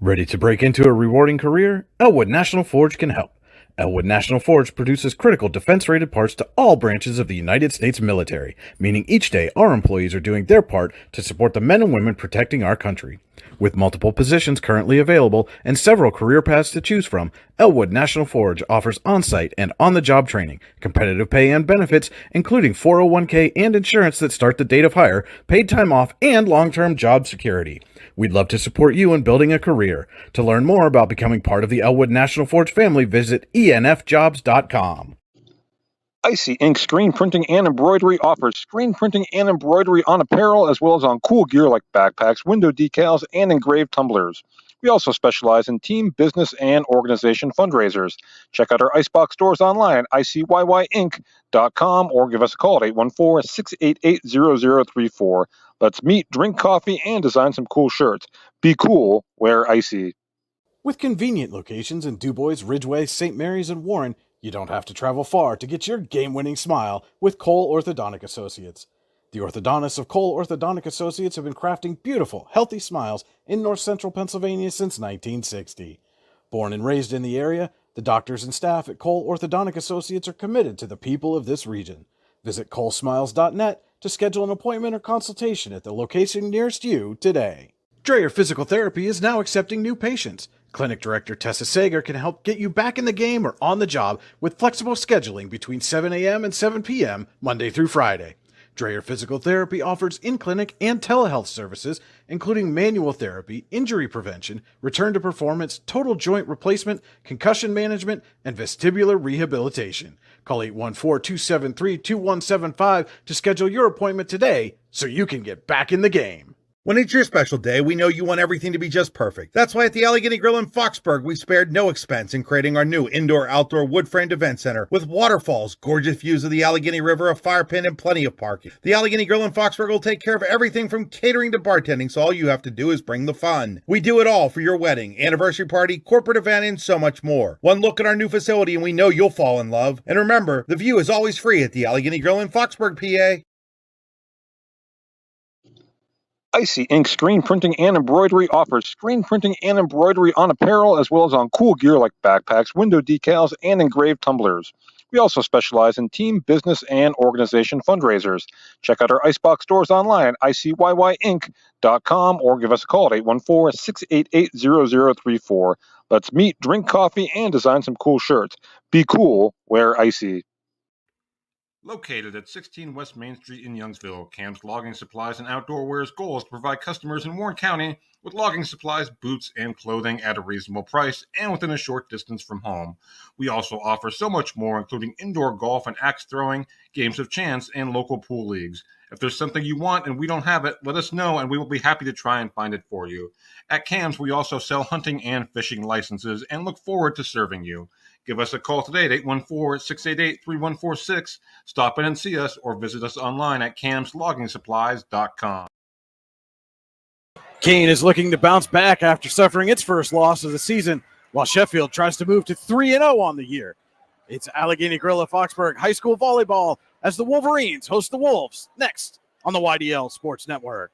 Ready to break into a rewarding career? Elwood National Forge can help. Elwood National Forge produces critical defense-rated parts to all branches of the United States military, meaning each day our employees are doing their part to support the men and women protecting our country. With multiple positions currently available and several career paths to choose from, Elwood National Forge offers on-site and on-the-job training, competitive pay and benefits, including 401k and insurance that start the date of hire, paid time off, and long-term job security. We'd love to support you in building a career. To learn more about becoming part of the Elwood National Forge family, visit enfjobs.com. Icy Ink Screen Printing and Embroidery offers screen printing and embroidery on apparel as well as on cool gear like backpacks, window decals, and engraved tumblers. We also specialize in team, business, and organization fundraisers. Check out our Icebox stores online at icyinc.com or give us a call at 814-688-0034. Let's meet, drink coffee, and design some cool shirts. Be cool, wear Icy. With convenient locations in DuBois, Ridgeway, St. Mary's, and Warren, you don't have to travel far to get your game-winning smile with Cole Orthodontic Associates. The orthodontists of Cole Orthodontic Associates have been crafting beautiful, healthy smiles in north central Pennsylvania since 1960. Born and raised in the area, the doctors and staff at Cole Orthodontic Associates are committed to the people of this region. Visit colesmiles.net to schedule an appointment or consultation at the location nearest you today. Dreyer Physical Therapy is now accepting new patients. Clinic Director Tessa Sager can help get you back in the game or on the job with flexible scheduling between 7 a.m. and 7 p.m. Monday through Friday. Dreyer Physical Therapy offers in-clinic and telehealth services, including manual therapy, injury prevention, return to performance, total joint replacement, concussion management, and vestibular rehabilitation. Call 814-273-2175 to schedule your appointment today so you can get back in the game. When it's your special day, we know you want everything to be just perfect. That's why at the Allegheny Grill in Foxburg, we spared no expense in creating our new indoor-outdoor wood-framed event center with waterfalls, gorgeous views of the Allegheny River, a fire pit, and plenty of parking. The Allegheny Grill in Foxburg will take care of everything from catering to bartending, so all you have to do is bring the fun. We do it all for your wedding, anniversary party, corporate event, and so much more. One look at our new facility and we know you'll fall in love. And remember, the view is always free at the Allegheny Grill in Foxburg, PA. Icy Ink Screen Printing and Embroidery offers screen printing and embroidery on apparel as well as on cool gear like backpacks, window decals, and engraved tumblers. We also specialize in team, business, and organization fundraisers. Check out our Icebox stores online at icyinc.com or give us a call at 814-688-0034. Let's meet, drink coffee, and design some cool shirts. Be cool, wear Icy. Located at 16 West Main Street in Youngsville, Cam's Logging Supplies and Outdoor Wear's goal is to provide customers in Warren County with logging supplies, boots, and clothing at a reasonable price and within a short distance from home. We also offer so much more, including indoor golf and axe throwing, games of chance, and local pool leagues. If there's something you want and we don't have it, let us know and we will be happy to try and find it for you. At Cam's, we also sell hunting and fishing licenses and look forward to serving you. Give us a call today at 814-688-3146. Stop in and see us or visit us online at camsloggingsupplies.com. Kane is looking to bounce back after suffering its first loss of the season, while Sheffield tries to move to 3-0 on the year. It's Allegheny Grill at Foxburg High School Volleyball as the Wolverines host the Wolves next on the YDL Sports Network.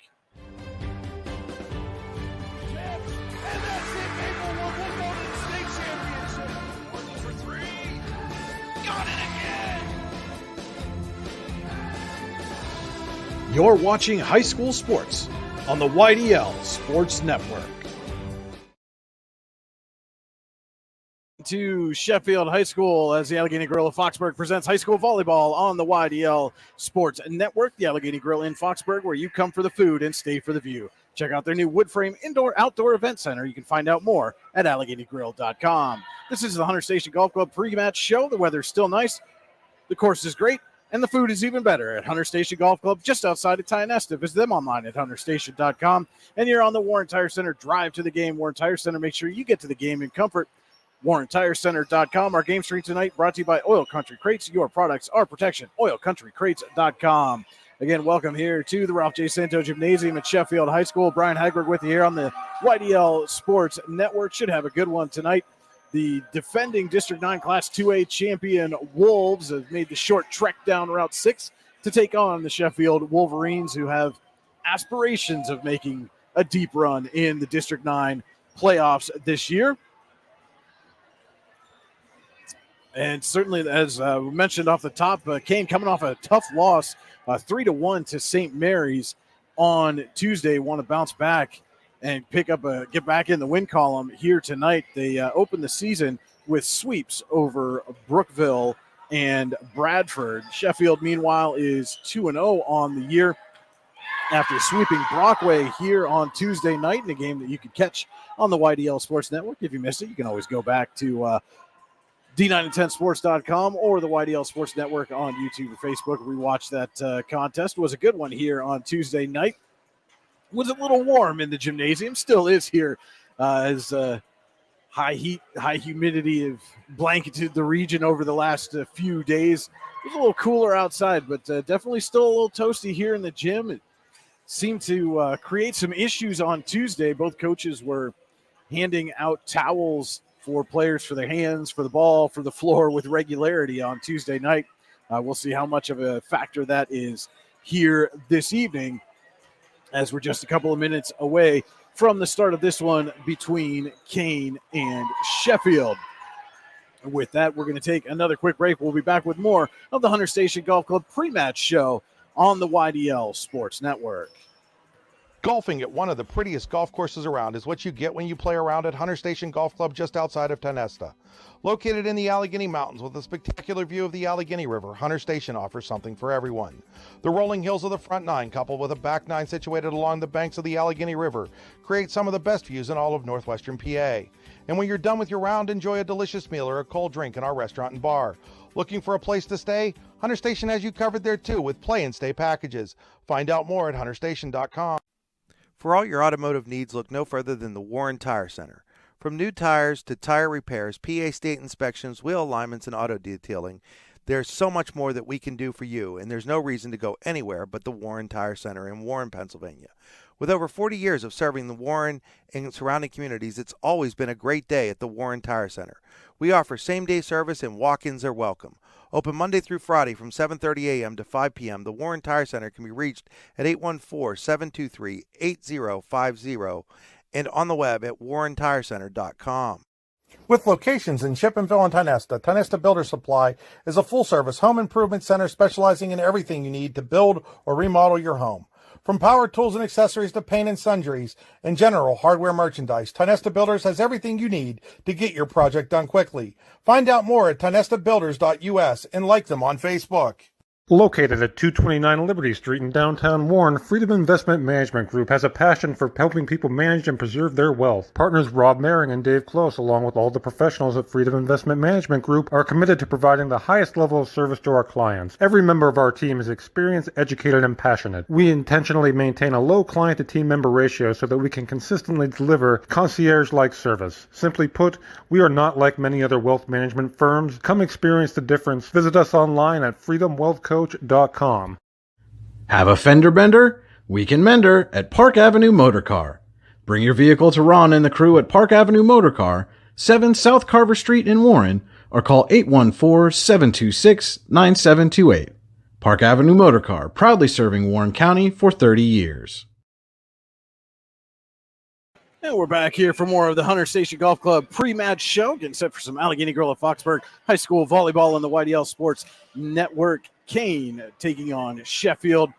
You're watching high school sports on the YDL Sports Network. To Sheffield High School as the Allegheny Grill of Foxburg presents high school volleyball on the YDL Sports Network. The Allegheny Grill in Foxburg, where you come for the food and stay for the view. Check out their new wood frame indoor-outdoor event center. You can find out more at AlleghenyGrill.com. This is the Hunter Station Golf Club pre-match show. The weather's still nice. The course is great. And the food is even better at Hunter Station Golf Club just outside of Tionesta. Visit them online at hunterstation.com. And you're on the Warren Tire Center drive to the game. Warren Tire Center, make sure you get to the game in comfort. WarrenTireCenter.com. Our game stream tonight brought to you by Oil Country Crates. Your products, our protection. OilCountryCrates.com. Again, welcome here to the Ralph J. Santo Gymnasium at Sheffield High School. Brian Hagberg with you here on the YDL Sports Network. Should have a good one tonight. The defending District 9 Class 2A champion Wolves have made the short trek down Route 6 to take on the Sheffield Wolverines, who have aspirations of making a deep run in the District 9 playoffs this year. And certainly, as we mentioned off the top, Kane coming off a tough loss, 3-1 to St. Mary's on Tuesday, want to bounce back and get back in the win column here tonight. They opened the season with sweeps over Brookville and Bradford. Sheffield, meanwhile, is 2-0 on the year after sweeping Brockway here on Tuesday night in a game that you could catch on the YDL Sports Network. If you missed it, you can always go back to D9and10sports.com or the YDL Sports Network on YouTube or Facebook. Rewatch that contest. It was a good one here on Tuesday night. It was a little warm in the gymnasium. Still is here as high heat, high humidity have blanketed the region over the last few days. It was a little cooler outside, but definitely still a little toasty here in the gym. It seemed to create some issues on Tuesday. Both coaches were handing out towels for players for their hands, for the ball, for the floor with regularity on Tuesday night. We'll see how much of a factor that is here this evening, as we're just a couple of minutes away from the start of this one between Kane and Sheffield. With that, we're going to take another quick break. We'll be back with more of the Hunter Station Golf Club pre-match show on the YDL Sports Network. Golfing at one of the prettiest golf courses around is what you get when you play around at Hunter Station Golf Club just outside of Tonesta. Located in the Allegheny Mountains with a spectacular view of the Allegheny River, Hunter Station offers something for everyone. The rolling hills of the front nine, coupled with a back nine situated along the banks of the Allegheny River, create some of the best views in all of northwestern PA. And when you're done with your round, enjoy a delicious meal or a cold drink in our restaurant and bar. Looking for a place to stay? Hunter Station has you covered there too with play and stay packages. Find out more at hunterstation.com. For all your automotive needs, look no further than the Warren Tire Center. From new tires to tire repairs, PA state inspections, wheel alignments, and auto detailing, there's so much more that we can do for you, and there's no reason to go anywhere but the Warren Tire Center in Warren, Pennsylvania. With over 40 years of serving the Warren and surrounding communities, it's always been a great day at the Warren Tire Center. We offer same-day service and walk-ins are welcome. Open Monday through Friday from 7:30 a.m. to 5 p.m., the Warren Tire Center can be reached at 814-723-8050 and on the web at warrentirecenter.com. With locations in Shippenville and Tonesta, Tonesta Builder Supply is a full-service home improvement center specializing in everything you need to build or remodel your home. From power tools and accessories to paint and sundries and general hardware merchandise, Tonesta Builders has everything you need to get your project done quickly. Find out more at tonestabuilders.us and like them on Facebook. Located at 229 Liberty Street in downtown Warren, Freedom Investment Management Group has a passion for helping people manage and preserve their wealth. Partners Rob Maring and Dave Close, along with all the professionals at Freedom Investment Management Group, are committed to providing the highest level of service to our clients. Every member of our team is experienced, educated, and passionate. We intentionally maintain a low client-to-team member ratio so that we can consistently deliver concierge-like service. Simply put, we are not like many other wealth management firms. Come experience the difference. Visit us online at freedomwealthcoach.com. Have a fender bender? We can mender at Park Avenue Motor Car. Bring your vehicle to Ron and the crew at Park Avenue Motor Car, 7 South Carver Street in Warren, or call 814-726-9728. Park Avenue Motor Car, proudly serving Warren County for 30 years. And we're back here for more of the Hunter Station Golf Club pre-match show, getting set for some Allegheny Girl at Foxburg High School volleyball on the YDL Sports Network. Kane taking on Sheffield.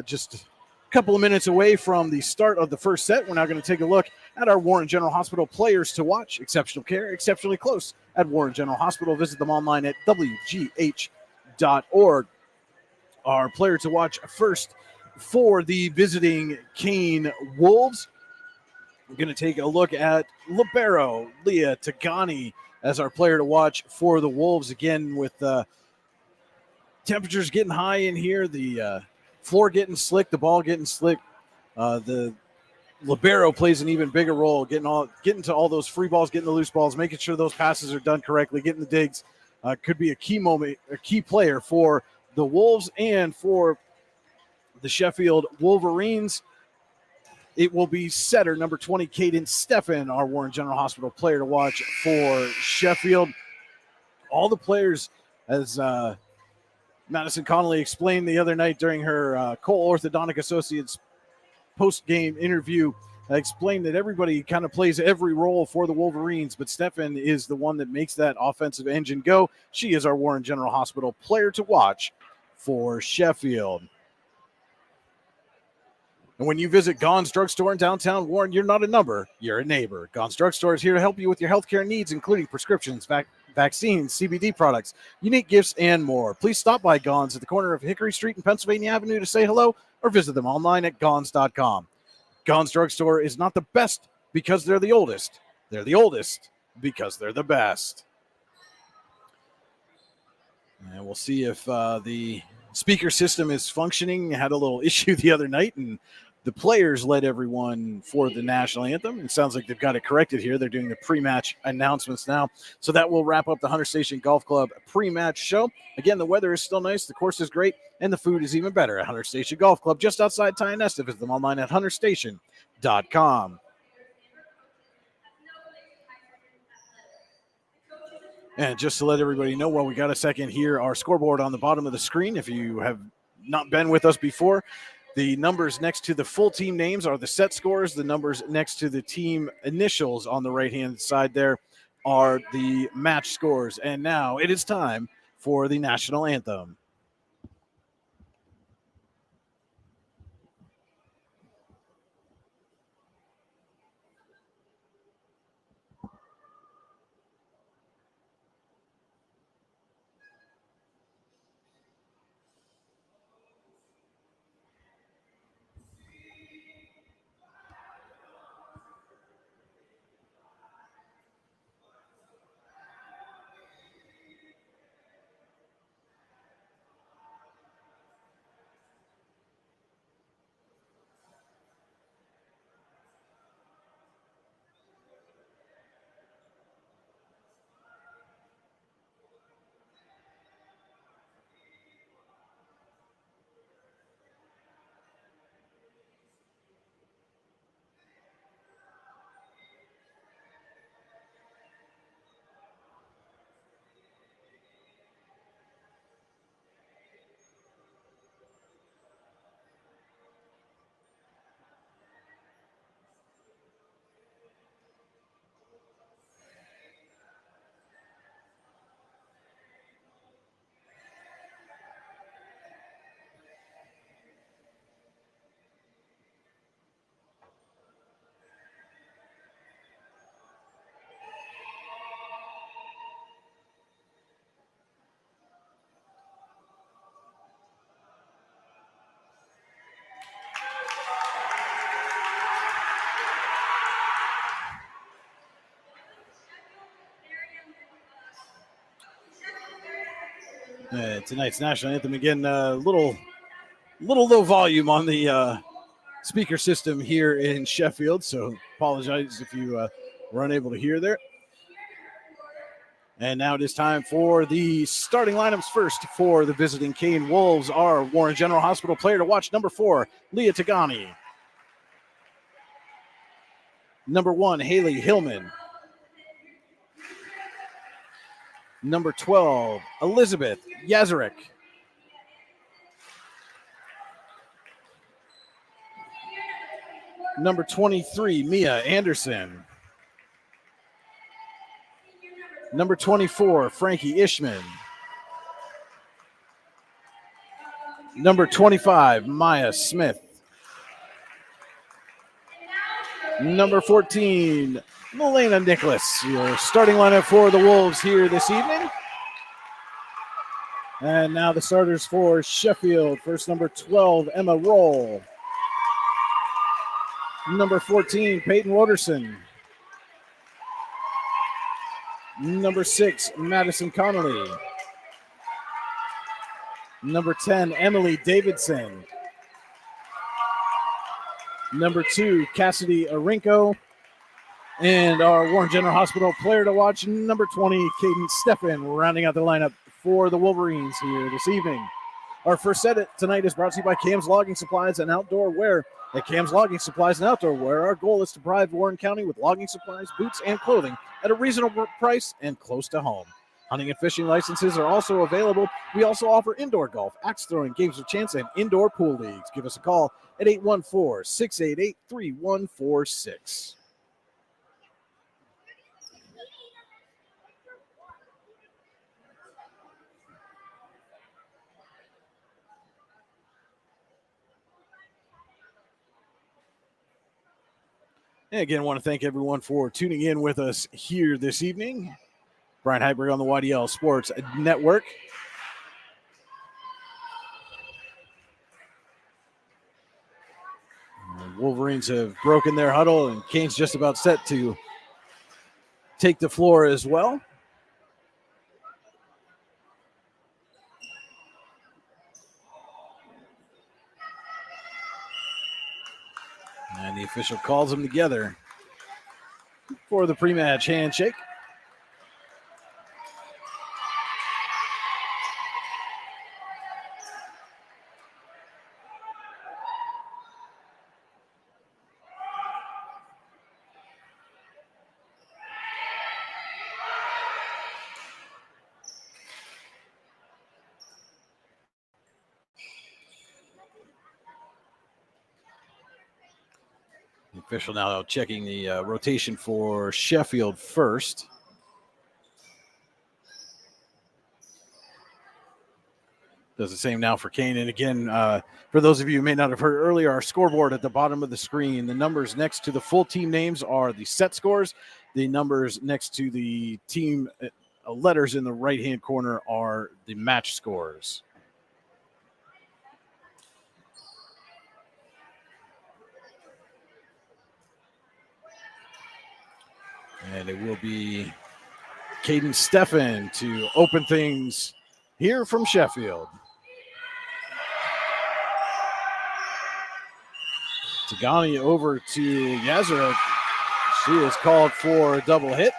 Just a couple of minutes away from the start of the first set. We're now going to take a look at our Warren General Hospital players to watch. Exceptional care, exceptionally close at Warren General Hospital. Visit them online at wgh.org. Our player to watch first for the visiting Kane Wolves. We're going to take a look at libero Leah Tagani as our player to watch for the Wolves. Again, with temperatures getting high in here, the floor getting slick, the ball getting slick. The libero plays an even bigger role, getting to all those free balls, getting the loose balls, making sure those passes are done correctly, getting the digs. Could be a key moment, a key player for the Wolves and for the Sheffield Wolverines. It will be setter number 20, Caden Steffen, our Warren General Hospital player to watch for Sheffield. All the players, as Madison Connolly explained the other night during her Cole Orthodontic Associates post-game interview, I explained that everybody kind of plays every role for the Wolverines, but Stefan is the one that makes that offensive engine go. She is our Warren General Hospital player to watch for Sheffield. And when you visit Gaughan's Drugstore in downtown Warren, you're not a number, you're a neighbor. Gaughan's Drugstore is here to help you with your healthcare needs, including prescriptions, vaccines, CBD products, unique gifts, and more. Please stop by Gaughan's at the corner of Hickory Street and Pennsylvania Avenue to say hello, or visit them online at gaughan's.com. Gaughan's Drugstore is not the best because they're the oldest. They're the oldest because they're the best. And we'll see if the speaker system is functioning. Had a little issue the other night, and the players led everyone for the national anthem. It sounds like they've got it corrected here. They're doing the pre-match announcements now. So that will wrap up the Hunter Station Golf Club pre-match show. Again, the weather is still nice. The course is great. And the food is even better at Hunter Station Golf Club just outside Tionesta. Visit them online at hunterstation.com. And just to let everybody know, while we got a second here, our scoreboard on the bottom of the screen. If you have not been with us before, the numbers next to the full team names are the set scores. The numbers next to the team initials on the right-hand side there are the match scores. And now it is time for the national anthem. Tonight's national anthem, again, little low volume on the speaker system here in Sheffield, so apologize if you were unable to hear there. And now it is time for the starting lineups. First for the visiting Kane Wolves are Warren General Hospital player to watch, number 4, Leah Tagani. Number 1, Haley Hillman. Number 12, Elizabeth Yazarek. Number 23, Mia Anderson. Number 24, Frankie Ishman. Number 25, Maya Smith. Number 14, Melena Nicholas, your starting lineup for the Wolves here this evening. And now the starters for Sheffield. First, number 12, Emma Roll. Number 14, Peyton Waterson. Number 6, Madison Connolly. Number 10, Emily Davidson. Number 2, Cassidy Arinko. And our Warren General Hospital player to watch, number 20, Caden Steffen, rounding out the lineup for the Wolverines here this evening. Our first set tonight is brought to you by Cam's Logging Supplies and Outdoor Wear. At Cam's Logging Supplies and Outdoor Wear, our goal is to provide Warren County with logging supplies, boots, and clothing at a reasonable price and close to home. Hunting and fishing licenses are also available. We also offer indoor golf, axe throwing, games of chance, and indoor pool leagues. Give us a call at 814-688-3146. And again, I want to thank everyone for tuning in with us here this evening. Brian Heiberg on the YDL Sports Network. Wolverines have broken their huddle, and Kane's just about set to take the floor as well. And the official calls them together for the pre-match handshake. The official now checking the rotation for Sheffield first. Does the same now for Kane. And again, for those of you who may not have heard earlier, our scoreboard at the bottom of the screen, the numbers next to the full team names are the set scores. The numbers next to the team letters in the right-hand corner are the match scores. And it will be Caden Steffen to open things here from Sheffield. Tagani over to Yazarek. She is called for a double hit.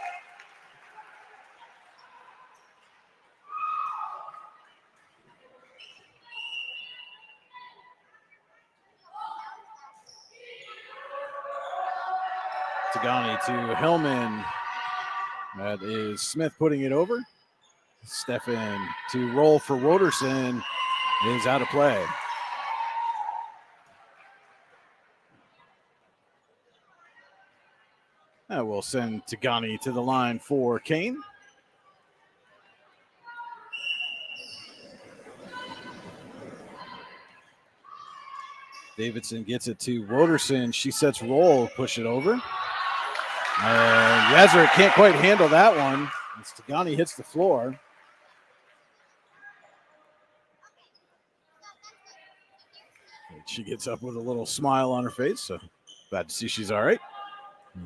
Tagani to Hellman. That is Smith putting it over. Steffen to roll for Woderson is out of play. That will send Tagani to the line for Kane. Davidson gets it to Woderson. She sets roll, push it over. And Yazar can't quite handle that one. As Tagani hits the floor. And she gets up with a little smile on her face, so glad to see she's all right.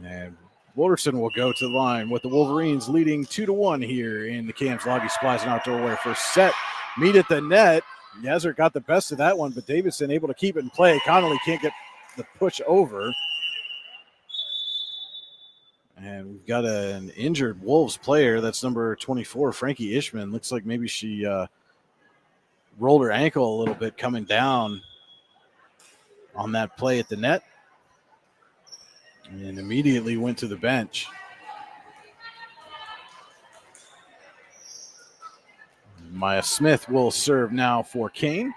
And Woderson will go to the line with the Wolverines leading 2-1 here in the Camps Lobby Supplies and Outdoor Wear first set. Meet at the net. Yazar got the best of that one, but Davidson able to keep it in play. Connolly can't get the push over. And we've got an injured Wolves player. That's number 24, Frankie Ishman. Looks like maybe she rolled her ankle a little bit coming down on that play at the net. And immediately went to the bench. Maya Smith will serve now for Kane.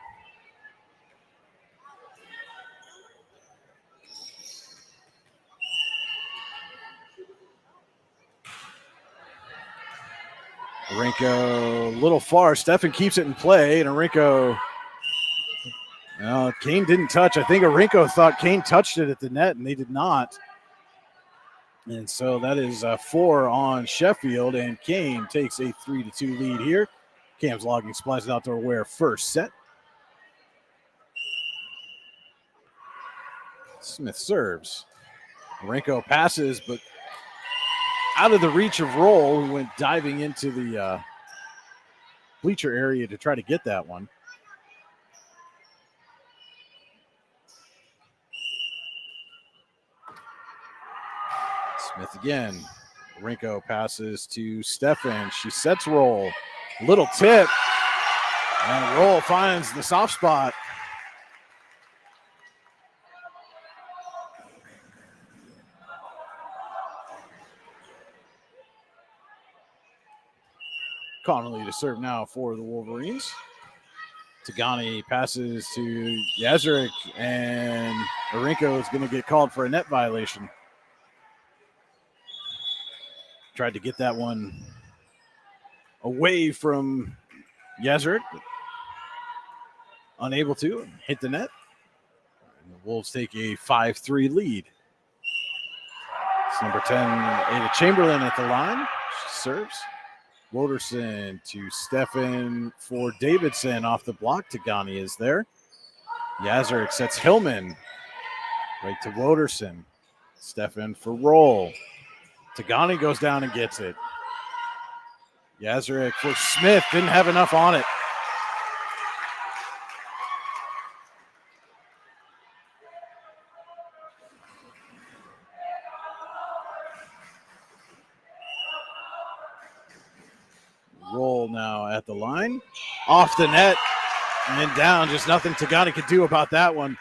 Arinko a little far. Steffen keeps it in play, and Arinko, Kane didn't touch. I think Arinko thought Kane touched it at the net, and they did not. And so that is 4 on Sheffield, and Kane takes a 3-2 lead here. Cam's Logging Supplies and Outdoor Wear first set. Smith serves. Marenko passes, but out of the reach of roll, who went diving into the bleacher area to try to get that one. Smith again. Marenko passes to Steffen. She sets roll. Little tip. And roll finds the soft spot. Connolly to serve now for the Wolverines. Tagani passes to Yazuric, and Arinko is going to get called for a net violation. Tried to get that one away from Yazuric, but unable to hit the net. And the Wolves take a 5-3 lead. It's number 10, Ada Chamberlain at the line. She serves. Woderson to Stefan for Davidson off the block. Tagani is there. Yazuric sets Hillman right to Woderson. Stefan for roll. Tagani goes down and gets it. Yazuric for Smith. Didn't have enough on it. Roll now at the line. Off the net and then down. Just nothing Tagani could do about that one.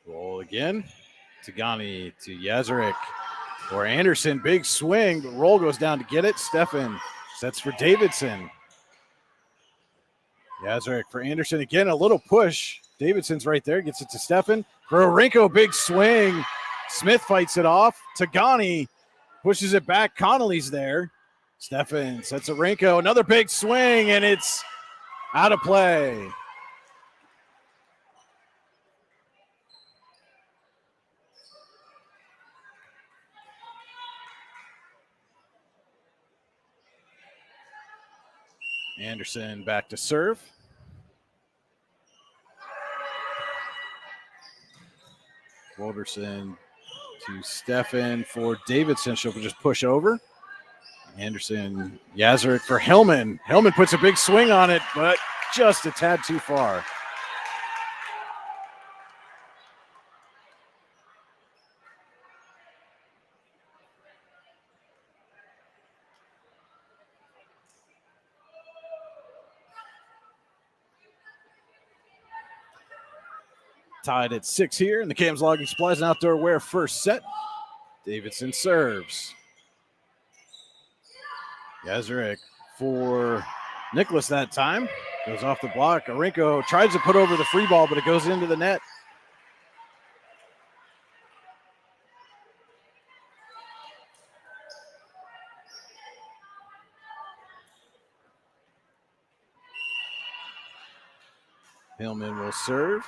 Roll again. Tagani to Yazuric or Anderson. Big swing, but Roll goes down to get it. Stefan sets for Davidson. Yazuric for Anderson again, a little push. Davidson's right there, gets it to Stefan. For Arinko, big swing. Smith fights it off. Tagani pushes it back. Connolly's there. Stefan sets Arinko, another big swing, and it's out of play. Anderson back to serve. Woderson to Stefan for Davidson. She'll just push over. Anderson, Yazuric for Hillman. Hillman puts a big swing on it, but just a tad too far. Tied at 6 here in the Cam's Logging Supplies and Outdoor Wear first set. Davidson serves. Yazuric for Nicholas that time. Goes off the block. Arinko tries to put over the free ball, but it goes into the net. Hillman will serve.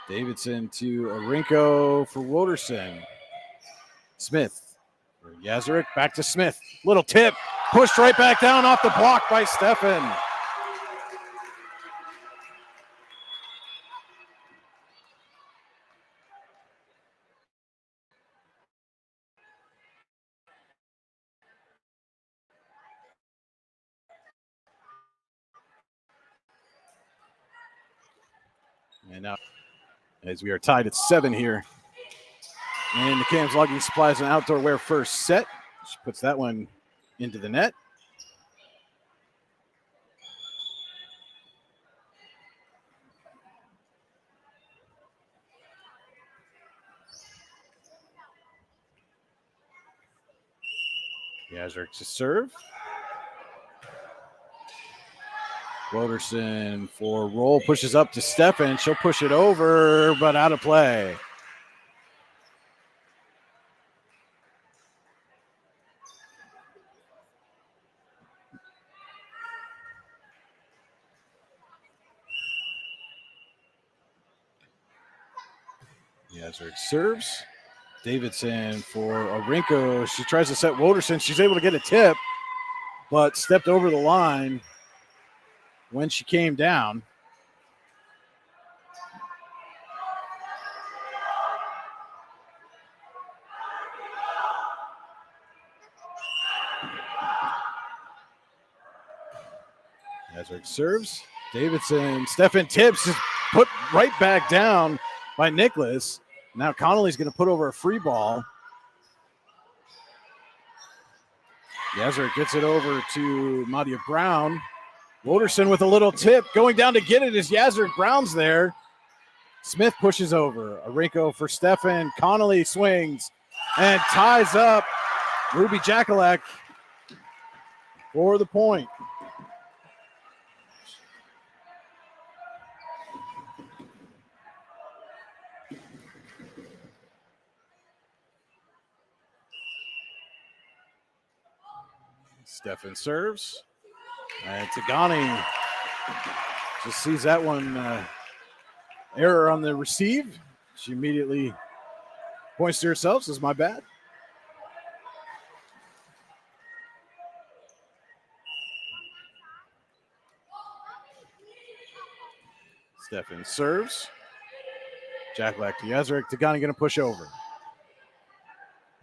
Davidson to Arinko for Woderson. Smith for Yazuric, back to Smith. Little tip, pushed right back down off the block by Stefan. And now, as we are tied at 7 here in the Cam's Logging Supplies and Outdoor Wear first set. She puts that one into the net. Yazuric to serve. Woderson for roll, pushes up to Stefan. She'll push it over, but out of play. Yazuric serves. Davidson for Arinko. She tries to set Woderson. She's able to get a tip, but stepped over the line when she came down. Yazuric serves. Davidson, Stefan tips, is put right back down by Nicholas. Now Connolly's going to put over a free ball. Yazuric gets it over to Madia Brown. Woderson with a little tip. Going down to get it is Yazard Brown's there. Smith pushes over. Arinko for Stefan. Connolly swings and ties up Ruby Jakalak for the point. Stefan serves. And Tagani just sees that one error on the receive. She immediately points to herself, says, my bad. Stefan serves. Jakalak to Yazarek. Tagani going to push over.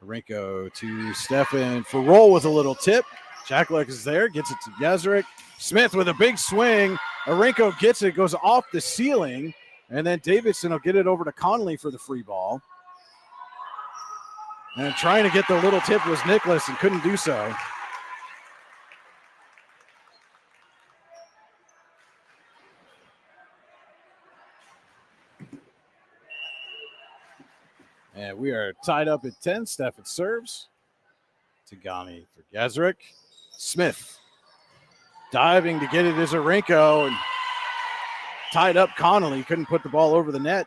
Arinko to Stefan for roll with a little tip. Jakalak is there, gets it to Yazarek. Smith with a big swing. Arinko gets it, goes off the ceiling, and then Davidson will get it over to Connolly for the free ball. And trying to get the little tip was Nicholas and couldn't do so. And we are tied up at 10. Stefan serves. Tagani for Yazarek. Smith diving to get it is Arinko and tied up Connolly. Couldn't put the ball over the net.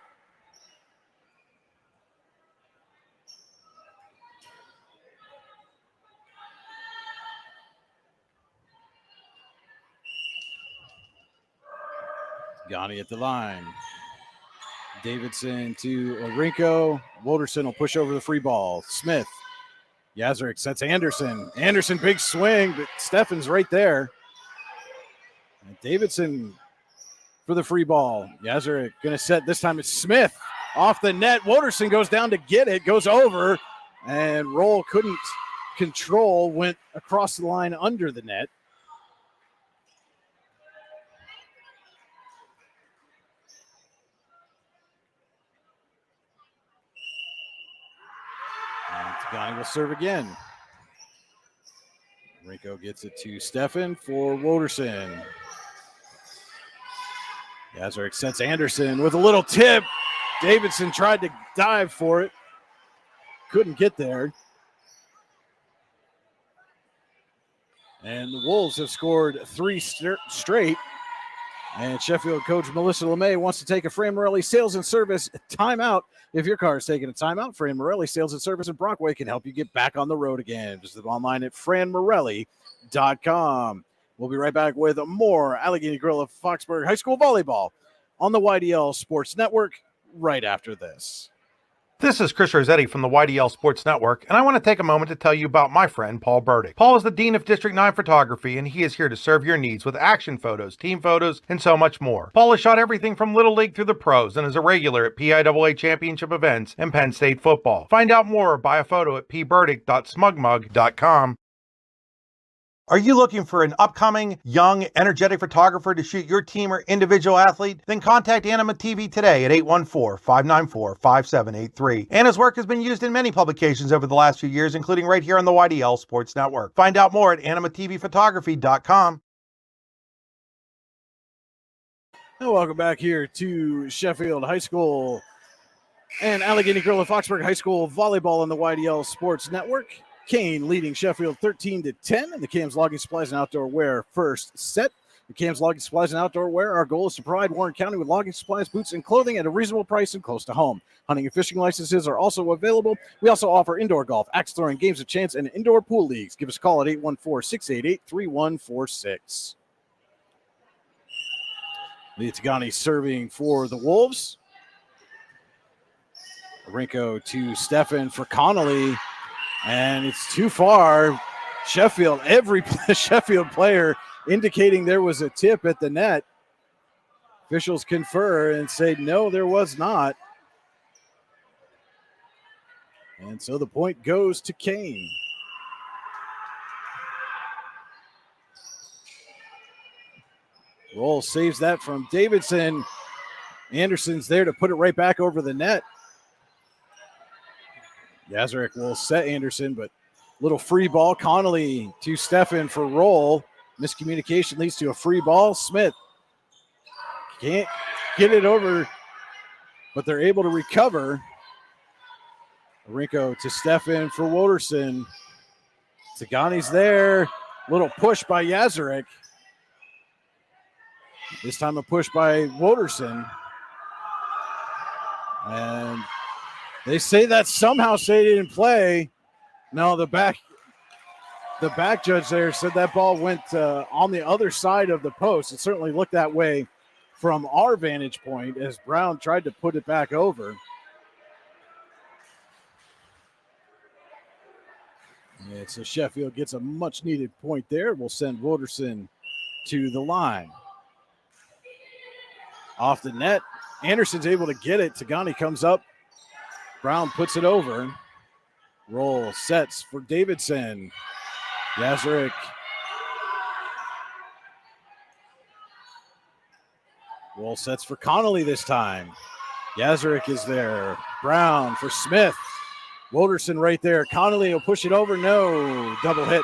Tagani at the line. Davidson to Arinko. Woderson will push over the free ball. Smith. Yazarek sets Anderson. Anderson, big swing, but Stefan's right there. And Davidson for the free ball. Yazarek going to set. This time it's Smith off the net. Woderson goes down to get it, goes over, and Roll couldn't control, went across the line under the net. Tagani will serve again. Rico gets it to Stefan for Woderson. Yazarek sets Anderson with a little tip. Davidson tried to dive for it. Couldn't get there. And the Wolves have scored 3 straight. And Sheffield coach Melissa LeMay wants to take a Fran Morelli sales and service timeout. If your car is taking a timeout, Fran Morelli Sales and Service in Brockway can help you get back on the road again. Visit them online at franmorelli.com. We'll be right back with more Allegheny Grill of Foxburg High School Volleyball on the YDL Sports Network right after this. This is Chris Rossetti from the YDL Sports Network, and I want to take a moment to tell you about my friend Paul Burdick. Paul is the Dean of District 9 Photography, and he is here to serve your needs with action photos, team photos, and so much more. Paul has shot everything from Little League through the pros and is a regular at PIAA championship events and Penn State football. Find out more or buy a photo at pburdick.smugmug.com. Are you looking for an upcoming, young, energetic photographer to shoot your team or individual athlete? Then contact Anima TV today at 814-594-5783. Anna's work has been used in many publications over the last few years, including right here on the YDL Sports Network. Find out more at animatvphotography.com. And welcome back here to Sheffield High School and Allegheny Grill of Foxburg High School Volleyball on the YDL Sports Network. Kane leading Sheffield 13-10 in the Cam's Logging Supplies and Outdoor Wear first set. The Cam's Logging Supplies and Outdoor Wear, our goal is to provide Warren County with logging supplies, boots, and clothing at a reasonable price and close to home. Hunting and fishing licenses are also available. We also offer indoor golf, axe throwing, games of chance, and indoor pool leagues. Give us a call at 814-688-3146. Leah Tagani serving for the Wolves. Arinko to Stefan for Connolly. And it's too far. Sheffield, every Sheffield player indicating there was a tip at the net. Officials confer and say, no, there was not. And so the point goes to Kane. Roll saves that from Davidson. Anderson's there to put it right back over the net. Yazarek will set Anderson, but little free ball. Connolly to Stefan for roll. Miscommunication leads to a free ball. Smith can't get it over, but they're able to recover. Rinko to Stefan for Woderson. Tagani's there. Little push by Yazarek. This time a push by Woderson. And they say that somehow stayed in play. No, the back judge there said that ball went on the other side of the post. It certainly looked that way from our vantage point as Brown tried to put it back over. And so Sheffield gets a much-needed point there. We'll send Woderson to the line. Off the net, Anderson's able to get it. Tagani comes up. Brown puts it over. Roll sets for Davidson. Yazarek. Roll sets for Connolly this time. Yazarek is there. Brown for Smith. Woderson right there. Connolly will push it over. No. Double hit.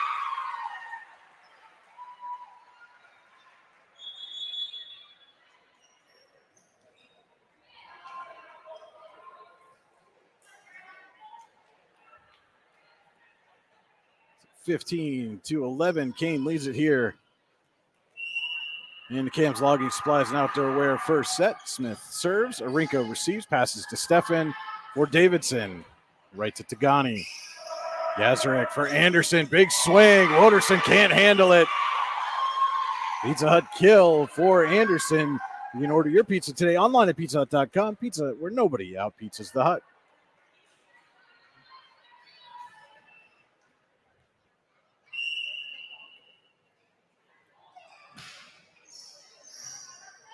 (15-11). Kane leads it here. And the Cam's logging supplies an outdoor wear first set. Smith serves. Arinko receives. Passes to Stefan for Davidson. Right to Tagani. Yazarek for Anderson. Big swing. Woderson can't handle it. Pizza Hut kill for Anderson. You can order your pizza today online at pizzahut.com. Pizza where nobody out pizzas the Hut.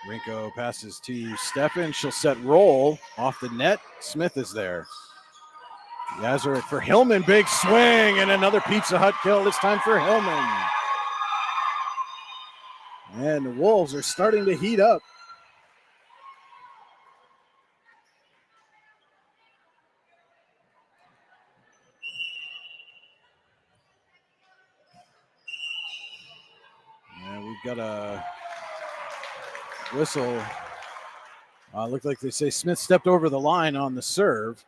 Rinko passes to Stefan. She'll set roll off the net. Smith is there. Yazarek for Hillman. Big swing and another Pizza Hut kill. This time for Hillman. And the Wolves are starting to heat up. And we've got a whistle. Looked like they say Smith stepped over the line on the serve.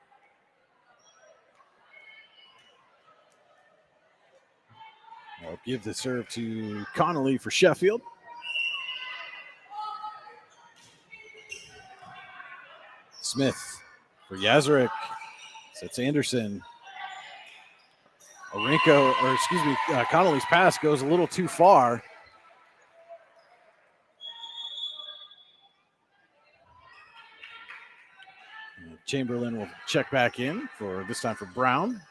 I'll give the serve to Connolly for Sheffield. Smith for Yazarek. Sets Anderson. Connolly's pass goes a little too far. Chamberlain will check back in for this time for Brown.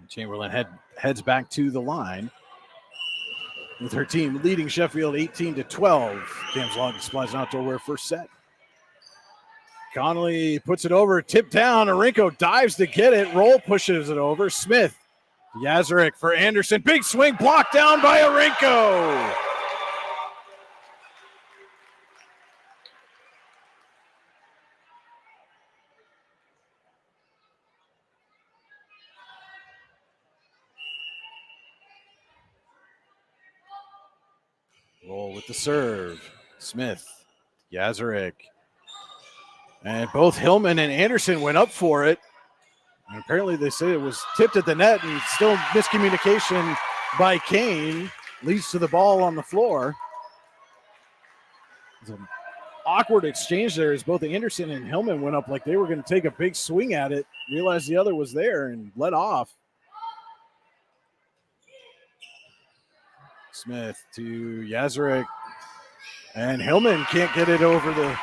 Chamberlain heads back to the line with her team leading Sheffield 18-12. Cam's logging supplies an outdoor wear first set. Connolly puts it over, tipped down. Arinko dives to get it. Roll pushes it over. Smith, Yazarek for Anderson. Big swing blocked down by Arinko. Roll with the serve. Smith, Yazarek. And both Hillman and Anderson went up for it. And apparently they say it was tipped at the net and still miscommunication by Kane leads to the ball on the floor. It's an awkward exchange there as both Anderson and Hillman went up like they were going to take a big swing at it, realized the other was there and let off. Smith to Yazarek. And Hillman can't get it over the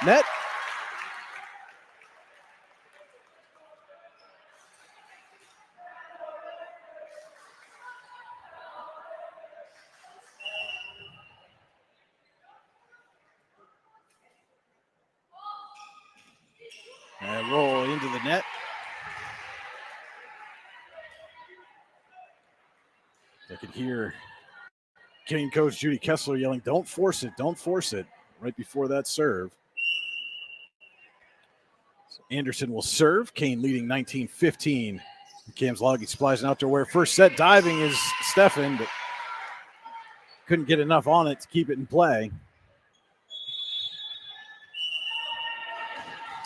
net. And roll into the net. I could hear Kane coach Judy Kessler yelling, "Don't force it, don't force it," right before that serve. So Anderson will serve. Kane leading 19-15. Cam's logging supplies an outdoor wear. First set diving is Stefan, but couldn't get enough on it to keep it in play.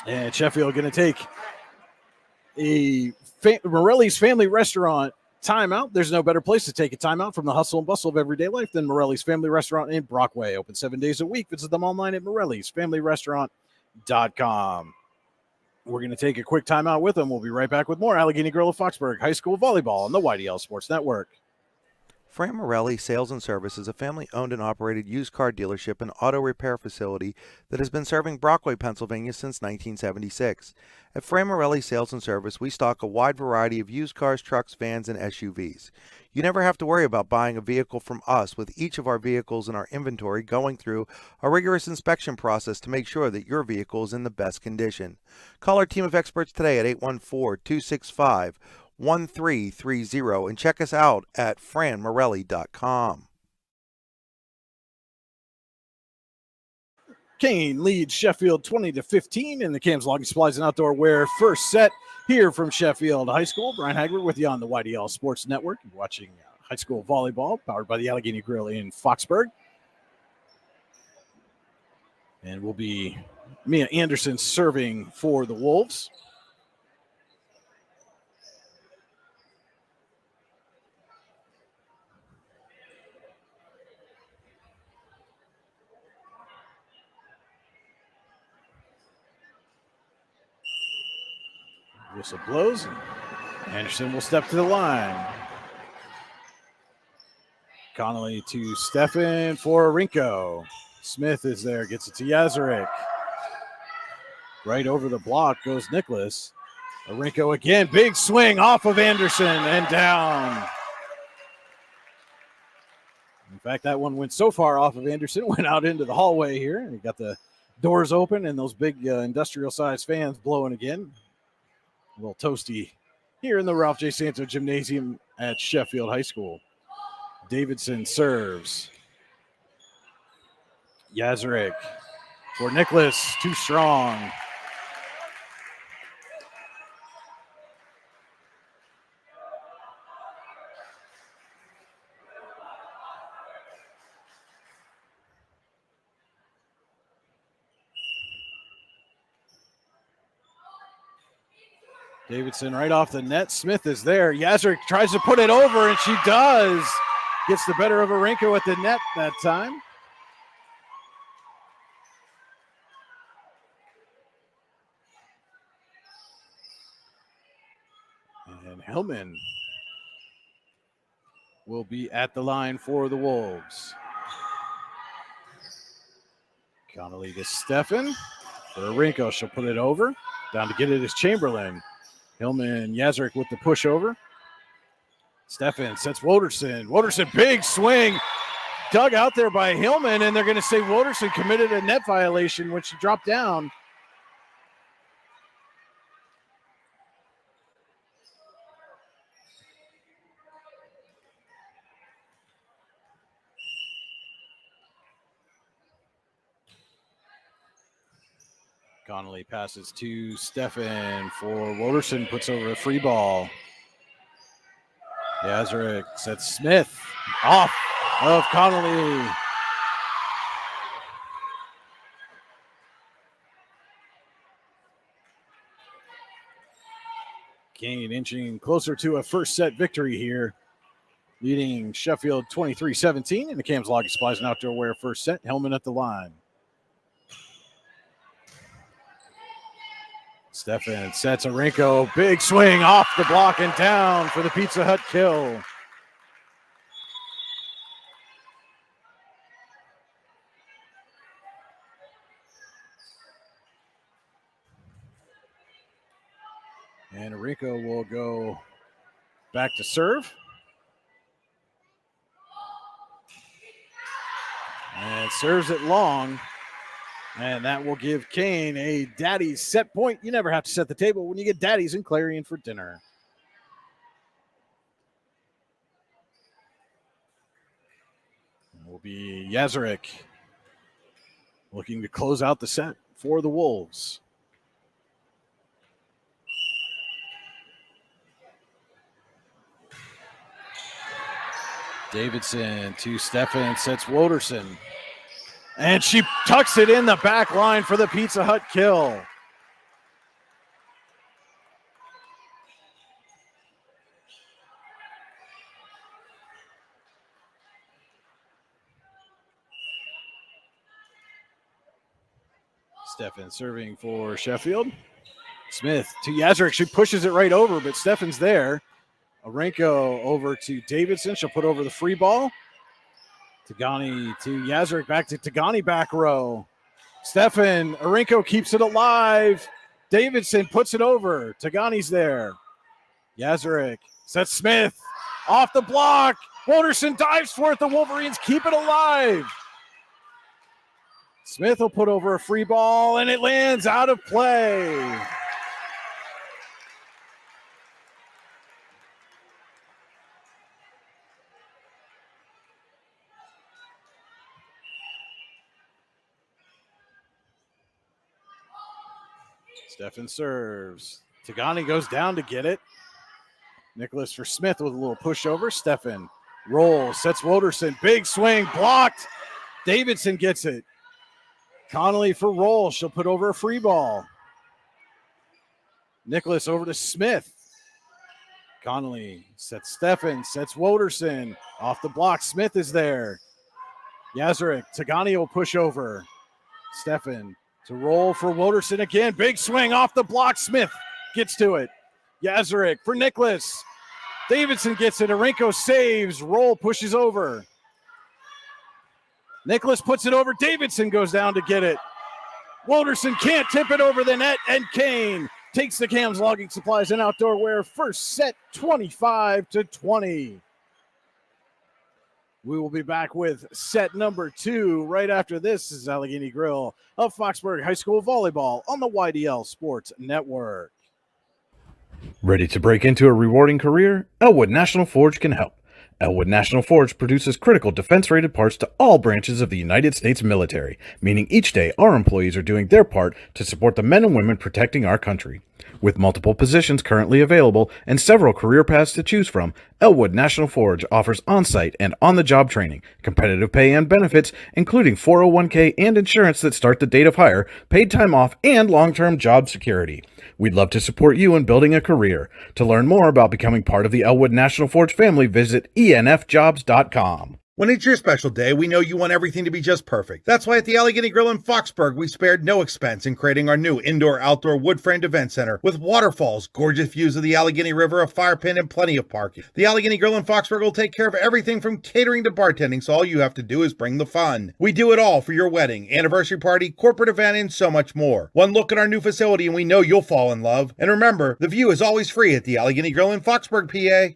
And Sheffield going to take a Morelli's Family Restaurant timeout. There's no better place to take a timeout from the hustle and bustle of everyday life than Morelli's Family Restaurant in Brockway. Open 7 days a week. Visit them online at morellisfamilyrestaurant.com. We're going to take a quick timeout with them. We'll be right back with more Allegheny Grill of Foxburg High School Volleyball on the YDL Sports Network. Fran Morelli Sales and Service is a family-owned and operated used car dealership and auto repair facility that has been serving Brockway, Pennsylvania since 1976. At Fran Morelli Sales and Service, we stock a wide variety of used cars, trucks, vans, and SUVs. You never have to worry about buying a vehicle from us, with each of our vehicles in our inventory going through a rigorous inspection process to make sure that your vehicle is in the best condition. Call our team of experts today at 814-265-1330 and check us out at franmorelli.com. Kane leads Sheffield 20-15 in the Cam's Logging Supplies and Outdoor Wear first set here from Sheffield High School. Brian Haggard with you on the YDL Sports Network. You're watching high school volleyball powered by the Allegheny Grill in Foxburg. And will be Mia Anderson serving for the Wolves. Whistle blows. Anderson will step to the line. Connolly to Stefan for Rinko. Smith is there, gets it to Yazarek. Right over the block goes Nicholas. Rinko again, big swing off of Anderson and down. In fact, that one went so far off of Anderson, went out into the hallway here. And he got the doors open and those big industrial-sized fans blowing again. A little toasty here in the Ralph J. Santo Gymnasium at Sheffield High School. Davidson serves. Yazarek for Nicholas, too strong. Davidson right off the net. Smith is there. Yazarek tries to put it over, and she does. Gets the better of Arenko at the net that time. And Hellman will be at the line for the Wolves. Connolly to Stefan. For Arenko, she'll put it over. Down to get it is Chamberlain. Hillman, Yazarek with the push over. Stefan sets Woderson. Woderson, big swing. Dug out there by Hillman, and they're going to say Woderson committed a net violation when she dropped down. Connolly passes to Stefan for Woderson, puts over a free ball. Yazarek sets Smith off of Connolly. Kane inching closer to a first set victory here, leading Sheffield 23-17 in the Cam's Logging Supplies and Outdoor Wear first set. Hellman at the line. Stefan sets Arenko. Big swing off the block and down for the Pizza Hut kill. And Arenko will go back to serve. And serves it long. And that will give Kane a daddy's set point. You never have to set the table when you get daddies in Clarion for dinner. It will be Yazarek looking to close out the set for the Wolves. Davidson to Stefan, sets Woderson. And she tucks it in the back line for the Pizza Hut kill. Stefan serving for Sheffield. Smith to Yazrik. She pushes it right over, but Stefan's there. Arenko over to Davidson. She'll put over the free ball. Tagani to Yazrik. Back to Tagani back row. Stefan, Arenko keeps it alive. Davidson puts it over. Tagani's there. Yazrik sets Smith off the block. Woderson dives for it. The Wolverines keep it alive. Smith will put over a free ball, and it lands out of play. Stefan serves. Tagani goes down to get it. Nicholas for Smith with a little pushover. Stefan rolls, sets Woderson. Big swing, blocked. Davidson gets it. Connolly for roll. She'll put over a free ball. Nicholas over to Smith. Connolly sets Stefan, sets Woderson. Off the block, Smith is there. Yazrik, Tagani will push over. Stefan to roll for Woderson again. Big swing off the block. Smith gets to it. Yazrik for Nicholas. Davidson gets it. Arenko saves. Roll pushes over. Nicholas puts it over. Davidson goes down to get it. Woderson can't tip it over the net, and Kane takes the Cam's Logging Supplies and Outdoor Wear first set 25-20. We will be back with set number 2 right after this. This is Allegheny Grill of Foxburg High School Volleyball on the YDL Sports Network. Ready to break into a rewarding career? Elwood National Forge can help. Elwood National Forge produces critical defense-rated parts to all branches of the United States military, meaning each day our employees are doing their part to support the men and women protecting our country. With multiple positions currently available and several career paths to choose from, Elwood National Forge offers on-site and on-the-job training, competitive pay and benefits, including 401k and insurance that start the date of hire, paid time off, and long-term job security. We'd love to support you in building a career. To learn more about becoming part of the Elwood National Forge family, visit enfjobs.com. When it's your special day, we know you want everything to be just perfect. That's why at the Allegheny Grill in Foxburg, we spared no expense in creating our new indoor-outdoor wood-framed event center with waterfalls, gorgeous views of the Allegheny River, a fire pit, and plenty of parking. The Allegheny Grill in Foxburg will take care of everything from catering to bartending, so all you have to do is bring the fun. We do it all for your wedding, anniversary party, corporate event, and so much more. One look at our new facility and we know you'll fall in love. And remember, the view is always free at the Allegheny Grill in Foxburg, PA.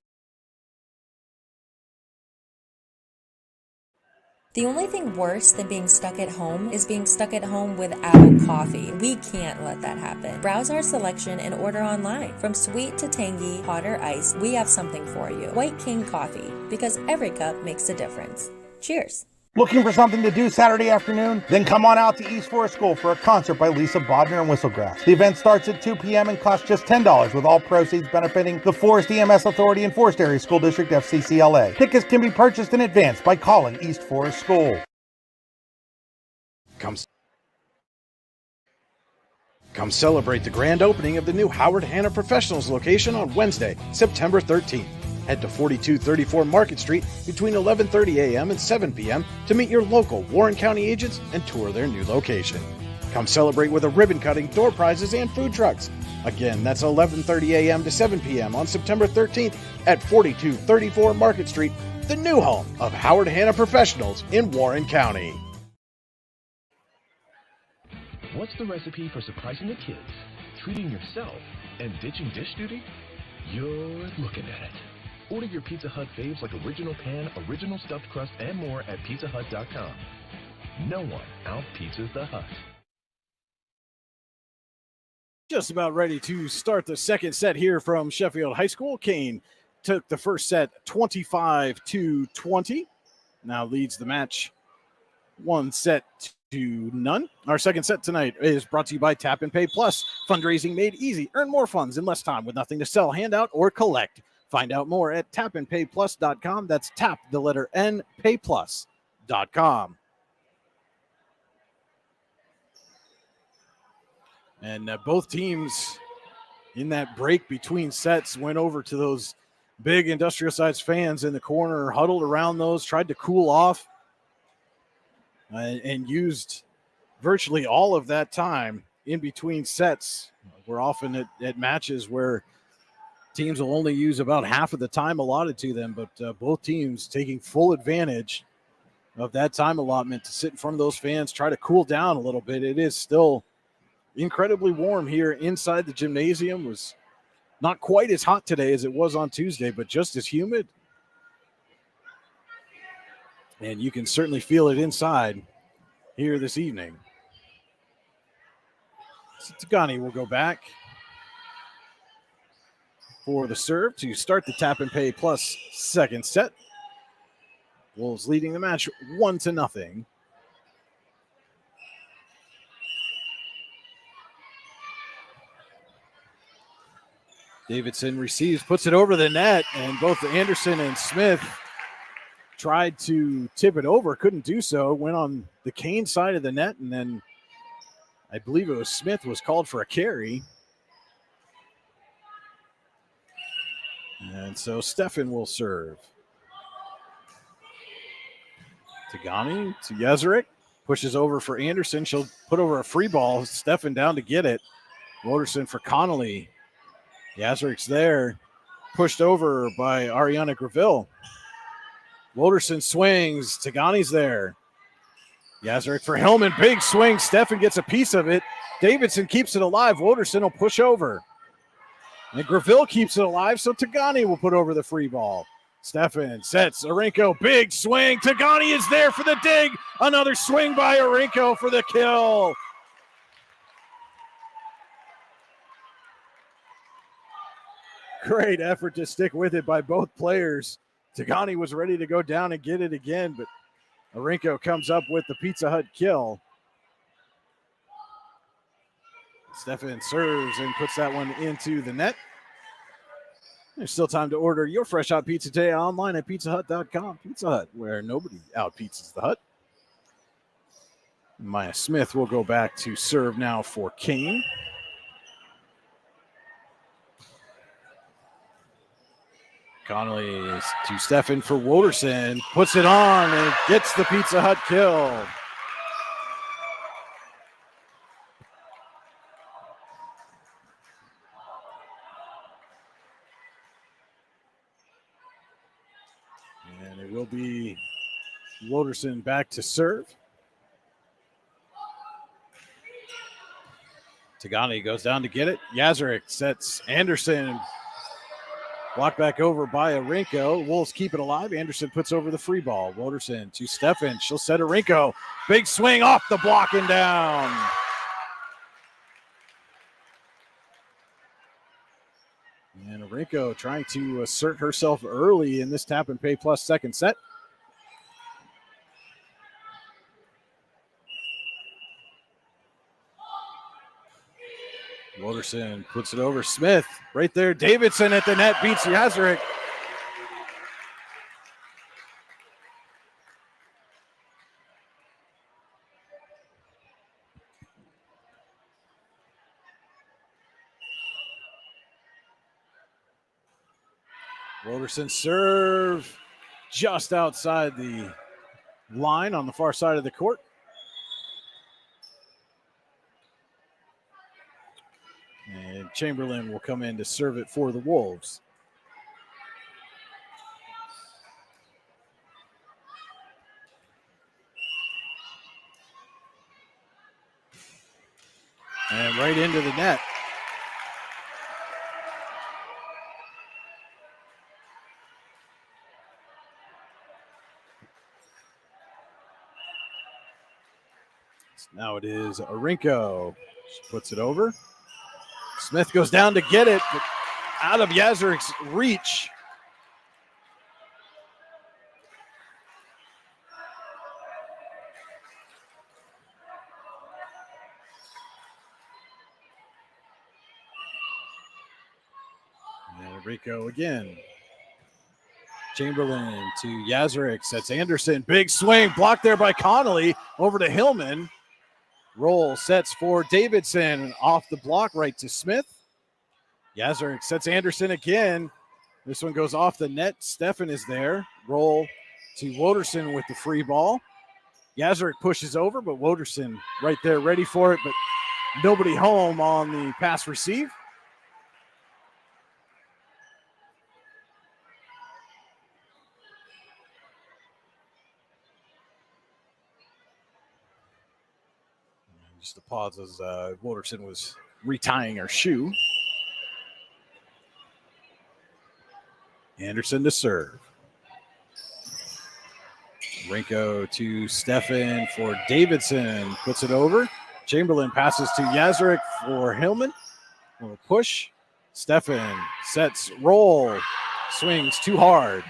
The only thing worse than being stuck at home is being stuck at home without coffee. We can't let that happen. Browse our selection and order online. From sweet to tangy, hot or iced, we have something for you. White King Coffee, because every cup makes a difference. Cheers. Looking for something to do Saturday afternoon? Then come on out to East Forest School for a concert by Lisa Bodner and Whistlegrass. The event starts at 2 p.m. and costs just $10, with all proceeds benefiting the Forest EMS Authority and Forest Area School District FCCLA. Tickets can be purchased in advance by calling East Forest School. Come celebrate the grand opening of the new Howard Hanna Professionals location on Wednesday, September 13th. Head to 4234 Market Street between 11:30 a.m. and 7 p.m. to meet your local Warren County agents and tour their new location. Come celebrate with a ribbon cutting, door prizes, and food trucks. Again, that's 11:30 a.m. to 7 p.m. on September 13th at 4234 Market Street, the new home of Howard Hanna Professionals in Warren County. What's the recipe for surprising the kids, treating yourself, and ditching dish duty? You're looking at it. Order your Pizza Hut faves like original pan, original stuffed crust, and more at pizzahut.com. No one out-pizzas the Hut. Just about ready to start the second set here from Sheffield High School. Kane took the first set 25-20. Now leads the match 1-0. Our second set tonight is brought to you by Tap and Pay Plus. Fundraising made easy. Earn more funds in less time with nothing to sell, hand out, or collect. Find out more at tapandpayplus.com. That's tap, the letter N, payplus.com. And both teams in that break between sets went over to those big industrial-sized fans in the corner, huddled around those, tried to cool off, and used virtually all of that time in between sets. We're often at matches where teams will only use about half of the time allotted to them, but both teams taking full advantage of that time allotment to sit in front of those fans, try to cool down a little bit. It is still incredibly warm here inside the gymnasium. It was not quite as hot today as it was on Tuesday, but just as humid. And you can certainly feel it inside here this evening. So Tagani will go back for the serve to start the Tap and Pay Plus second set. Wolves leading the match 1-0. Davidson receives, puts it over the net, and both Anderson and Smith tried to tip it over, couldn't do so. Went on the Kane side of the net, and then I believe it was Smith was called for a carry. And so Stefan will serve. Tagani to Yezerik. Pushes over for Anderson. She'll put over a free ball. Stefan down to get it. Woderson for Connolly. Yazerik's there. Pushed over by Ariana Graville. Woderson swings. Tagani's there. Yazerik for Hillman. Big swing. Stefan gets a piece of it. Davidson keeps it alive. Woderson will push over. And Graville keeps it alive, so Tagani will put over the free ball. Stefan sets. Arenko, big swing. Tagani is there for the dig. Another swing by Arenko for the kill. Great effort to stick with it by both players. Tagani was ready to go down and get it again, but Arenko comes up with the Pizza Hut kill. Stefan serves and puts that one into the net. There's still time to order your fresh hot pizza today online at pizzahut.com. Pizza Hut, where nobody out pizzas the hut. Maya Smith will go back to serve now for Kane. Connolly to Stefan for Woderson. Puts it on and gets the Pizza Hut kill. And it will be Woderson back to serve. Tagani goes down to get it. Yazerik sets Anderson. Blocked back over by Arenko. Wolves keep it alive. Anderson puts over the free ball. Woderson to Stefan. She'll set Arenko. Big swing off the block and down. And Arenko trying to assert herself early in this Tap and Pay Plus second set. Woderson puts it over Smith. Right there, Davidson at the net beats Yazerik. Woderson serve just outside the line on the far side of the court. And Chamberlain will come in to serve it for the Wolves. And right into the net. Now it is Arenko. She puts it over. Smith goes down to get it, but out of Yazerik's reach. And Arenko again Chamberlain to Yazarek, sets Anderson. Big swing, blocked there by Connolly. Over to Hillman. Roll sets for Davidson. Off the block, right to Smith. Yazarek sets Anderson again. This one goes off the net. Steffen is there. Roll to Woderson with the free ball. Yazarek pushes over, but Woderson right there ready for it, but nobody home on the pass receive. Just a pause as Woderson was retying her shoe. Anderson to serve. Rinko to Steffen for Davidson. Puts it over. Chamberlain passes to Yazarek for Hillman. A little push. Steffen sets, roll. Swings too hard.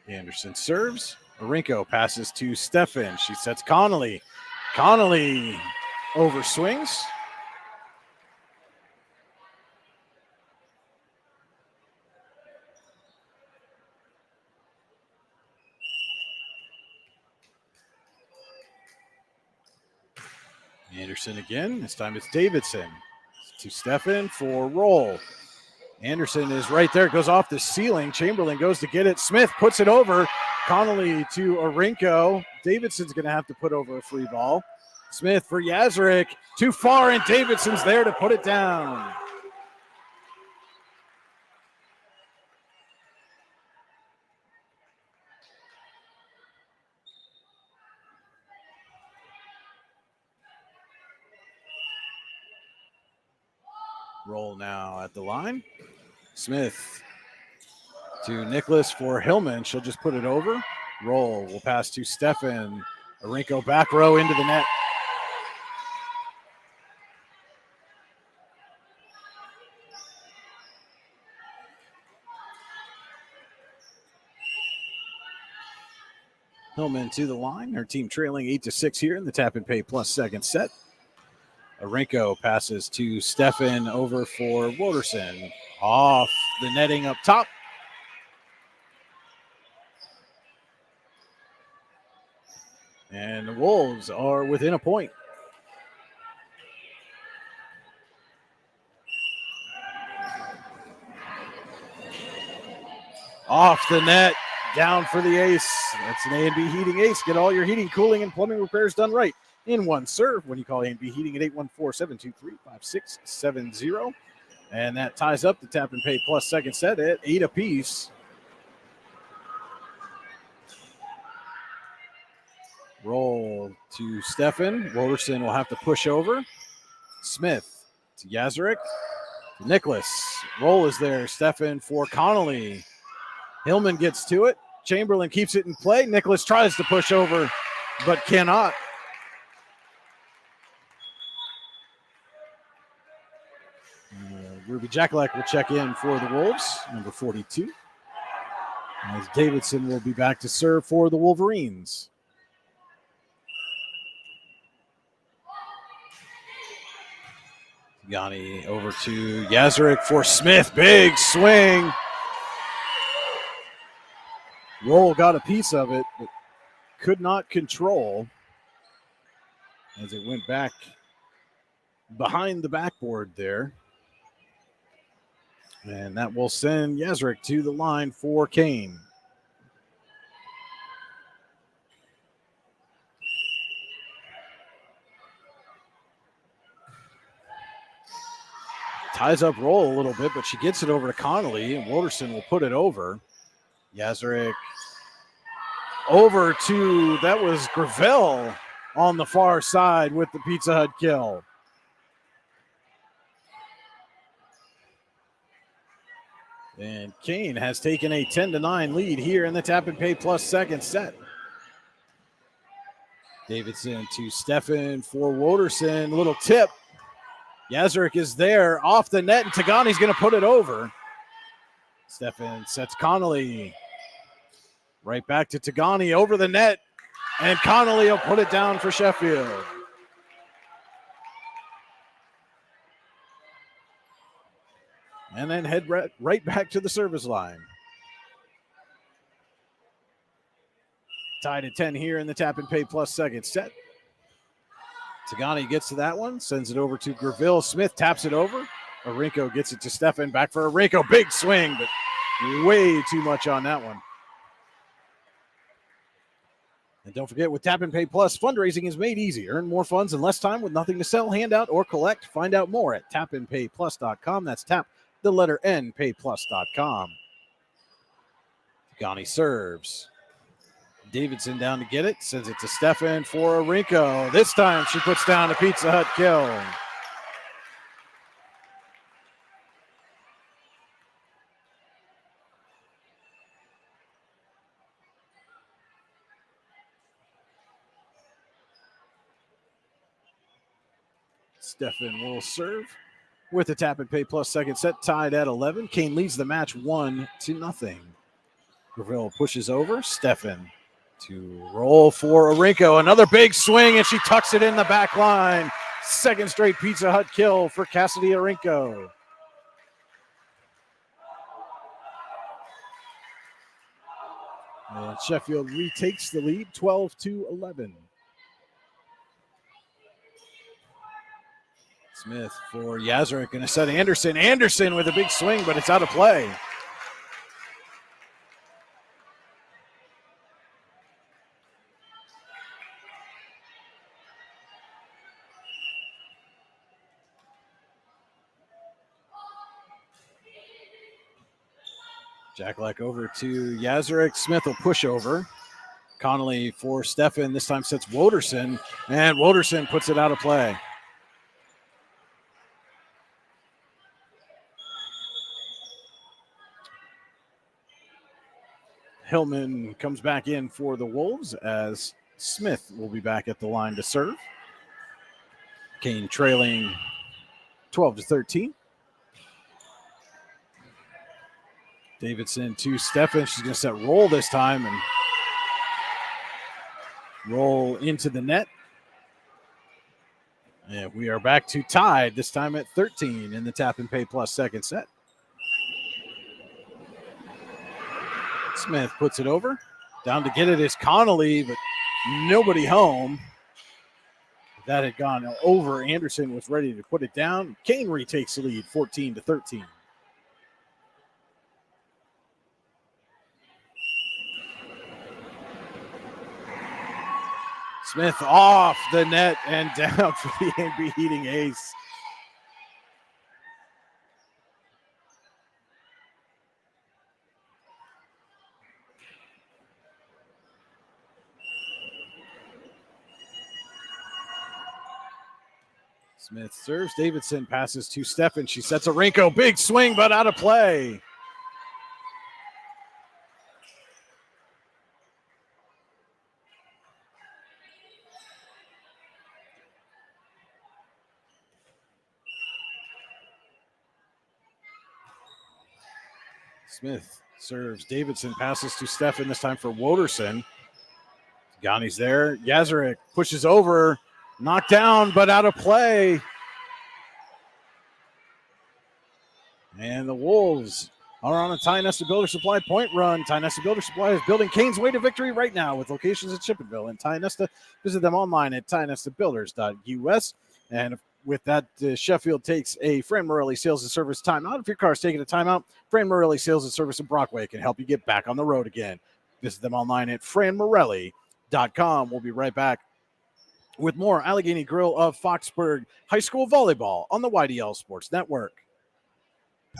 Anderson serves. Marinko passes to Steffen. She sets Connolly. Connolly over swings. Anderson again. This time it's Davidson to Steffen for roll. Anderson is right there, goes off the ceiling. Chamberlain goes to get it. Smith puts it over. Connolly to Arinko. Davidson's going to have to put over a free ball. Smith for Yazarek. Too far, and Davidson's there to put it down. Roll now at the line. Smith to Nicholas for Hillman. She'll just put it over. Roll will pass to Steffen. Arinko back row into the net. Hillman to the line. Her team trailing 8-6 here in the tap and pay plus second set. Arinko passes to Steffen over for Woderson. Off the netting up top. And the Wolves are within a point. Off the net, down for the ace. That's an A&B Heating ace. Get all your heating, cooling, and plumbing repairs done right in one serve when you call A&B Heating at 814-723-5670. And that ties up the tap and pay plus second set at 8 apiece. Roll to Steffen. Woderson will have to push over. Smith to Yazarek. To Nicholas. Roll is there. Steffen for Connolly. Hillman gets to it. Chamberlain keeps it in play. Nicholas tries to push over, but cannot. Ruby Jackalak will check in for the Wolves, number 42. As Davidson will be back to serve for the Wolverines. Yanni over to Yazarek for Smith. Big swing. Roll got a piece of it, but could not control as it went back behind the backboard there. And that will send Yazarek to the line for Kane. Ties up Roll a little bit, but she gets it over to Connolly, and Woderson will put it over. Yazarek over to, that was Gravel on the far side with the Pizza Hut kill. And Kane has taken a 10-9 lead here in the tap and pay plus second set. Davidson to Steffen for Woderson. Little tip. Yazarek is there off the net, and Tagani's going to put it over. Steffen sets Connolly. Right back to Tagani over the net, and Connolly will put it down for Sheffield. And then head right back to the service line. Tied at 10 here in the Tap and Pay Plus second set. Tagani gets to that one, sends it over to Graville. Smith taps it over. Arinko gets it to Stefan. Back for Arinko. Big swing, but way too much on that one. And don't forget, with Tap and Pay Plus, fundraising is made easy. Earn more funds in less time with nothing to sell, hand out, or collect. Find out more at tapandpayplus.com. That's tap, the letter N, payplus.com. Tagani serves. Davidson down to get it. Sends it to Stefan for Arinko. This time she puts down a Pizza Hut kill. Stefan will serve with the Tap and Pay Plus second set, tied at 11. Kane leads the match 1-0. Graville pushes over. Stefan to roll for Arinko. Another big swing, and she tucks it in the back line. Second straight Pizza Hut kill for Cassidy Arinko. And Sheffield retakes the lead, 12-11. Smith for Yazarek, going to set Anderson. Anderson with a big swing, but it's out of play. Jacklack over to Yazarek. Smith will push over. Connolly for Stefan. This time sets Woderson, and Woderson puts it out of play. Hillman comes back in for the Wolves as Smith will be back at the line to serve. Kane trailing 12-13. Davidson to Stefan. She's going to set roll this time and roll into the net. And we are back to tied, this time at 13 in the Tap and Pay Plus second set. Smith puts it over. Down to get it is Connolly, but nobody home. That had gone over. Anderson was ready to put it down. Kane retakes the lead, 14-13. Smith off the net and down for the AB Heating ace. Smith serves. Davidson passes to Stefan. She sets Arinko. Big swing, but out of play. Smith serves. Davidson passes to Stefan, this time for Woderson. Gani's there. Yazarek pushes over. Knocked down, but out of play. And the Wolves are on a Ty Nesta Builder Supply point run. Ty Nesta Builder Supply is building Kane's way to victory right now with locations at Chippenville and Ty Nesta. Visit them online at tynestabuilders.us. And with that, Sheffield takes a Fran Morelli sales and service timeout. If your car's taking a timeout, Fran Morelli sales and service in Brockway can help you get back on the road again. Visit them online at franmorelli.com. We'll be right back with more Allegheny Grill of Foxburg High School Volleyball on the YDL Sports Network.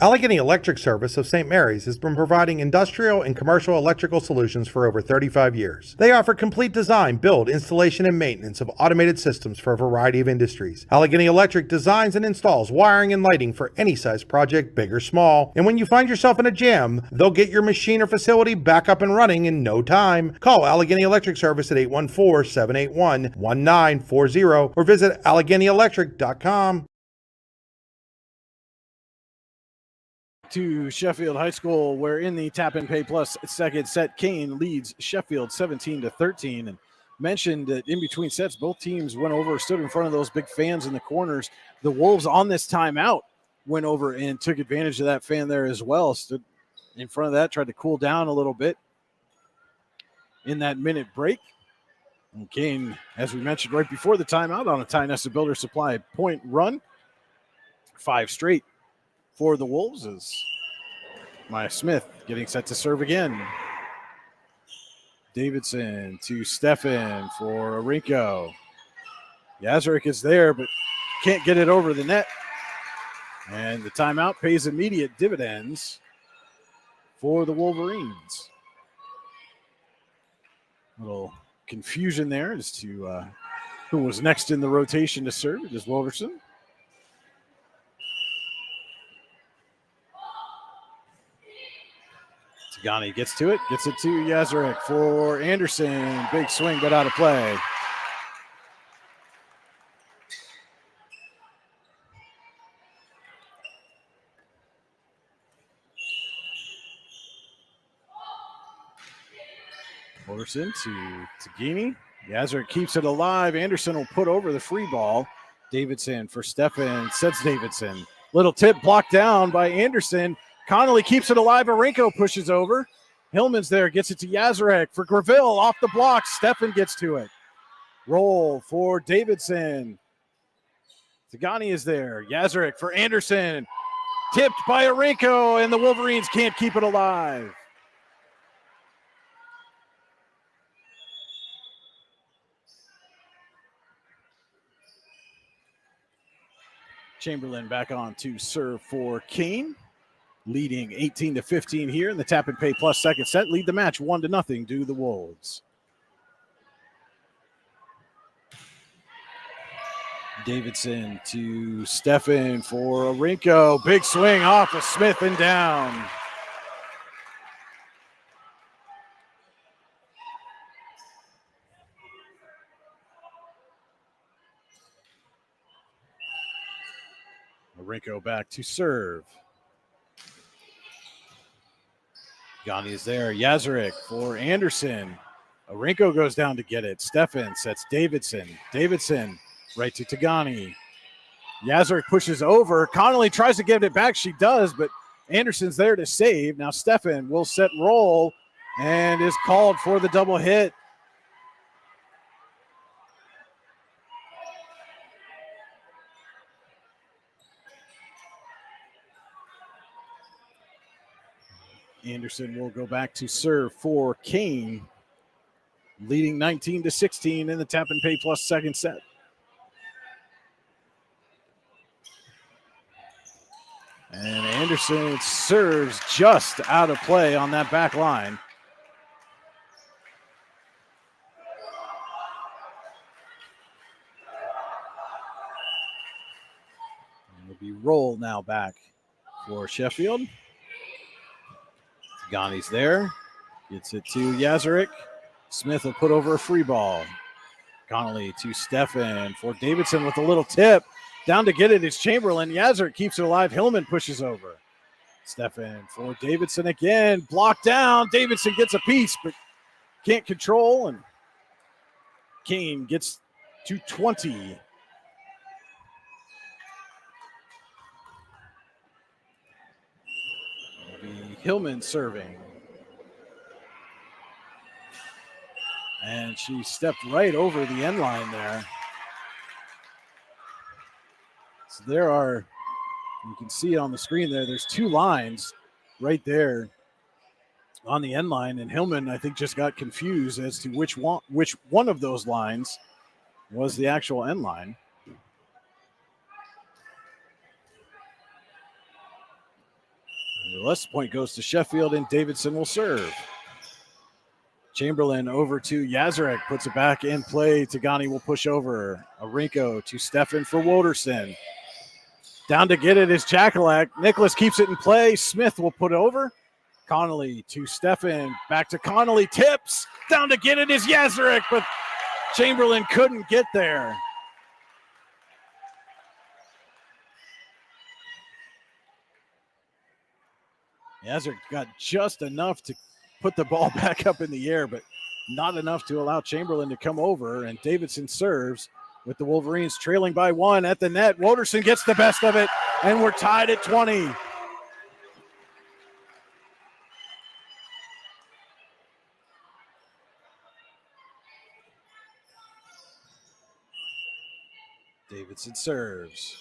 Allegheny Electric Service of St. Mary's has been providing industrial and commercial electrical solutions for over 35 years. They offer complete design, build, installation, and maintenance of automated systems for a variety of industries. Allegheny Electric designs and installs wiring and lighting for any size project, big or small. And when you find yourself in a jam, they'll get your machine or facility back up and running in no time. Call Allegheny Electric Service at 814-781-1940 or visit AlleghenyElectric.com. to Sheffield High School, where in the Tap and Pay Plus second set, Kane leads Sheffield 17-13. And mentioned that in between sets, both teams went over, stood in front of those big fans in the corners. The Wolves on this timeout went over and took advantage of that fan there as well. Stood in front of that, tried to cool down a little bit in that minute break. And Kane, as we mentioned right before the timeout, on a Ty Nessa Builder Supply point run. 5 straight for the Wolves as Maya Smith getting set to serve again. Davidson to Stefan for Arinko. Yazurick is there, but can't get it over the net. And the timeout pays immediate dividends for the Wolverines. Little confusion there as to who was next in the rotation to serve. It is Wolverson. Tagani gets to it, gets it to Yazurick for Anderson. Big swing, but out of play. Wolverson to Tagani. Yazurick keeps it alive. Anderson will put over the free ball. Davidson for Stefan, sets Davidson. Little tip blocked down by Anderson. Connolly keeps it alive. Arinko pushes over. Hillman's there, gets it to Yazurek for Graville off the block. Stefan gets to it. Roll for Davidson. Tagani is there. Yazurek for Anderson. Tipped by Arinko, and the Wolverines can't keep it alive. Chamberlain back on to serve for Kane. Leading 18-15 here in the Tap and Pay Plus second set. Lead the match 1-0 to the Wolves. Davidson to Stefan for Arinko. Big swing off of Smith and down. Arinko back to serve. Ghani is there. Yazurek for Anderson. Arinko goes down to get it. Stefan sets Davidson. Davidson right to Tagani. Yazurek pushes over. Connolly tries to get it back. She does, but Anderson's there to save. Now Stefan will set roll and is called for the double hit. Anderson will go back to serve for Kane, leading 19-16 in the Tap and Pay Plus second set. And Anderson serves just out of play on that back line. It'll be roll now back for Sheffield. Ghani's there. Gets it to Yazurek. Smith will put over a free ball. Connolly to Stefan for Davidson with a little tip. Down to get it is Chamberlain. Yazurek keeps it alive. Hillman pushes over. Stefan for Davidson again. Blocked down. Davidson gets a piece, but can't control. And Kane gets to 20. Hillman serving. And she stepped right over the end line there. So there are, you can see it on the screen there, there's 2 lines right there on the end line. And Hillman, I think, just got confused as to which one of those lines was the actual end line. The last point goes to Sheffield, and Davidson will serve. Chamberlain over to Yazurek, puts it back in play. Tagani will push over. Arinko to Stefan for Woderson. Down to get it is Chakalak. Nicholas keeps it in play. Smith will put over. Connolly to Stefan. Back to Connolly. Tips. Down to get it is Yazurek, but Chamberlain couldn't get there. Yazrick got just enough to put the ball back up in the air, but not enough to allow Chamberlain to come over. And Davidson serves with the Wolverines trailing by 1 at the net. Woderson gets the best of it, and we're tied at 20. Davidson serves.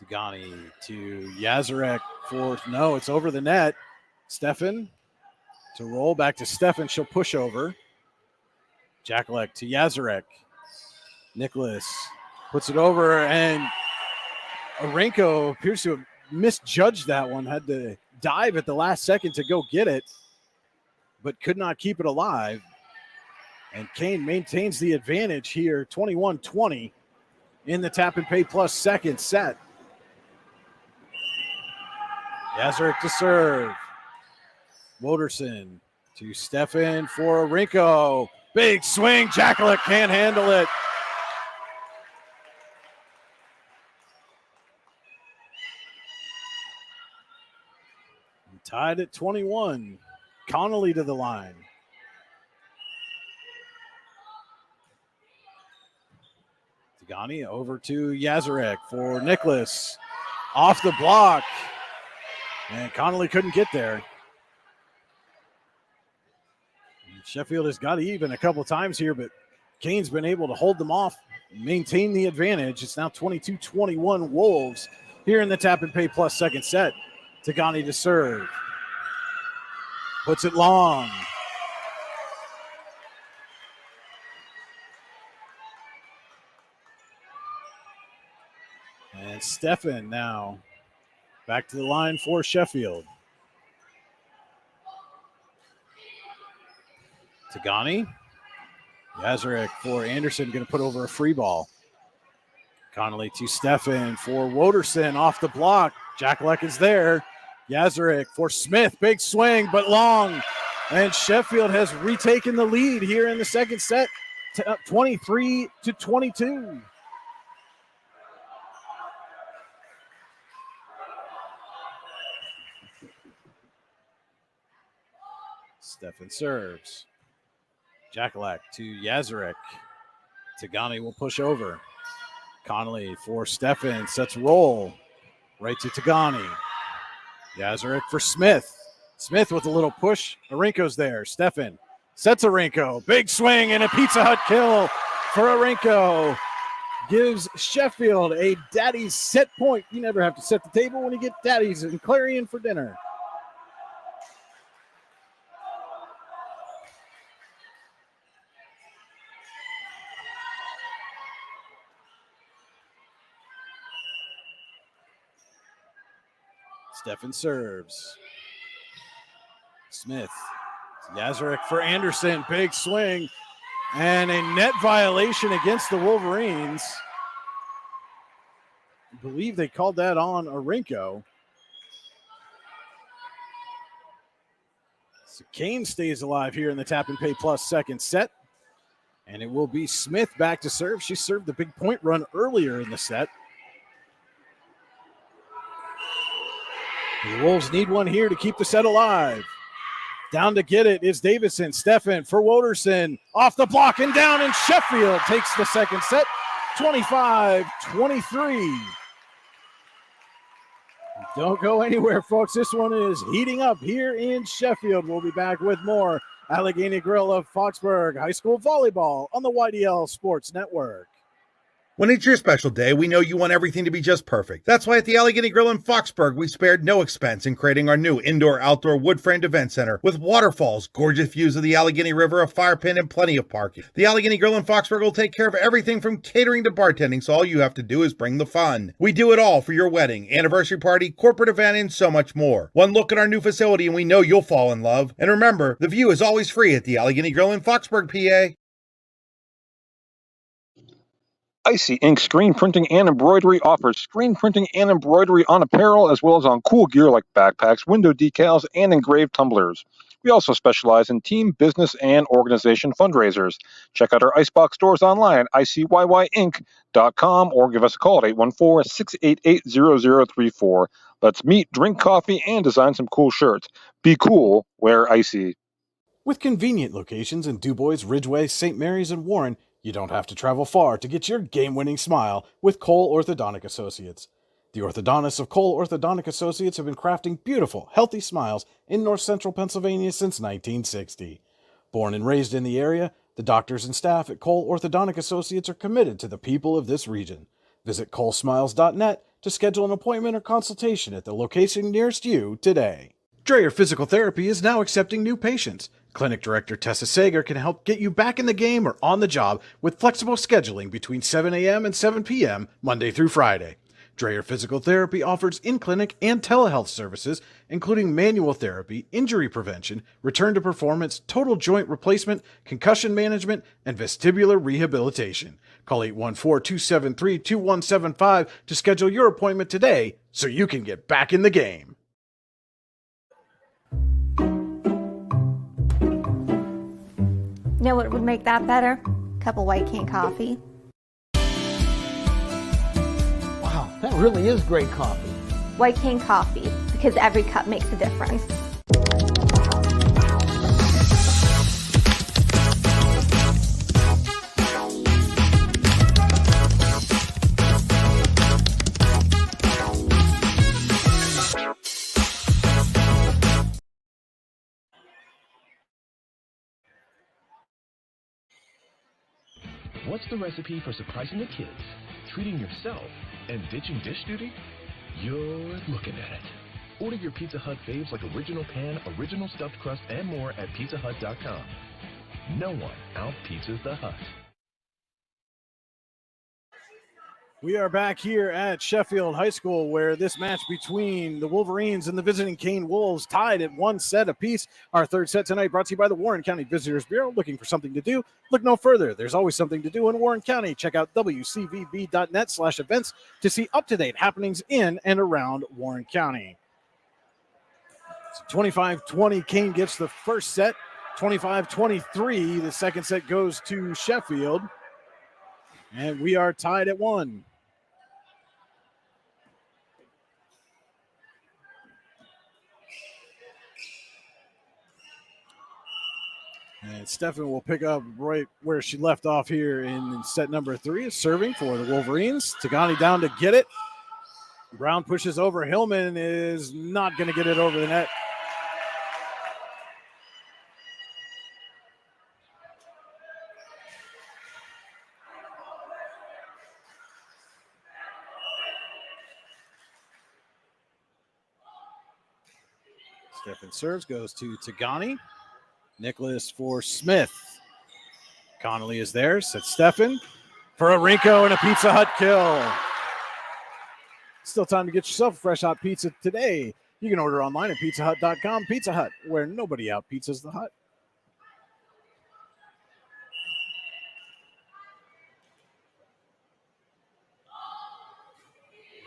Tagani to Yazarek for, no, it's over the net. Stefan to roll back to Stefan. She'll push over. Jakelek to Yazarek. Nicholas puts it over, and Arenko appears to have misjudged that one. Had to dive at the last second to go get it, but could not keep it alive. And Kane maintains the advantage here, 21-20 in the Tap and Pay Plus second set. Yazarek to serve. Woderson to Stefan for Arenko. Big swing. Jakelek can't handle it. Tied at 21. Connolly to the line. Tagani over to Yazarek for Nicholas. Off the block. And Connolly couldn't get there. Sheffield has got even a couple times here, but Kane's been able to hold them off, maintain the advantage. It's now 22-21 Wolves here in the Tap and Pay Plus second set. Tagani to serve. Puts it long. And Stefan now back to the line for Sheffield. Tagani. Yazarek for Anderson, going to put over a free ball. Connolly to Stefan for Woderson off the block. Jakelek is there. Yazarek for Smith. Big swing, but long. And Sheffield has retaken the lead here in the second set, 23-22. Stefan serves. Jakelek to Yazarek. Tagani will push over. Connolly for Stefan. Sets roll. Right to Tagani. Yazarek for Smith. Smith with a little push. Arenko's there. Stefan sets Arenko. Big swing and a Pizza Hut kill for Arenko. Gives Sheffield a daddy's set point. You never have to set the table when you get daddies and Clarion for dinner. Stefan serves. Smith. Yazarek for Anderson. Big swing. And a net violation against the Wolverines. I believe they called that on Arenko. So Kane stays alive here in the Tap and Pay Plus second set. And it will be Smith back to serve. She served the big point run earlier in the set. The Wolves need one here to keep the set alive. Down to get it is Davidson. Stefan for Woderson. Off the block and down, and Sheffield takes the second set, 25-23. Don't go anywhere, folks. This one is heating up here in Sheffield. We'll be back with more Allegheny Grill of Foxburg High School Volleyball on the YDL Sports Network. When it's your special day, we know you want everything to be just perfect. That's why at the Allegheny Grill in Foxburg, we spared no expense in creating our new indoor-outdoor wood-framed event center with waterfalls, gorgeous views of the Allegheny River, a fire pit, and plenty of parking. The Allegheny Grill in Foxburg will take care of everything from catering to bartending, so all you have to do is bring the fun. We do it all for your wedding, anniversary party, corporate event, and so much more. One look at our new facility and we know you'll fall in love. And remember, the view is always free at the Allegheny Grill in Foxburg, PA. Icy Ink Screen Printing and Embroidery offers screen printing and embroidery on apparel as well as on cool gear like backpacks, window decals, and engraved tumblers. We also specialize in team, business, and organization fundraisers. Check out our Icebox stores online at icyinc.com or give us a call at 814-688-0034. Let's meet, drink coffee, and design some cool shirts. Be cool, wear Icy. With convenient locations in DuBois, Ridgeway, St. Mary's, and Warren, you don't have to travel far to get your game-winning smile with Cole Orthodontic Associates. The orthodontists of Cole Orthodontic Associates have been crafting beautiful, healthy smiles in north central Pennsylvania since 1960. Born and raised in the area, the doctors and staff at Cole Orthodontic Associates are committed to the people of this region. Visit colesmiles.net to schedule an appointment or consultation at the location nearest you today. Dreyer Physical Therapy is now accepting new patients. Clinic Director Tessa Sager can help get you back in the game or on the job with flexible scheduling between 7 a.m. and 7 p.m. Monday through Friday. Dreyer Physical Therapy offers in-clinic and telehealth services, including manual therapy, injury prevention, return to performance, total joint replacement, concussion management, and vestibular rehabilitation. Call 814-273-2175 to schedule your appointment today so you can get back in the game. You know what would make that better? A cup of white cane coffee. Wow, that really is great coffee. White cane coffee, because every cup makes a difference. What's the recipe for surprising the kids, treating yourself, and ditching dish duty? You're looking at it. Order your Pizza Hut faves like original pan, original stuffed crust, and more at pizzahut.com. No one out-pizzas the Hut. We are back here at Sheffield High School, where this match between the Wolverines and the visiting Kane Wolves tied at one set apiece. Our third set tonight brought to you by the Warren County Visitors Bureau. Looking for something to do? Look no further. There's always something to do in Warren County. Check out wcvb.net/events to see up-to-date happenings in and around Warren County. So 25-20, Kane gets the first set. 25-23, the second set goes to Sheffield. And we are tied at one. And Stefan will pick up right where she left off here in set number 3, serving for the Wolverines. Tagani down to get it. Brown pushes over. Hillman is not going to get it over the net. Stefan serves, goes to Tagani. Nicholas for Smith. Connolly is there. Sets Stefan for a Rinko and a Pizza Hut kill. Still time to get yourself a fresh hot pizza today. You can order online at pizzahut.com. Pizza Hut, where nobody out pizzas the hut.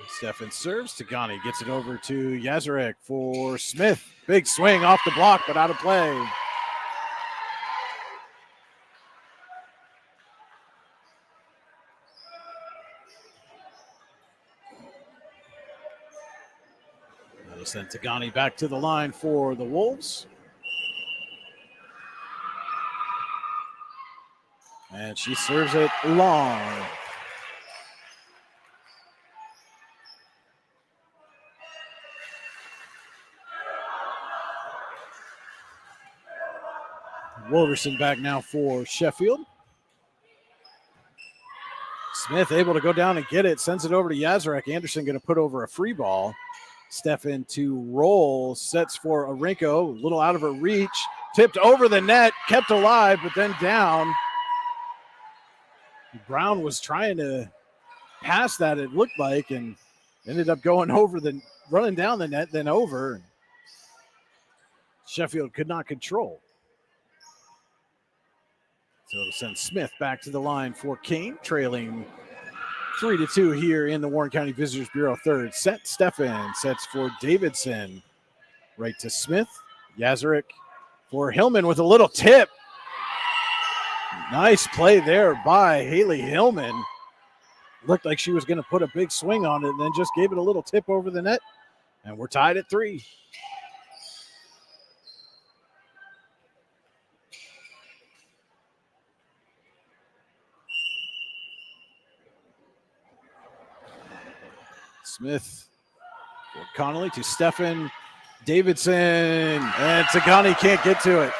Stefan serves. Tagani gets it over to Yazarek for Smith. Big swing off the block, but out of play. That'll send Tagani back to the line for the Wolves. And she serves it long. Wolverson back now for Sheffield. Smith able to go down and get it. Sends it over to Yazarek. Anderson going to put over a free ball. Stefan to roll. Sets for Arinko. A little out of her reach. Tipped over the net. Kept alive, but then down. Brown was trying to pass that, it looked like, and ended up going over running down the net, then over. Sheffield could not control. So it'll send Smith back to the line for Kane, trailing 3-2 here in the Warren County Visitors Bureau third set. Stefan sets for Davidson. Right to Smith. Yazarek for Hillman with a little tip. Nice play there by Haley Hillman. Looked like she was going to put a big swing on it and then just gave it a little tip over the net. And we're tied at 3. Smith for Connolly to Stefan. Davidson, and Tagani can't get to it.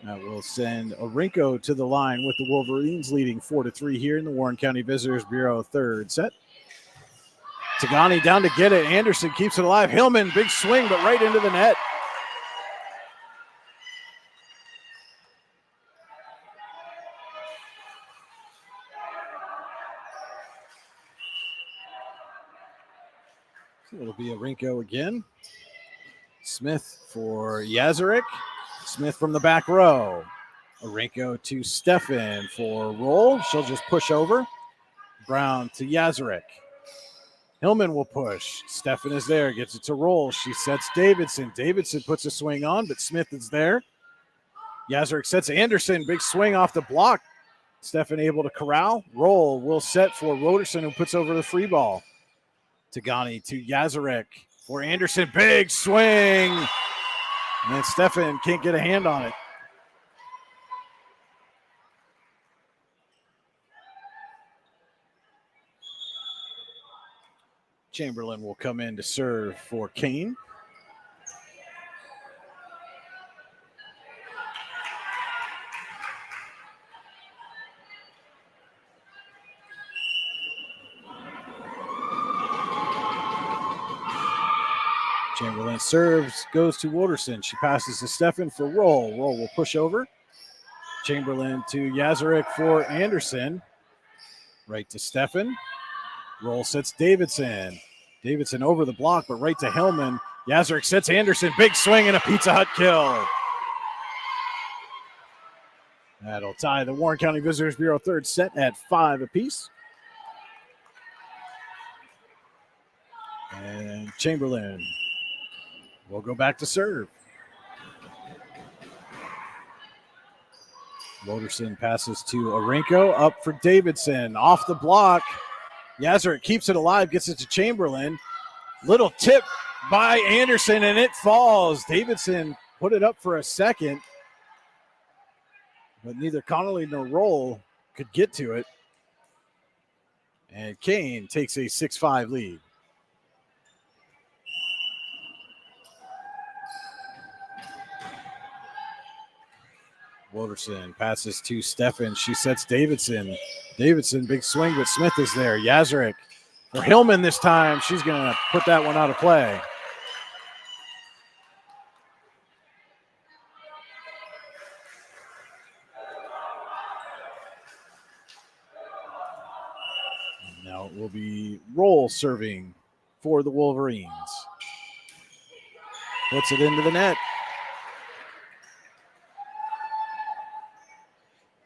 That will send Orinko to the line with the Wolverines leading 4-3 here in the Warren County Visitors Bureau third set. Tagani down to get it. Anderson keeps it alive. Hillman, big swing, but right into the net. It'll be Orinko again. Smith for Yazarek. Smith from the back row. Orinko to Stefan for roll. She'll just push over. Brown to Yazarek. Hillman will push. Stefan is there. Gets it to roll. She sets Davidson. Davidson puts a swing on, but Smith is there. Yazarek sets Anderson. Big swing off the block. Stefan able to corral. Roll will set for Roderson, who puts over the free ball. Tagani to Yazarek for Anderson. Big swing. And Stefan can't get a hand on it. Chamberlain will come in to serve for Kane. Chamberlain serves, goes to Woderson. She passes to Stefan for roll. Roll will push over. Chamberlain to Yazarek for Anderson. Right to Stefan. Roll sets Davidson. Davidson over the block, but right to Hillman. Yazarek sets Anderson. Big swing and a Pizza Hut kill. That'll tie the Warren County Visitors Bureau third set at 5 apiece. And Chamberlain will go back to serve. Woderson passes to Orinko, up for Davidson, off the block. Yazarek keeps it alive, gets it to Chamberlain. Little tip by Anderson, and it falls. Davidson put it up for a second, but neither Connolly nor Roll could get to it. And Kane takes a 6-5 lead. Woderson passes to Stefan. She sets Davidson. Davidson, big swing, but Smith is there. Yazarek for Hillman this time. She's going to put that one out of play. And now it will be Roll serving for the Wolverines. Puts it into the net.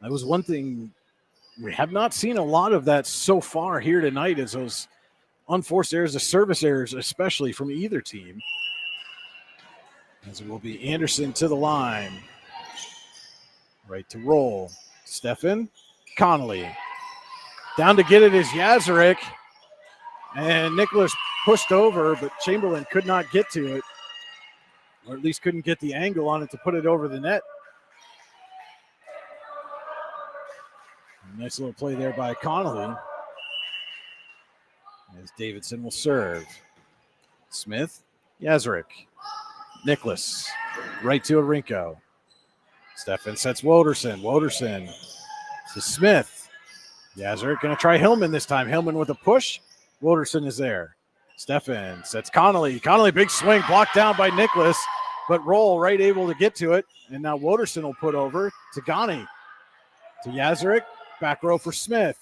That was one thing we have not seen a lot of that so far here tonight, is those unforced errors, the service errors, especially from either team. As it will be Anderson to the line. Right to roll. Stefan, Connolly. Down to get it is Yazarek. And Nicholas pushed over, but Chamberlain could not get to it. Or at least couldn't get the angle on it to put it over the net. Nice little play there by Connolly. As Davidson will serve. Smith, Yazarek, Nicholas, right to Orinko. Stefan sets Woderson. Woderson to Smith. Yazarek going to try Hillman this time. Hillman with a push. Woderson is there. Stefan sets Connolly. Connolly, big swing, blocked down by Nicholas, but Roll right able to get to it. And now Woderson will put over to Gani. To Yazarek. Back row for Smith.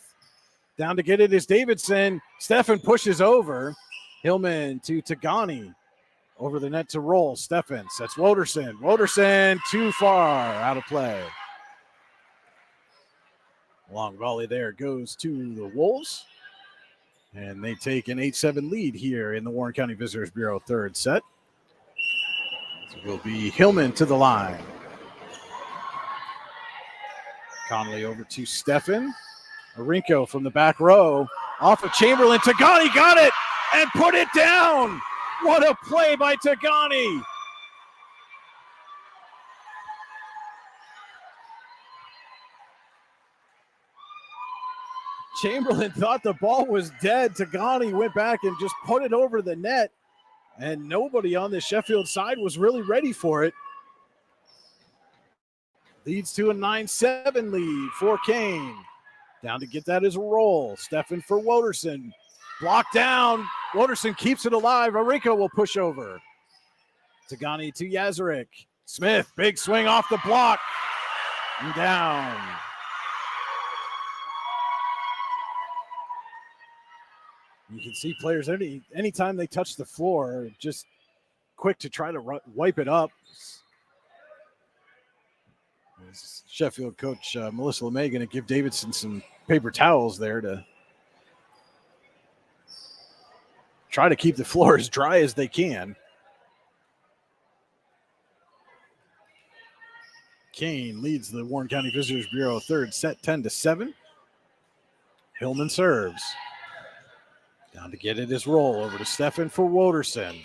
Down to get it is Davidson. Stefan pushes over. Hillman to Tagani. Over the net to roll. Steffen sets Woderson. Woderson too far, out of play. Long volley there goes to the Wolves. And they take an 8-7 lead here in the Warren County Visitors Bureau third set. It will be Hillman to the line. Connolly over to Steffen. Arinko from the back row. Off of Chamberlain. Tagani got it and put it down. What a play by Tagani. Chamberlain thought the ball was dead. Tagani went back and just put it over the net. And nobody on the Sheffield side was really ready for it. Leads to a 9-7 lead for Kane. Down to get that as a roll. Steffen for Woderson. Blocked down. Woderson keeps it alive. Arinko will push over. Tagani to Yazarek. Smith, big swing off the block. And down. You can see players anytime they touch the floor, just quick to try to wipe it up. Sheffield coach Melissa LeMay going to give Davidson some paper towels there to try to keep the floor as dry as they can. Kane leads the Warren County Visitors Bureau third set 10-7. Hillman serves. Down to get it is roll over to Steffen for Woderson.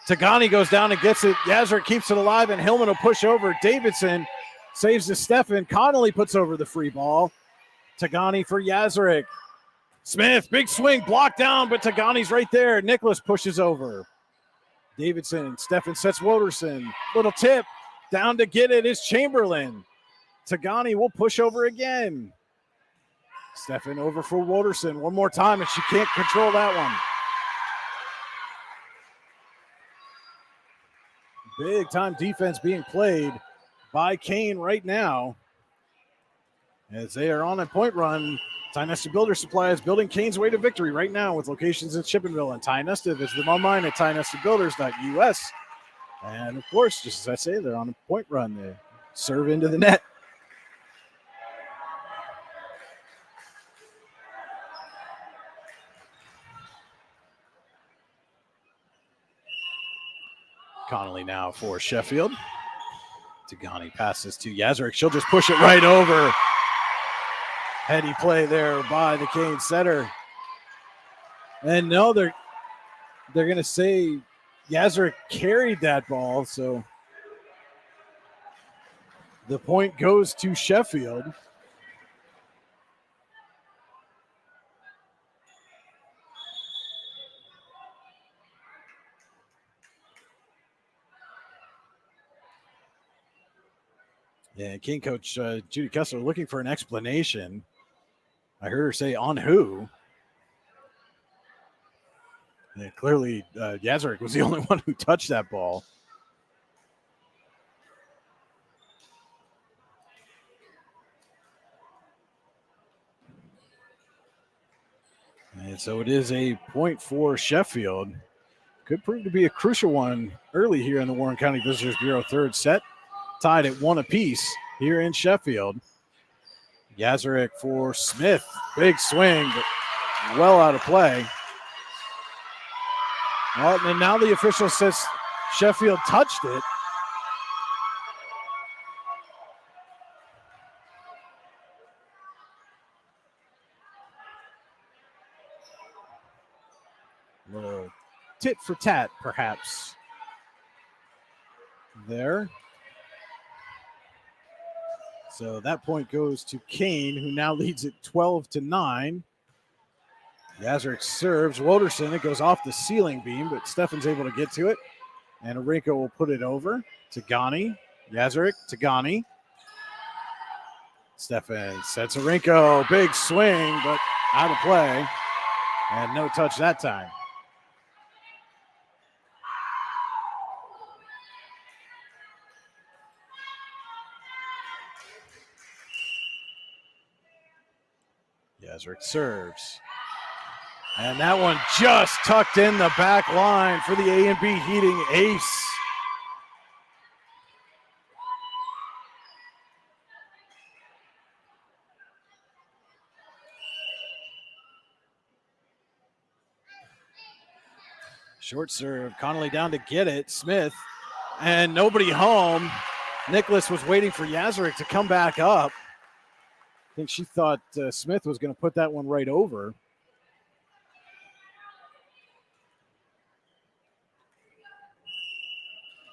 Tagani goes down and gets it. Yazarek keeps it alive, and Hillman will push over. Davidson saves to Steffen. Connolly puts over the free ball. Tagani for Yazarek. Smith, big swing, blocked down, but Tagani's right there. Nicholas pushes over. Davidson, Steffen sets Woderson. Little tip. Down to get it is Chamberlain. Tagani will push over again. Steffen over for Woderson one more time, and she can't control that one. Big time defense being played by Kane right now. As they are on a point run, Tynesta Builder Supply is building Kane's way to victory right now with locations in Chippenville and Tynesta. Visit them online at tynestabuilders.us. And of course, just as I say, they're on a point run. They serve into the net. Connolly now for Sheffield. Tagani passes to Yazarek. She'll just push it right over. Heady play there by the Kane setter. And no, they're going to say Yazarek carried that ball, so the point goes to Sheffield. Yeah, King coach Judy Kessler looking for an explanation. I heard her say, on who? And clearly, Yazarek was the only one who touched that ball. And so it is a point for Sheffield. Could prove to be a crucial one early here in the Warren County Visitors Bureau third set. Tied at 1 apiece here in Sheffield. Yazarek for Smith. Big swing, but well out of play. Well, and now the official says Sheffield touched it. A little tit for tat, perhaps. There. So that point goes to Kane, who now leads it 12-9. Yazarek serves Woderson. It goes off the ceiling beam, but Steffen's able to get to it. And Arinko will put it over. Tagani. Yazarek. Tagani. Steffen sets Arinko. Big swing, but out of play. And no touch that time. Yazarek serves. And that one just tucked in the back line for the A&B Heating ace. Short serve, Connolly down to get it. Smith, and nobody home. Nicholas was waiting for Yazarek to come back up. I think she thought Smith was going to put that one right over.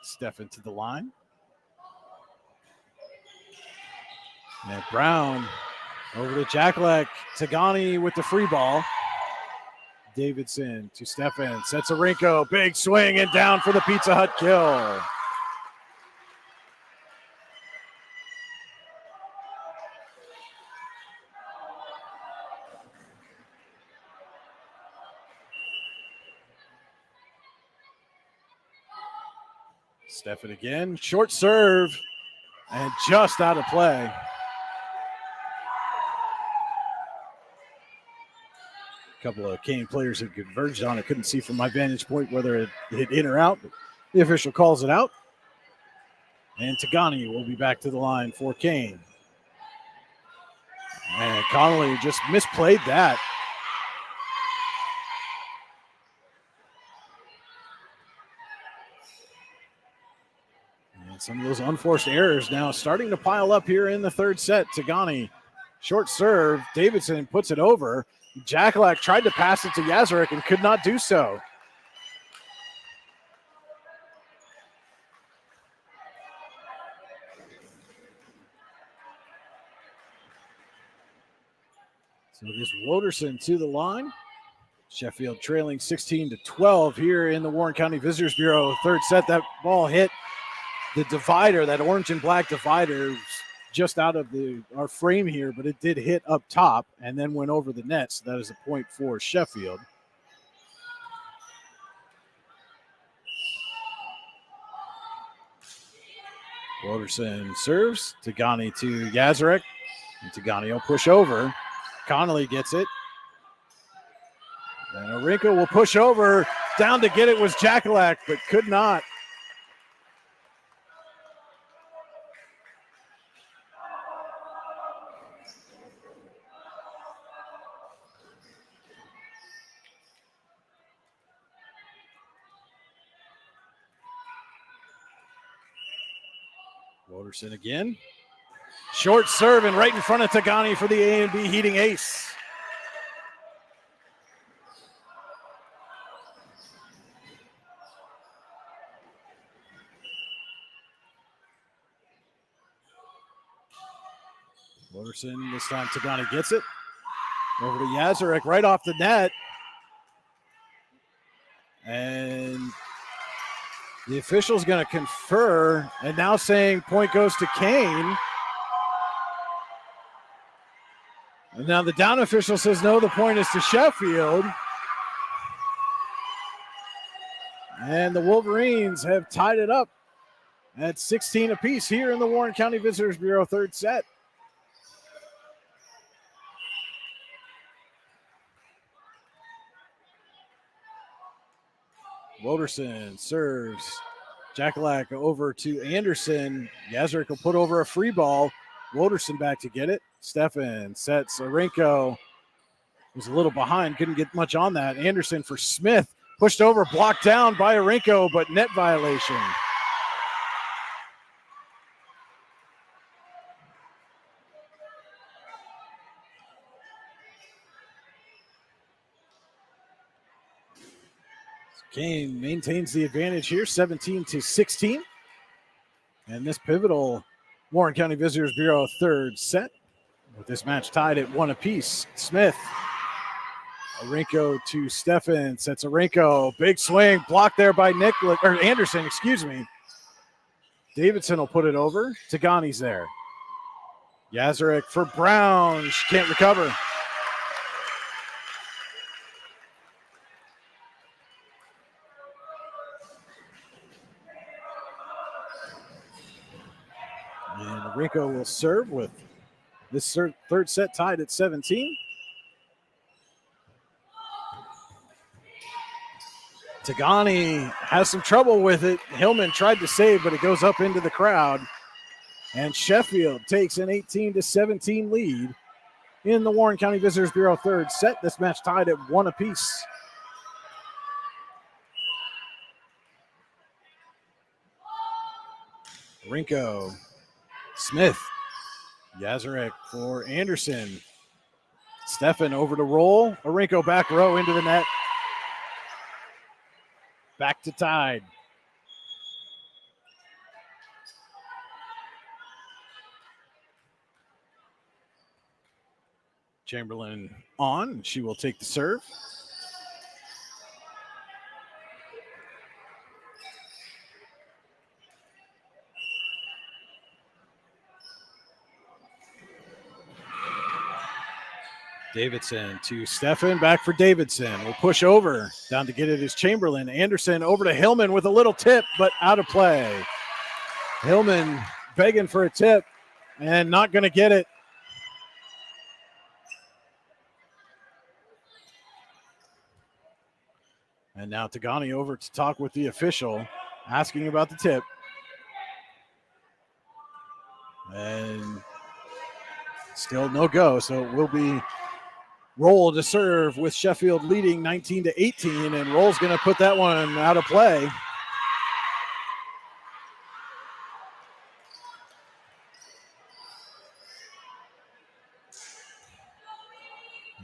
Steffen to the line. And Brown over to Jackalek. Tagani with the free ball. Davidson to Steffen. Sets a Rinko. Big swing and down for the Pizza Hut kill. Steffen again. Short serve. And just out of play. A couple of Kane players had converged on it. Couldn't see from my vantage point whether it hit in or out. But the official calls it out. And Tagani will be back to the line for Kane. And Connolly just misplayed that. And some of those unforced errors now starting to pile up here in the third set. Tagani, short serve. Davidson puts it over. Jackalak tried to pass it to Yazarek and could not do so. So it is Woderson to the line. Sheffield trailing 16-12 here in the Warren County Visitors Bureau. Third set, that ball hit the divider, that orange and black divider, just out of our frame here, but it did hit up top and then went over the net. So that is a point for Sheffield. Woderson serves. Tagani to Yazarek. And Tagani will push over. Connolly gets it. And Orinko will push over. Down to get it was Jackalak, but could not. Woderson again. Short serve and right in front of Tagani for the A&B Heating ace. Woderson, this time Tagani gets it. Over to Yazarek right off the net. And the official's going to confer and now saying point goes to Kane. And now the down official says no, the point is to Sheffield. And the Wolverines have tied it up at 16 apiece here in the Warren County Visitors Bureau third set. Woderson serves. Jackalak over to Anderson. Yazarek will put over a free ball. Woderson back to get it. Steffen sets. Orinko was a little behind. Couldn't get much on that. Anderson for Smith. Pushed over, blocked down by Orinko, but net violation. Kane maintains the advantage here, 17-16. And this pivotal Warren County Visitors Bureau third set, with this match tied at 1 apiece. Smith, Orinko to Steffen, sets Orinko, big swing, blocked there by Anderson, excuse me. Davidson will put it over. Tagani's there. Yazarek for Brown, she can't recover. And Orinko will serve with this third set tied at 17. Tagani has some trouble with it. Hillman tried to save, but it goes up into the crowd. And Sheffield takes an 18-17 lead in the Warren County Visitors Bureau third set. This match tied at 1 apiece. Rinko, Smith, Yazarek for Anderson. Stefan over to roll. Arinko back row into the net. Back to tied. Chamberlain on. She will take the serve. Davidson to Stefan, back for Davidson. Will push over, down to get it is Chamberlain. Anderson over to Hillman with a little tip, but out of play. Hillman begging for a tip and not going to get it. And now Tagani over to talk with the official, asking about the tip. And still no go, so it will be Roll to serve with Sheffield leading 19-18, and Roll's going to put that one out of play.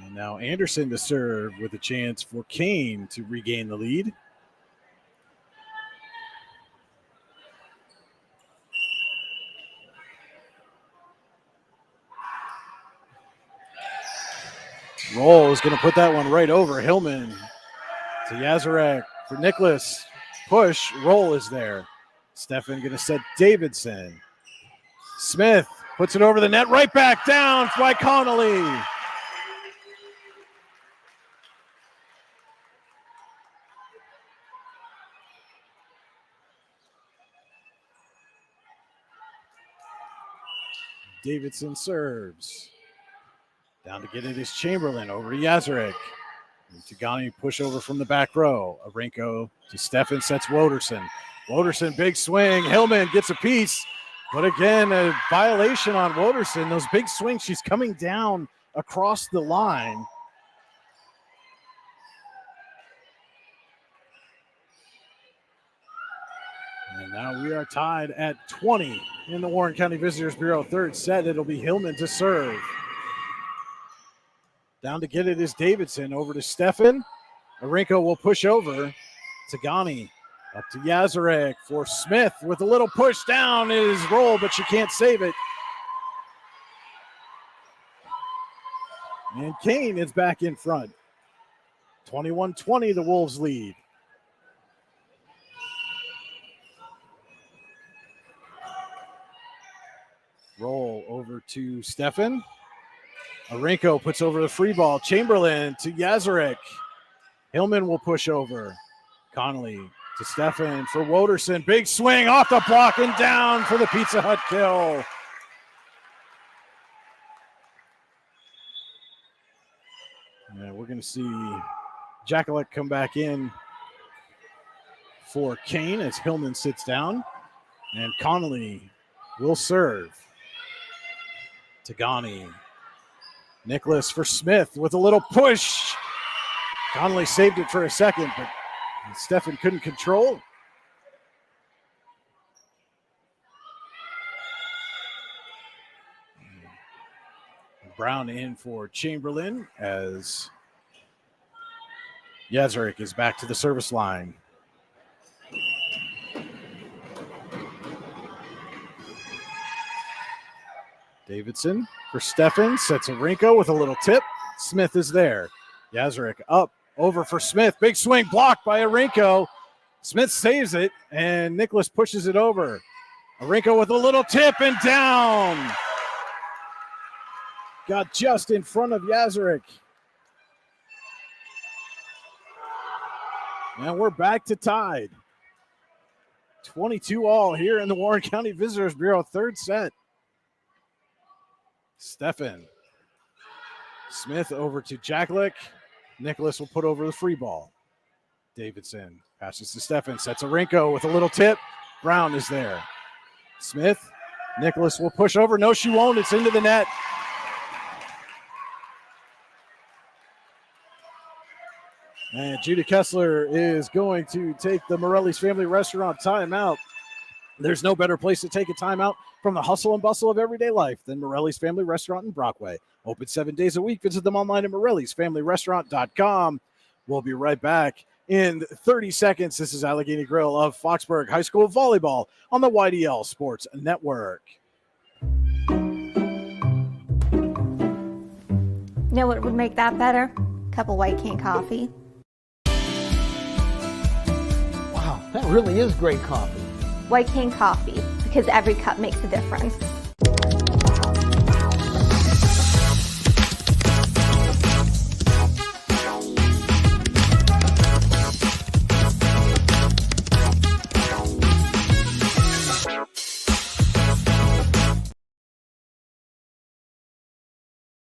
And now Anderson to serve with a chance for Kane to regain the lead. Roll is going to put that one right over. Hillman to Yazarek for Nicholas. Push. Roll is there. Stefan going to set Davidson. Smith puts it over the net. Right back down by Connolly. Davidson serves. Down to get it is Chamberlain over to Yazarek. Tagani push over from the back row. Arenko to Stefan, sets Woderson. Woderson, big swing. Hillman gets a piece, but again, a violation on Woderson. Those big swings, she's coming down across the line. And now we are tied at 20 in the Warren County Visitors Bureau third set. It'll be Hillman to serve. Down to get it is Davidson over to Stefan. Arinko will push over. Tagani up to Yazarek for Smith with a little push down is Roll, but she can't save it. And Kane is back in front. 21-20, the Wolves lead. Roll over to Stefan. Arinko puts over the free ball. Chamberlain to Yazarek. Hillman will push over. Connolly to Stefan for Woderson. Big swing off the block and down for the Pizza Hut kill. And we're going to see Jackalek come back in for Kane as Hillman sits down. And Connolly will serve. Tagani. Nicholas for Smith with a little push. Connolly saved it for a second, but Stefan couldn't control. Brown in for Chamberlain as Yazarek is back to the service line. Davidson for Stefan, sets Arinko with a little tip. Smith is there. Yazarek up, over for Smith. Big swing blocked by Arinko. Smith saves it, and Nicholas pushes it over. Arinko with a little tip and down. Got just in front of Yazarek. And we're back to tied. 22 all here in the Warren County Visitors Bureau third set. Stefan. Smith over to Jackalek. Nicholas will put over the free ball. Davidson passes to Steffen, sets a Rinko with a little tip. Brown is there. Smith, Nicholas will push over. No, she won't. It's into the net. And Judy Kessler is going to take the Morelli's Family Restaurant timeout. There's no better place to take a timeout from the hustle and bustle of everyday life than Morelli's Family Restaurant in Brockway. Open 7 days a week. Visit them online at morellisfamilyrestaurant.com. We'll be right back in 30 seconds. This is Allegheny Grill of Foxburg High School Volleyball on the YDL Sports Network. Know what would make that better? Cup of white cane coffee. Wow, that really is great coffee. White cane coffee, because every cup makes a difference.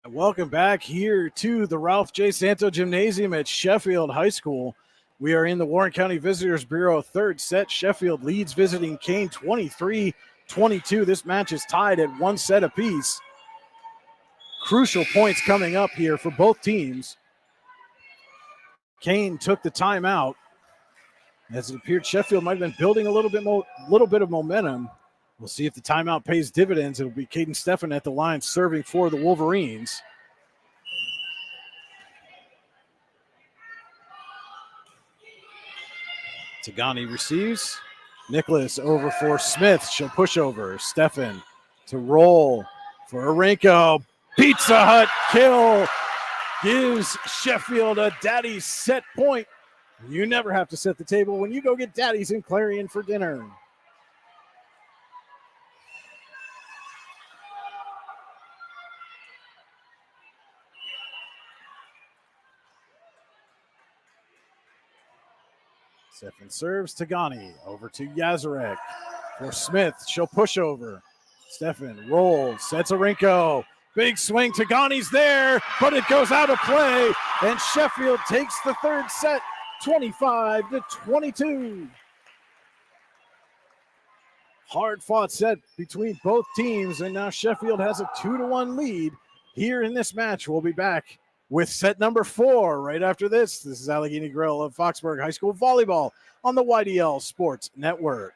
Welcome back here to the Ralph J. Santo Gymnasium at Sheffield High School. We are in the Warren County Visitors Bureau third set. Sheffield leads visiting Kane 23-22. This match is tied at 1 set apiece. Crucial points coming up here for both teams. Kane took the timeout. As it appeared, Sheffield might have been building a little bit of momentum. We'll see if the timeout pays dividends. It'll be Caden Steffen at the line serving for the Wolverines. Tagani receives. Nicholas over for Smith. She'll push over. Steffen to roll for Arenko. Pizza Hut kill gives Sheffield a daddy set point. You never have to set the table when you go get Daddy's in Clarion for dinner. Steffen serves Tagani over to Yazarek for Smith. She'll push over. Steffen rolls, sets Arenko. Big swing. Tagani's there, but it goes out of play, and Sheffield takes the third set 25-22. Hard fought set between both teams, and now Sheffield has a 2-1 lead here in this match. We'll be back with set number 4 right after this. This is Allegheny Grill of Foxburg High School Volleyball on the YDL Sports Network.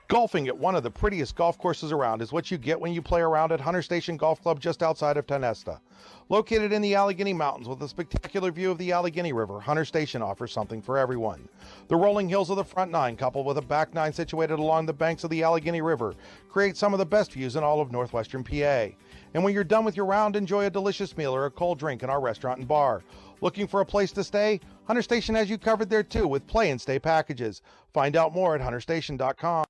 Golfing at one of the prettiest golf courses around is what you get when you play around at Hunter Station Golf Club just outside of Tonesta. Located in the Allegheny Mountains with a spectacular view of the Allegheny River, Hunter Station offers something for everyone. The rolling hills of the front nine, coupled with a back nine situated along the banks of the Allegheny River, create some of the best views in all of northwestern PA. And when you're done with your round, enjoy a delicious meal or a cold drink in our restaurant and bar. Looking for a place to stay? Hunter Station has you covered there too with play and stay packages. Find out more at hunterstation.com.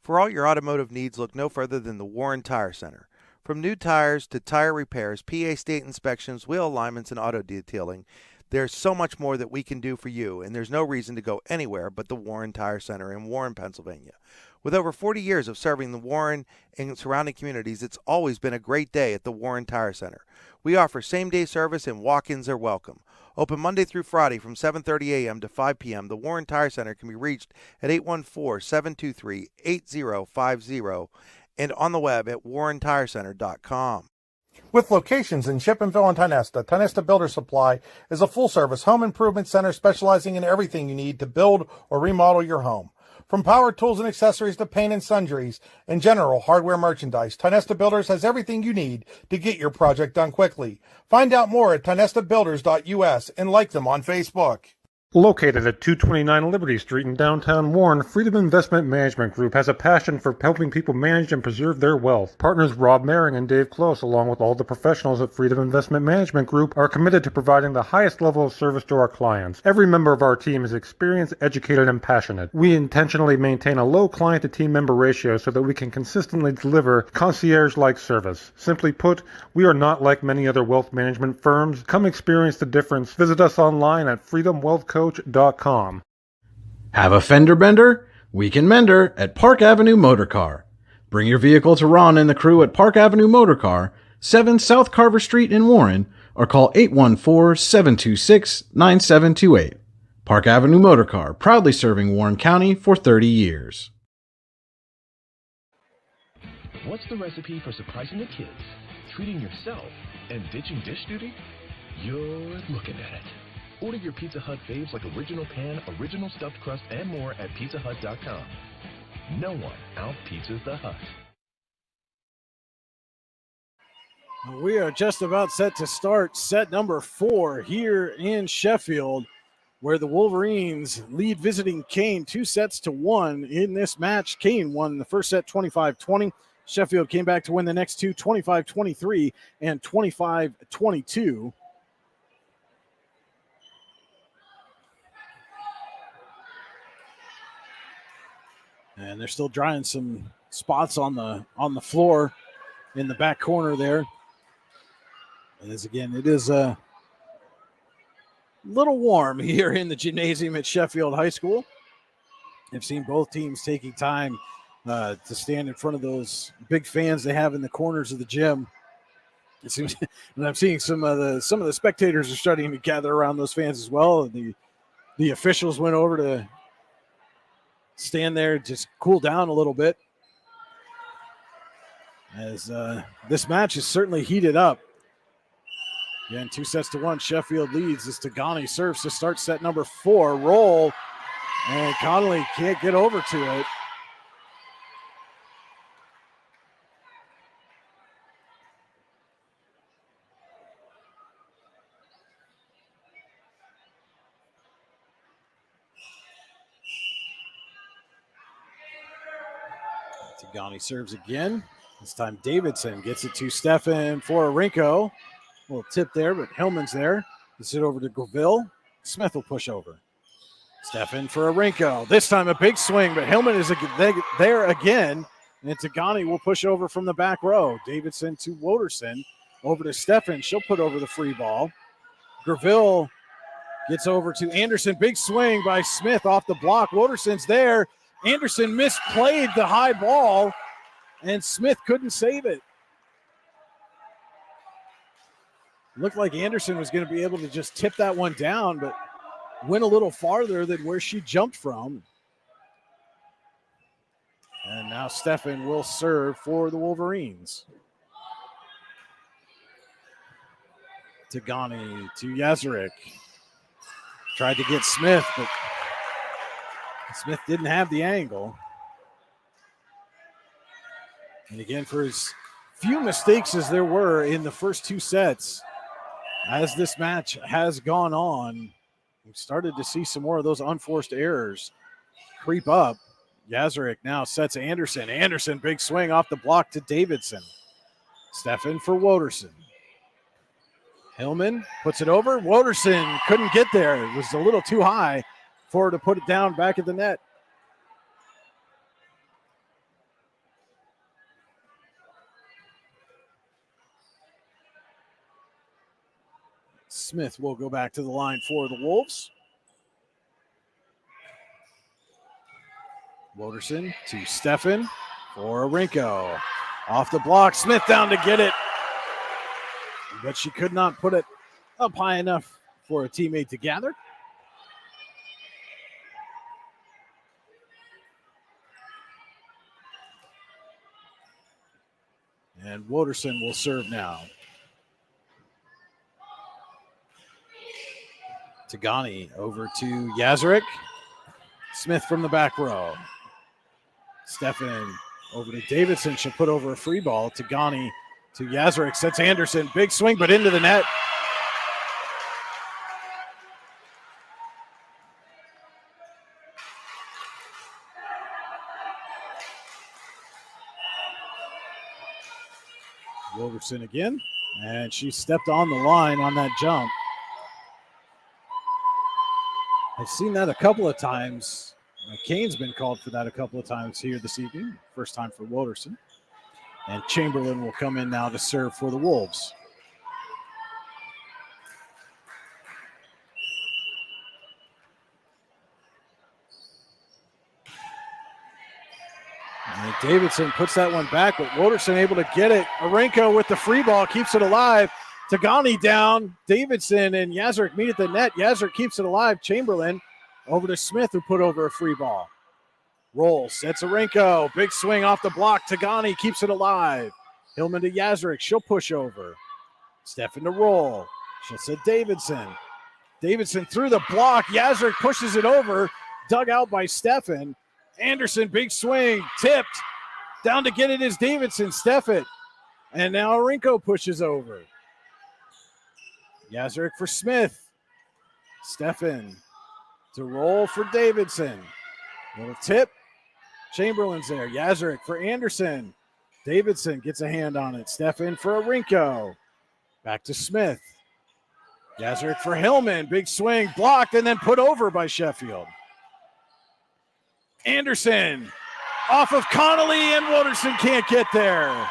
For all your automotive needs, look no further than the Warren Tire Center. From new tires to tire repairs, PA state inspections, wheel alignments, and auto detailing, there's so much more that we can do for you, and there's no reason to go anywhere but the Warren Tire Center in Warren, Pennsylvania. With over 40 years of serving the Warren and surrounding communities, it's always been a great day at the Warren Tire Center. We offer same-day service and walk-ins are welcome. Open Monday through Friday from 7:30 a.m. to 5 p.m., the Warren Tire Center can be reached at 814-723-8050 and on the web at warrentirecenter.com. With locations in Shippenville and Tonesta, Tonesta Builder Supply is a full-service home improvement center specializing in everything you need to build or remodel your home. From power tools and accessories to paint and sundries and general hardware merchandise, Tonesta Builders has everything you need to get your project done quickly. Find out more at tonestabuilders.us and like them on Facebook. Located at 229 Liberty Street in downtown Warren, Freedom Investment Management Group has a passion for helping people manage and preserve their wealth. Partners Rob Maring and Dave Close, along with all the professionals at Freedom Investment Management Group, are committed to providing the highest level of service to our clients. Every member of our team is experienced, educated, and passionate. We intentionally maintain a low client-to-team member ratio so that we can consistently deliver concierge-like service. Simply put, we are not like many other wealth management firms. Come experience the difference. Visit us online at freedomwealthcoach.com. Have a fender bender? We can mender at Park Avenue Motor Car. Bring your vehicle to Ron and the crew at Park Avenue Motor Car, 7 South Carver Street in Warren, or call 814-726-9728. Park Avenue Motor Car, proudly serving Warren County for 30 years. What's the recipe for surprising the kids, treating yourself, and ditching dish duty? You're looking at it. Order your Pizza Hut faves like original pan, original stuffed crust, and more at pizzahut.com. No one out-pizzas the Hut. We are just about set to start set number 4 here in Sheffield, where the Wolverines lead visiting Kane 2-1 in this match. Kane won the first set 25-20. Sheffield came back to win the next two 25-23 and 25-22. And they're still drying some spots on the floor in the back corner there. As again, it is a little warm here in the gymnasium at Sheffield High School. I've seen both teams taking time to stand in front of those big fans they have in the corners of the gym. It seems, and I'm seeing some of the spectators are starting to gather around those fans as well. And the officials went over to stand there, just cool down a little bit. As this match is certainly heated up. Again, 2-1. Sheffield leads as Tagani serves to start set number 4. Roll, and Connolly can't get over to it. Tagani serves again. This time Davidson gets it to Stefan for Arinko. A little tip there, but Hillman's there. Gets it over to Groville. Smith will push over. Stefan for Arinko. This time a big swing, but Hillman is there again. And Tagani will push over from the back row. Davidson to Woderson. Over to Stefan. She'll put over the free ball. Groville gets over to Anderson. Big swing by Smith off the block. Woderson's there. Anderson misplayed the high ball, and Smith couldn't save it. Looked like Anderson was going to be able to just tip that one down, but went a little farther than where she jumped from. And now Stefan will serve for the Wolverines. Tagani to Yazarek. Tried to get Smith, but Smith didn't have the angle. And again, for as few mistakes as there were in the first two sets, as this match has gone on, we've started to see some more of those unforced errors creep up. Yazarek now sets Anderson. Anderson, big swing off the block to Davidson. Stefan for Woderson. Hillman puts it over. Woderson couldn't get there. It was a little too high for her to put it down back at the net. Smith will go back to the line for the Wolves. Woderson to Stefan for Arinko. Off the block, Smith down to get it. But she could not put it up high enough for a teammate to gather. And Woderson will serve now. Tagani over to Yazarek. Smith from the back row. Stefan over to Davidson. She'll put over a free ball. Tagani to Yazarek. Sets Anderson. Big swing, but into the net. Wilderson again. And she stepped on the line on that jump. I've seen that a couple of times. Kane's been called for that a couple of times here this evening. First time for Woderson. And Chamberlain will come in now to serve for the Wolves. And Davidson puts that one back, but Woderson able to get it. Arinko with the free ball keeps it alive. Tagani down. Davidson and Yazarek meet at the net. Yazarek keeps it alive. Chamberlain Over to Smith, who put over a free ball. Roll, sets Arenko. Big swing off the block. Tagani keeps it alive. Hillman to Yazrick. She'll push over. Stefan to roll. She'll set Davidson. Davidson through the block. Yazrick pushes it over. Dug out by Stefan. Anderson, big swing. Tipped. Down to get it is Davidson. Stefan. And now Arenko pushes over. Yazrick for Smith. Stefan to roll for Davidson. Little tip. Chamberlain's there. Yazrick for Anderson. Davidson gets a hand on it. Stefan for Arenko. Back to Smith. Yazrick for Hillman. Big swing. Blocked and then put over by Sheffield. Anderson off of Connolly, and Wooderson can't get there.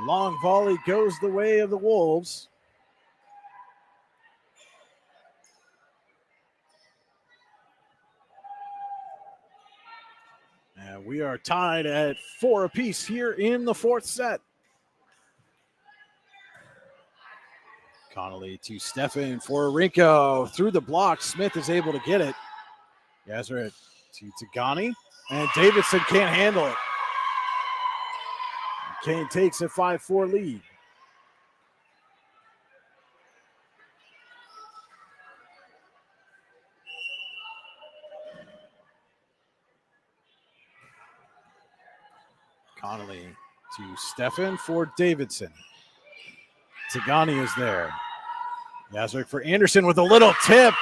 Long volley goes the way of the Wolves. And we are tied at 4 apiece here in the fourth set. Connolly to Stefan for Arenko. Through the block, Smith is able to get it. Yazrick to Tagani, and Davidson can't handle it. Kane takes a 5-4 lead. Connolly to Stefan for Davidson. Tagani is there. Yazrick for Anderson with a little tip.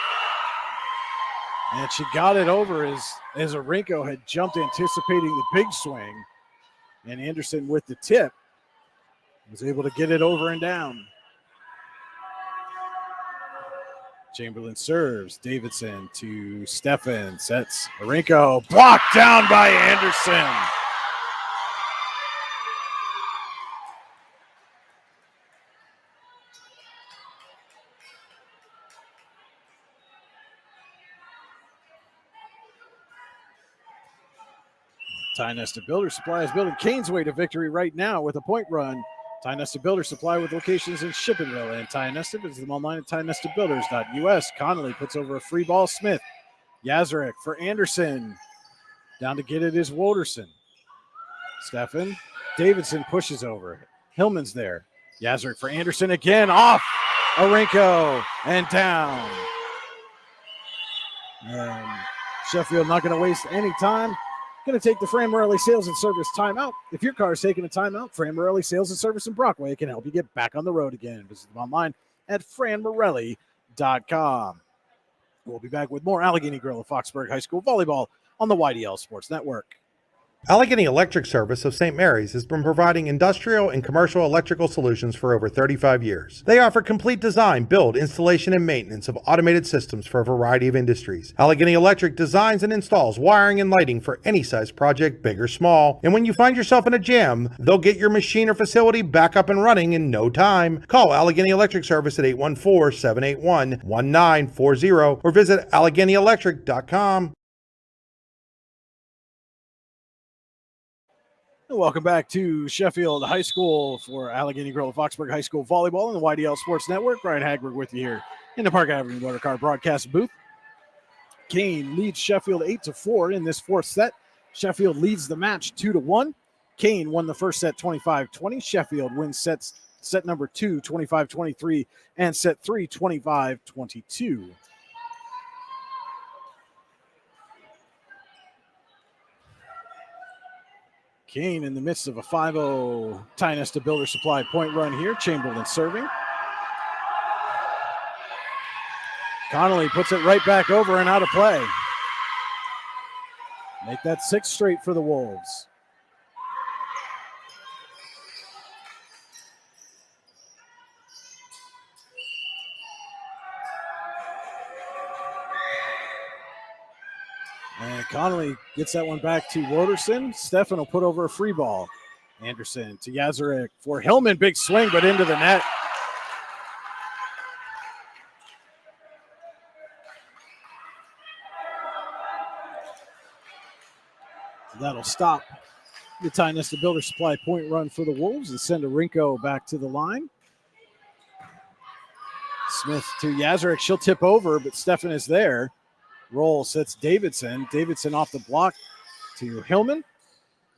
And she got it over as Arenko had jumped anticipating the big swing. And Anderson with the tip was able to get it over and down. Chamberlain serves. Davidson to Stefan. Sets Arenko. Blocked down by Anderson. Ty Nesta Builder Supply is building Kane's way to victory right now with a point run. Ty Nesta Builder Supply with locations in Shippenville and Ty Nesta. Visit them online at tynestabuilders.us. Connolly puts over a free ball. Smith. Yazrick for Anderson. Down to get it is Wooderson. Stefan. Davidson pushes over. Hillman's there. Yazrick for Anderson again. Off. Arenko and down. And Sheffield not going to waste any time. Going to take the Fran Morelli Sales and Service timeout. If your car is taking a timeout, Fran Morelli Sales and Service in Brockway can help you get back on the road again. Visit them online at franmorelli.com. We'll be back with more Allegheny Grill of Foxburg High School volleyball on the YDL Sports Network. Allegheny Electric Service of St. Mary's has been providing industrial and commercial electrical solutions for over 35 years. They offer complete design, build, installation, and maintenance of automated systems for a variety of industries. Allegheny Electric designs and installs wiring and lighting for any size project, big or small. And when you find yourself in a jam, they'll get your machine or facility back up and running in no time. Call Allegheny Electric Service at 814-781-1940 or visit AlleghenyElectric.com. Welcome back to Sheffield High School for Allegheny Grill of Foxburg High School volleyball on the YDL Sports Network. Brian Hagberg with you here in the Park Avenue Motor Car broadcast booth. Kane leads Sheffield 8-4 in this fourth set. Sheffield leads the match 2-1. Kane won the first set 25-20. Sheffield wins set number 2 25-23 and set 3 25-22. Kane in the midst of a 5-0 Ty Nesta Builder Supply point run here. Chamberlain serving. Connolly puts it right back over and out of play. Make that 6 straight for the Wolves. And Connolly gets that one back to Wooderson. Stefan will put over a free ball. Anderson to Yazarek for Hillman. Big swing, but into the net. That'll stop the Ty Nesta Builder Supply point run for the Wolves and send Arenko back to the line. Smith to Yazarek. She'll tip over, but Stefan is there. Roll sets Davidson. Davidson off the block to Hillman.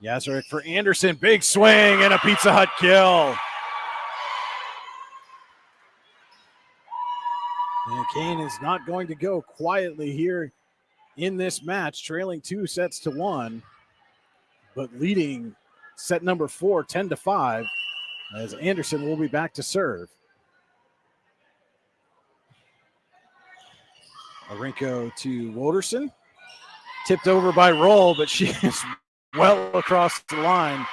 Yazarek for Anderson. Big swing and a Pizza Hut kill. And Kane is not going to go quietly here in this match, trailing 2-1, but leading set number 4, 10-5, as Anderson will be back to serve. Arinko to Woderson. Tipped over by Roll, but she is well across the line.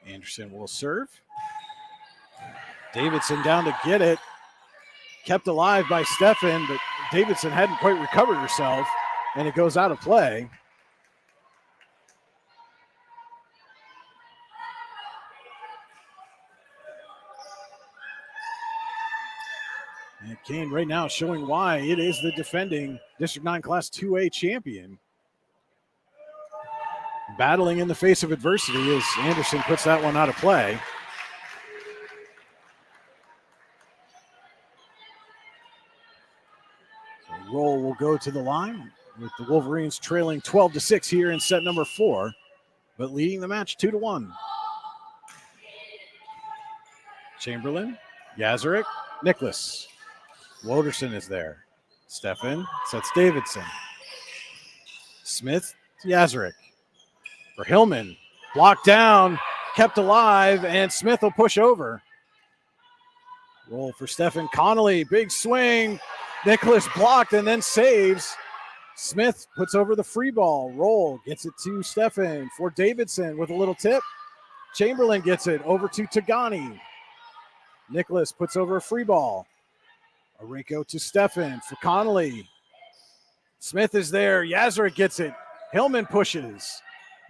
Anderson will serve. Davidson down to get it. Kept alive by Stefan, but Davidson hadn't quite recovered herself, and it goes out of play. And Kane right now showing why it is the defending District 9 Class 2A champion. Battling in the face of adversity as Anderson puts that one out of play. So Roll will go to the line with the Wolverines trailing 12-6 here in set number 4, but leading the match 2-1. Chamberlain, Yazarek, Nicholas. Woderson is there. Stefan sets Davidson. Smith to Yazarek. For Hillman, blocked down, kept alive, and Smith will push over. Roll for Stefan Connolly, big swing. Nicholas blocked and then saves. Smith puts over the free ball. Roll gets it to Stefan for Davidson with a little tip. Chamberlain gets it over to Tagani. Nicholas puts over a free ball. Arinko to Stefan for Connolly. Smith is there. Yazarek gets it. Hillman pushes.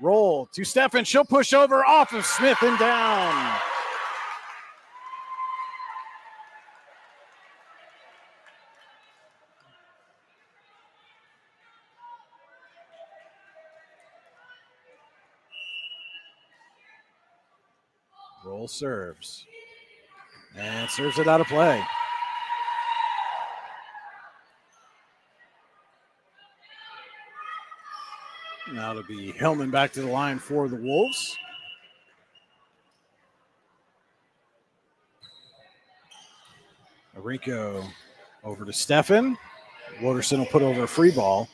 Roll to Stefan. She'll push over off of Smith and down. Roll serves. And serves it out of play. Now it'll be Hillman back to the line for the Wolves. Arinko over to Stefan. Woderson will put over a free ball.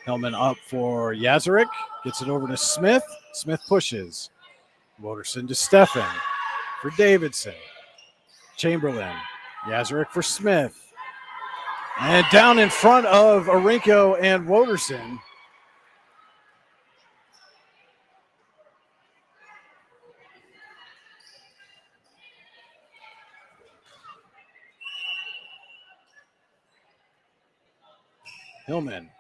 Hillman up for Yazarek. Gets it over to Smith. Smith pushes. Woderson to Stefan for Davidson. Chamberlain. Yazarek for Smith. And down in front of Arinko and Woderson. Hillman.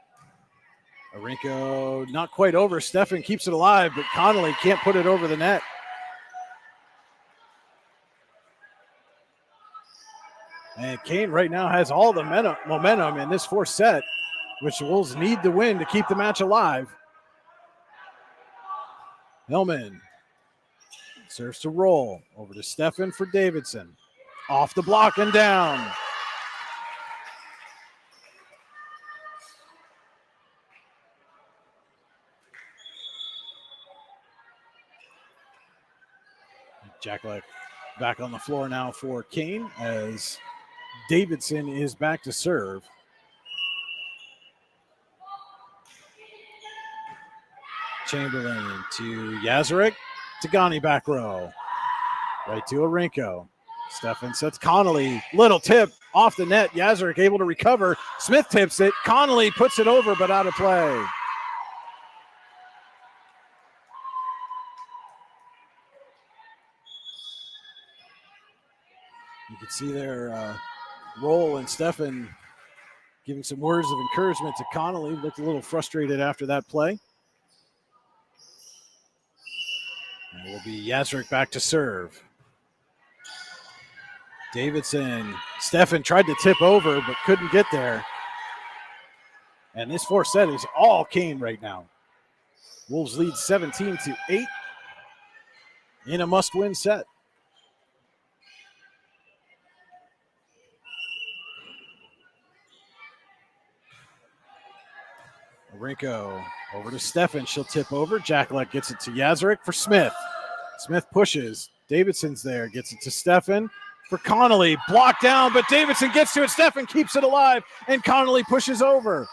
Arinko not quite over. Stefan keeps it alive, but Connolly can't put it over the net. And Kane right now has all the momentum in this fourth set, which the Wolves need to win to keep the match alive. Hillman serves to Roll. Over to Stefan for Davidson. Off the block and down. Jacklek back on the floor now for Kane as Davidson is back to serve. Chamberlain to Yazarek. Tagani back row. Right to Arinko. Stefan sets Connolly. Little tip off the net. Yazarek able to recover. Smith tips it. Connolly puts it over but out of play. You can see there Roll and Stefan giving some words of encouragement to Connolly. Looked a little frustrated after that play. And it will be Yazarek back to serve. Davidson. Stefan tried to tip over but couldn't get there. And this fourth set is all Kane right now. Wolves lead 17-8 in a must-win set. Rinko over to Stefan. She'll tip over. Jacklett gets it to Yazarek for Smith. Smith pushes. Davidson's there. Gets it to Stefan for Connolly. Blocked down, but Davidson gets to it. Stefan keeps it alive, and Connolly pushes over.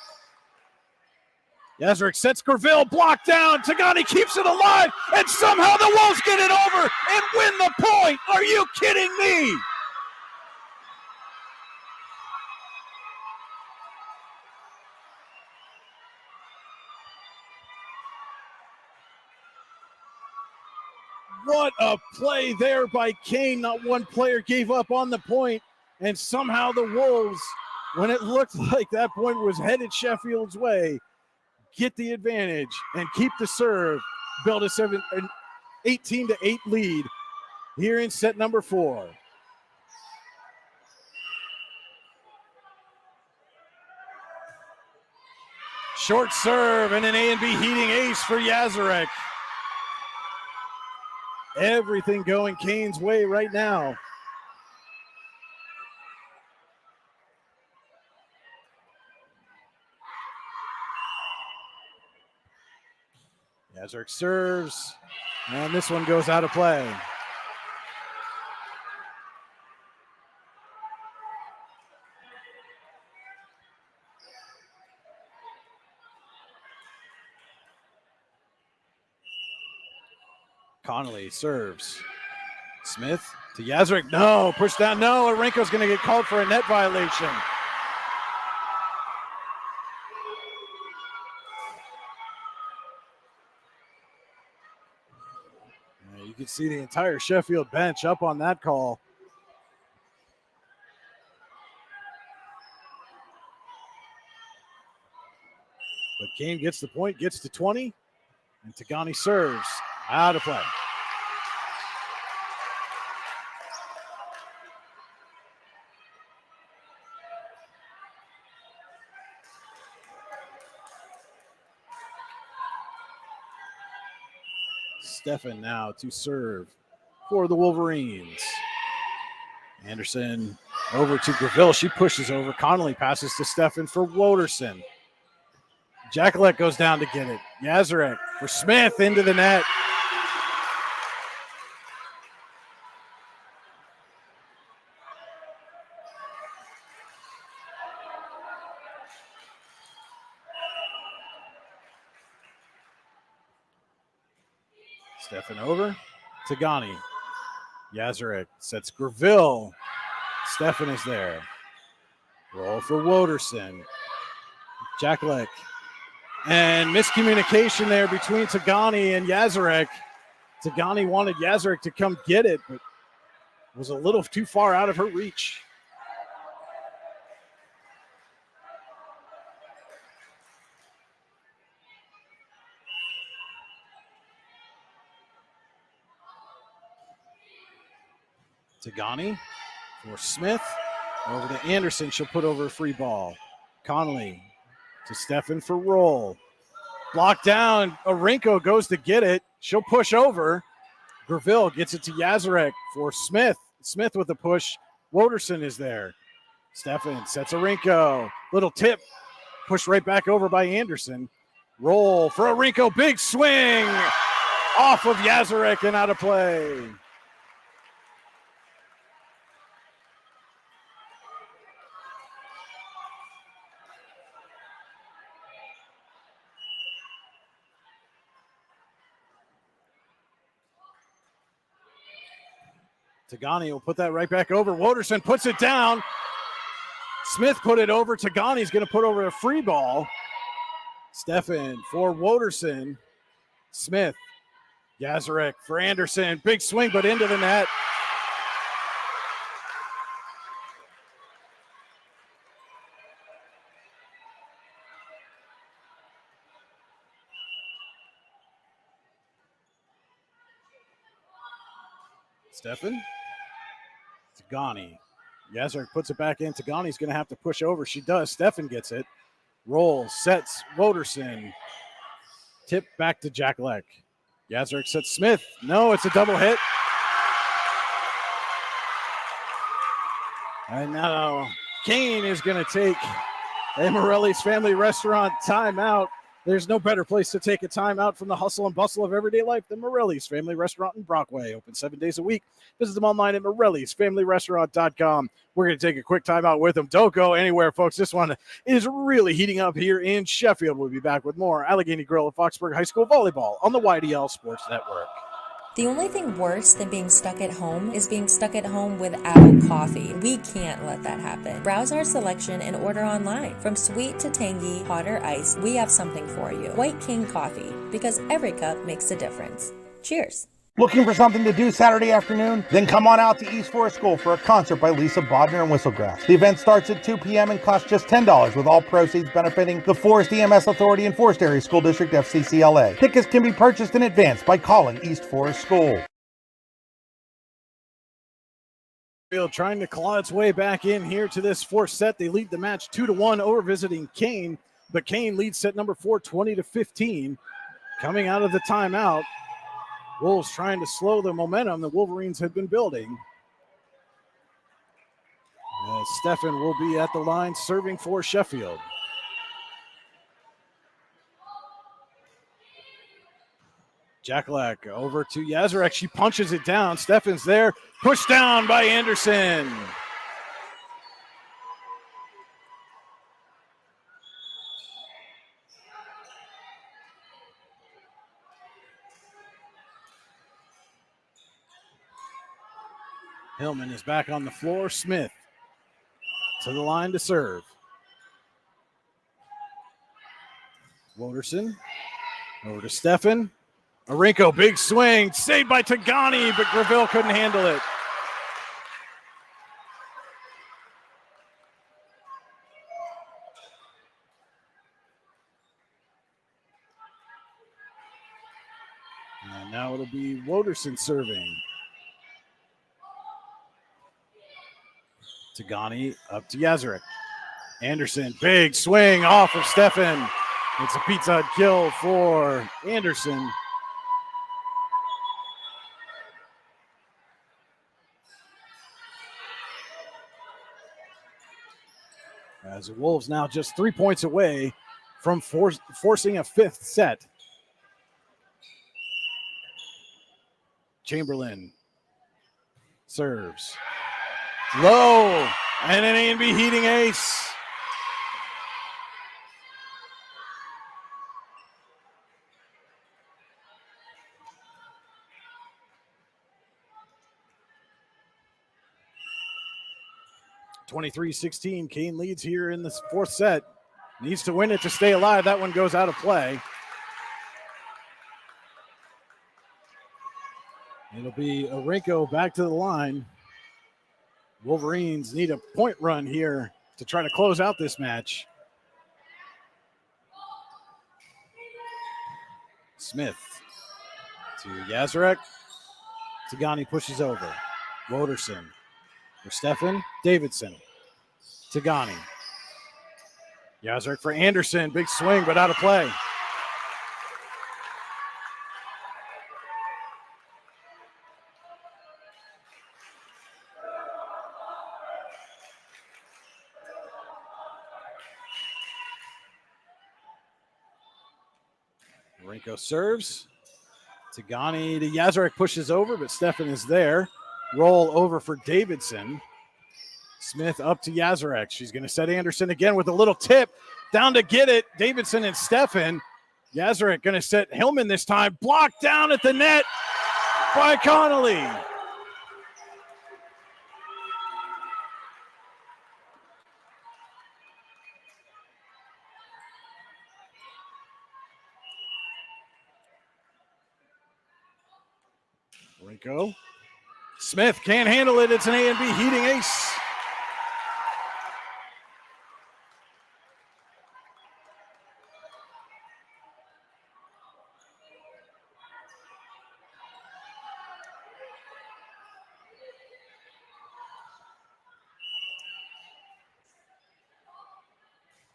Yazarek sets Graville. Blocked down. Tagani keeps it alive, and somehow the Wolves get it over and win the point. Are you kidding me? What a play there by Kane. Not one player gave up on the point, and somehow the Wolves, when it looked like that point was headed Sheffield's way, get the advantage and keep the serve, build an 18-8 lead here in set number 4. Short serve and an A and B heating ace for Yazarek. Everything going Kane's way right now. Yazarek serves, and this one goes out of play. Connolly serves. Smith to Yazarek. No, push down. No, Arenko's going to get called for a net violation. You can see the entire Sheffield bench up on that call. But Kane gets the point, gets to 20, and Tagani serves. Out of play. Stefan now to serve for the Wolverines. Anderson over to Graville. She pushes over. Connolly passes to Stefan for Woderson. Jackalette goes down to get it. Yazarek for Smith into the net. Stefan over. Tagani. Yazarek sets Graville. Stefan is there. Roll for Woderson. Jackalek. And miscommunication there between Tagani and Yazarek. Tagani wanted Yazarek to come get it, but was a little too far out of her reach. Tagani for Smith. Over to Anderson. She'll put over a free ball. Connolly to Stefan for roll. Blocked down. Arenko goes to get it. She'll push over. Graville gets it to Yazarek for Smith. Smith with the push. Woderson is there. Stefan sets Arenko. Little tip. Pushed right back over by Anderson. Roll for Arenko. Big swing. Off of Yazarek and out of play. Tagani will put that right back over. Woderson puts it down. Smith put it over. Tagani's going to put over a free ball. Stefan for Woderson. Smith. Yazarek for Anderson. Big swing, but into the net. Stefan. Tagani. Yazarek puts it back in. Tagani's going to have to push over. She does. Stefan gets it. Roll, sets, Woderson. Tip back to Jack Leck. Yazrick sets Smith. No, it's a double hit. And now Kane is going to take a Morelli's Family Restaurant timeout. There's no better place to take a timeout from the hustle and bustle of everyday life than Morelli's Family Restaurant in Brockway. Open 7 days a week. Visit them online at morellisfamilyrestaurant.com. We're going to take a quick timeout with them. Don't go anywhere, folks. This one is really heating up here in Sheffield. We'll be back with more Allegheny Grill at Foxburg High School Volleyball on the YDL Sports Network. The only thing worse than being stuck at home is being stuck at home without coffee. We can't let that happen. Browse our selection and order online. From sweet to tangy, hot or iced, we have something for you. White King Coffee, because every cup makes a difference. Cheers. Looking for something to do Saturday afternoon? Then come on out to East Forest School for a concert by Lisa Bodner and Whistlegrass. The event starts at 2 p.m. and costs just $10, with all proceeds benefiting the Forest EMS Authority and Forest Area School District FCCLA. Tickets can be purchased in advance by calling East Forest School. Trying to claw its way back in here to this fourth set. They lead the match 2-1 over visiting Kane, but Kane leads set number 4, 20-15. Coming out of the timeout, Wolves trying to slow the momentum the Wolverines have been building. Stefan will be at the line serving for Sheffield. Jackalak over to Yazarek. She punches it down. Stefan's there. Pushed down by Anderson. Hillman is back on the floor. Smith to the line to serve. Woderson over to Stefan. Arinko, big swing, saved by Tagani, but Graville couldn't handle it. And now it'll be Woderson serving. Tagani up to Yazarek. Anderson, big swing off of Stefan. It's a Pizza Hut kill for Anderson. As the Wolves now just 3 points away from forcing a fifth set. Chamberlain serves. Low, and an A&B heating ace. (23-16). Kane leads here in the fourth set. Needs to win it to stay alive. That one goes out of play. It'll be Arinko back to the line. Wolverines need a point run here to try to close out this match. Smith to Yazarek. Tagani pushes over. Woderson for Stefan. Davidson. Tagani. Yazarek for Anderson. Big swing, but out of play. Marinko serves. Tagani to Yazarek pushes over, but Stefan is there. Roll over for Davidson. Smith up to Yazarek. She's going to set Anderson again with a little tip. Down to get it. Davidson and Stefan. Yazarek going to set Hillman this time. Blocked down at the net by Connolly. Rico. Smith can't handle it. It's an A&B heating ace.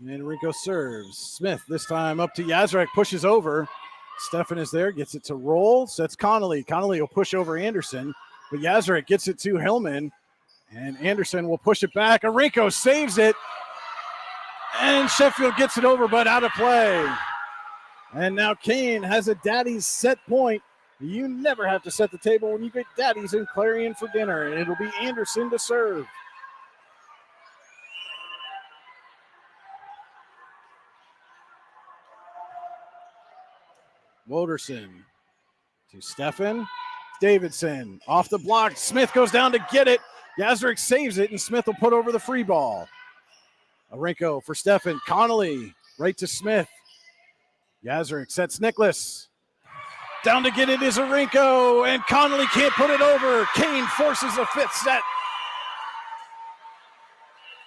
And Rinko serves. Smith this time up to Yazrek, pushes over. Stefan is there, gets it to roll, sets Connolly. Connolly will push over Anderson, but Yazrek gets it to Hillman, and Anderson will push it back. Arinko saves it, and Sheffield gets it over, but out of play. And now Kane has a daddy's set point. You never have to set the table when you get daddies in Clarion for dinner, and it'll be Anderson to serve. Woderson to Stefan. Davidson off the block. Smith goes down to get it. Yazrick saves it, and Smith will put over the free ball. Arinko for Stefan. Connolly right to Smith. Yazrick sets Nicholas. Down to get it is Arinko, and Connolly can't put it over. Kane forces a fifth set.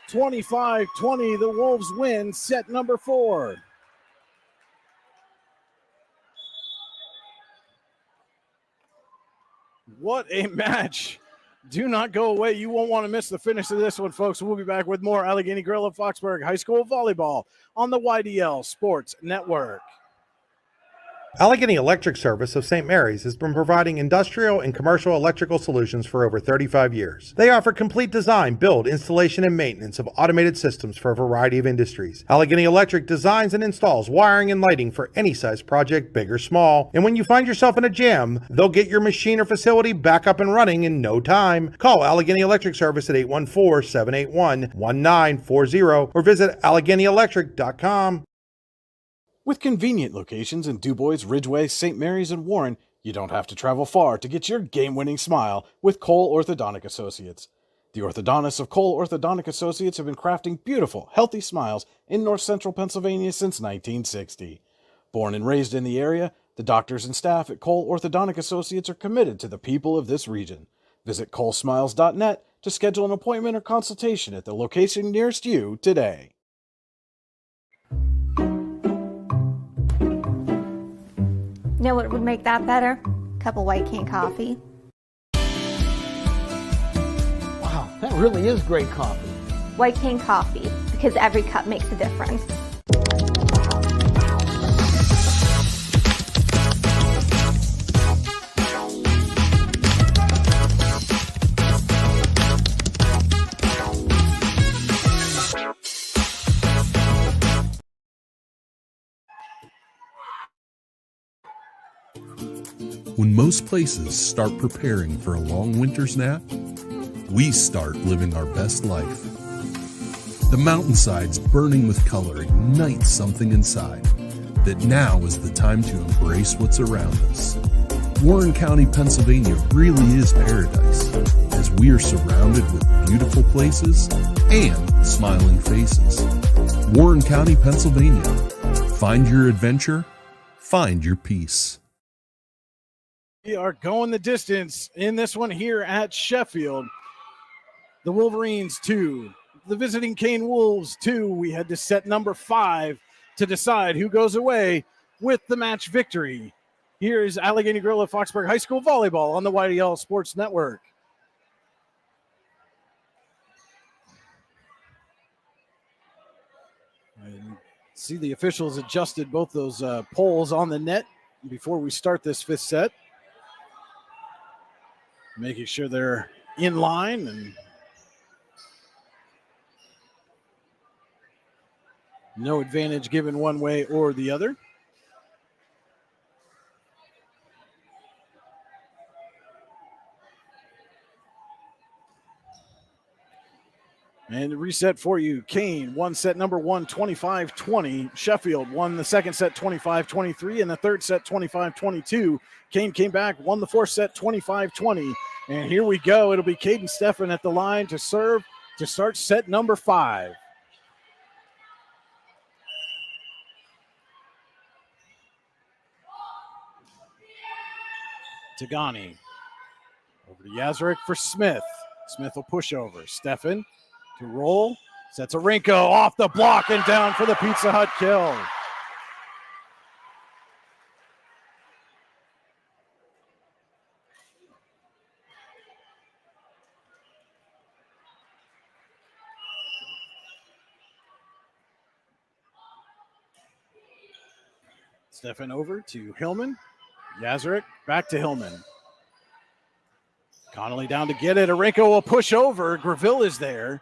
25-20, the Wolves win set number 4. What a match. Do not go away. You won't want to miss the finish of this one, folks. We'll be back with more Allegheny Grill of Foxburg High School Volleyball on the YDL Sports Network. Allegheny Electric Service of St. Mary's has been providing industrial and commercial electrical solutions for over 35 years. They offer complete design, build, installation, and maintenance of automated systems for a variety of industries. Allegheny Electric designs and installs wiring and lighting for any size project, big or small. And when you find yourself in a jam, they'll get your machine or facility back up and running in no time. Call Allegheny Electric Service at 814-781-1940 or visit AlleghenyElectric.com. With convenient locations in DuBois, Ridgeway, St. Mary's, and Warren, you don't have to travel far to get your game-winning smile with Cole Orthodontic Associates. The orthodontists of Cole Orthodontic Associates have been crafting beautiful, healthy smiles in north central Pennsylvania since 1960. Born and raised in the area, the doctors and staff at Cole Orthodontic Associates are committed to the people of this region. Visit colesmiles.net to schedule an appointment or consultation at the location nearest you today. You know what would make that better? A cup of white cane coffee. Wow, that really is great coffee. White cane coffee, because every cup makes a difference. When most places start preparing for a long winter's nap, we start living our best life. The mountainsides burning with color ignite something inside that now is the time to embrace what's around us. Warren County, Pennsylvania really is paradise, as we are surrounded with beautiful places and smiling faces. Warren County, Pennsylvania. Find your adventure, find your peace. We are going the distance in this one here at Sheffield. The Wolverines 2, the visiting Kane Wolves 2. We head to set number 5 to decide who goes away with the match victory. Here is Allegheny Grill of Foxburg High School Volleyball on the YDL Sports Network. And see the officials adjusted both those poles on the net before we start this 5th set. Making sure they're in line and no advantage given one way or the other. And to reset for you, Kane won set number 1, 25-20. Sheffield won the second set 25-23 and the third set 25-22. Kane came back, won the fourth set 25-20. And here we go. It'll be Caden Steffen at the line to serve to start set number 5. Tagani. Over to Yazrick for Smith. Smith will push over. Steffen to roll. Sets Arinko off the block and down for the Pizza Hut kill. Stefan over to Hillman. Yazarek back to Hillman. Connolly down to get it. Arenko will push over. Greville is there.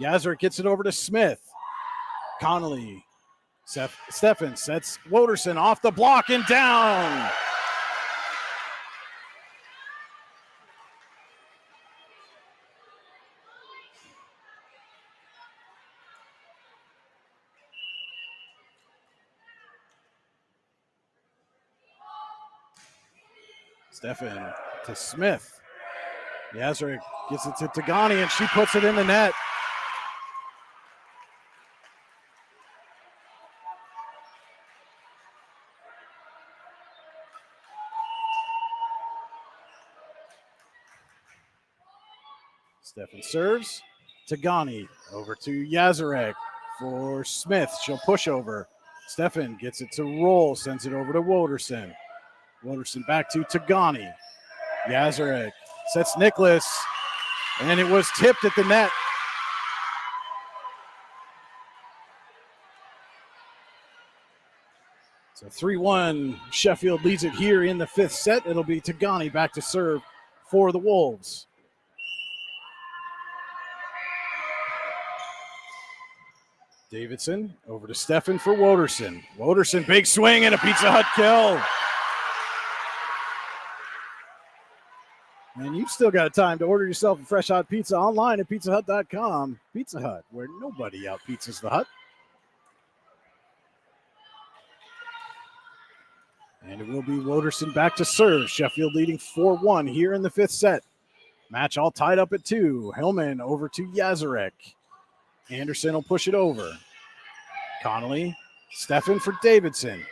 Yazarek gets it over to Smith. Connolly. Stefan sets Woderson off the block and down. Stefan to Smith. Yazarek gets it to Tagani, and she puts it in the net. Stefan serves. Tagani over to Yazarek for Smith. She'll push over. Stefan gets it to roll, sends it over to Woderson. Woderson back to Tagani. Yazarek sets Nicholas, and it was tipped at the net. So 3-1, Sheffield leads it here in the fifth set. It'll be Tagani back to serve for the Wolves. Davidson over to Stefan for Woderson. Woderson, big swing and a Pizza Hut kill. And you've still got time to order yourself a fresh hot pizza online at pizzahut.com. Pizza Hut, where nobody out-pizzas the hut. And it will be Woderson back to serve. Sheffield leading 4-1 here in the fifth set. Match all tied up at 2. Hillman over to Yazarek. Anderson will push it over. Connolly, Stefan for Davidson.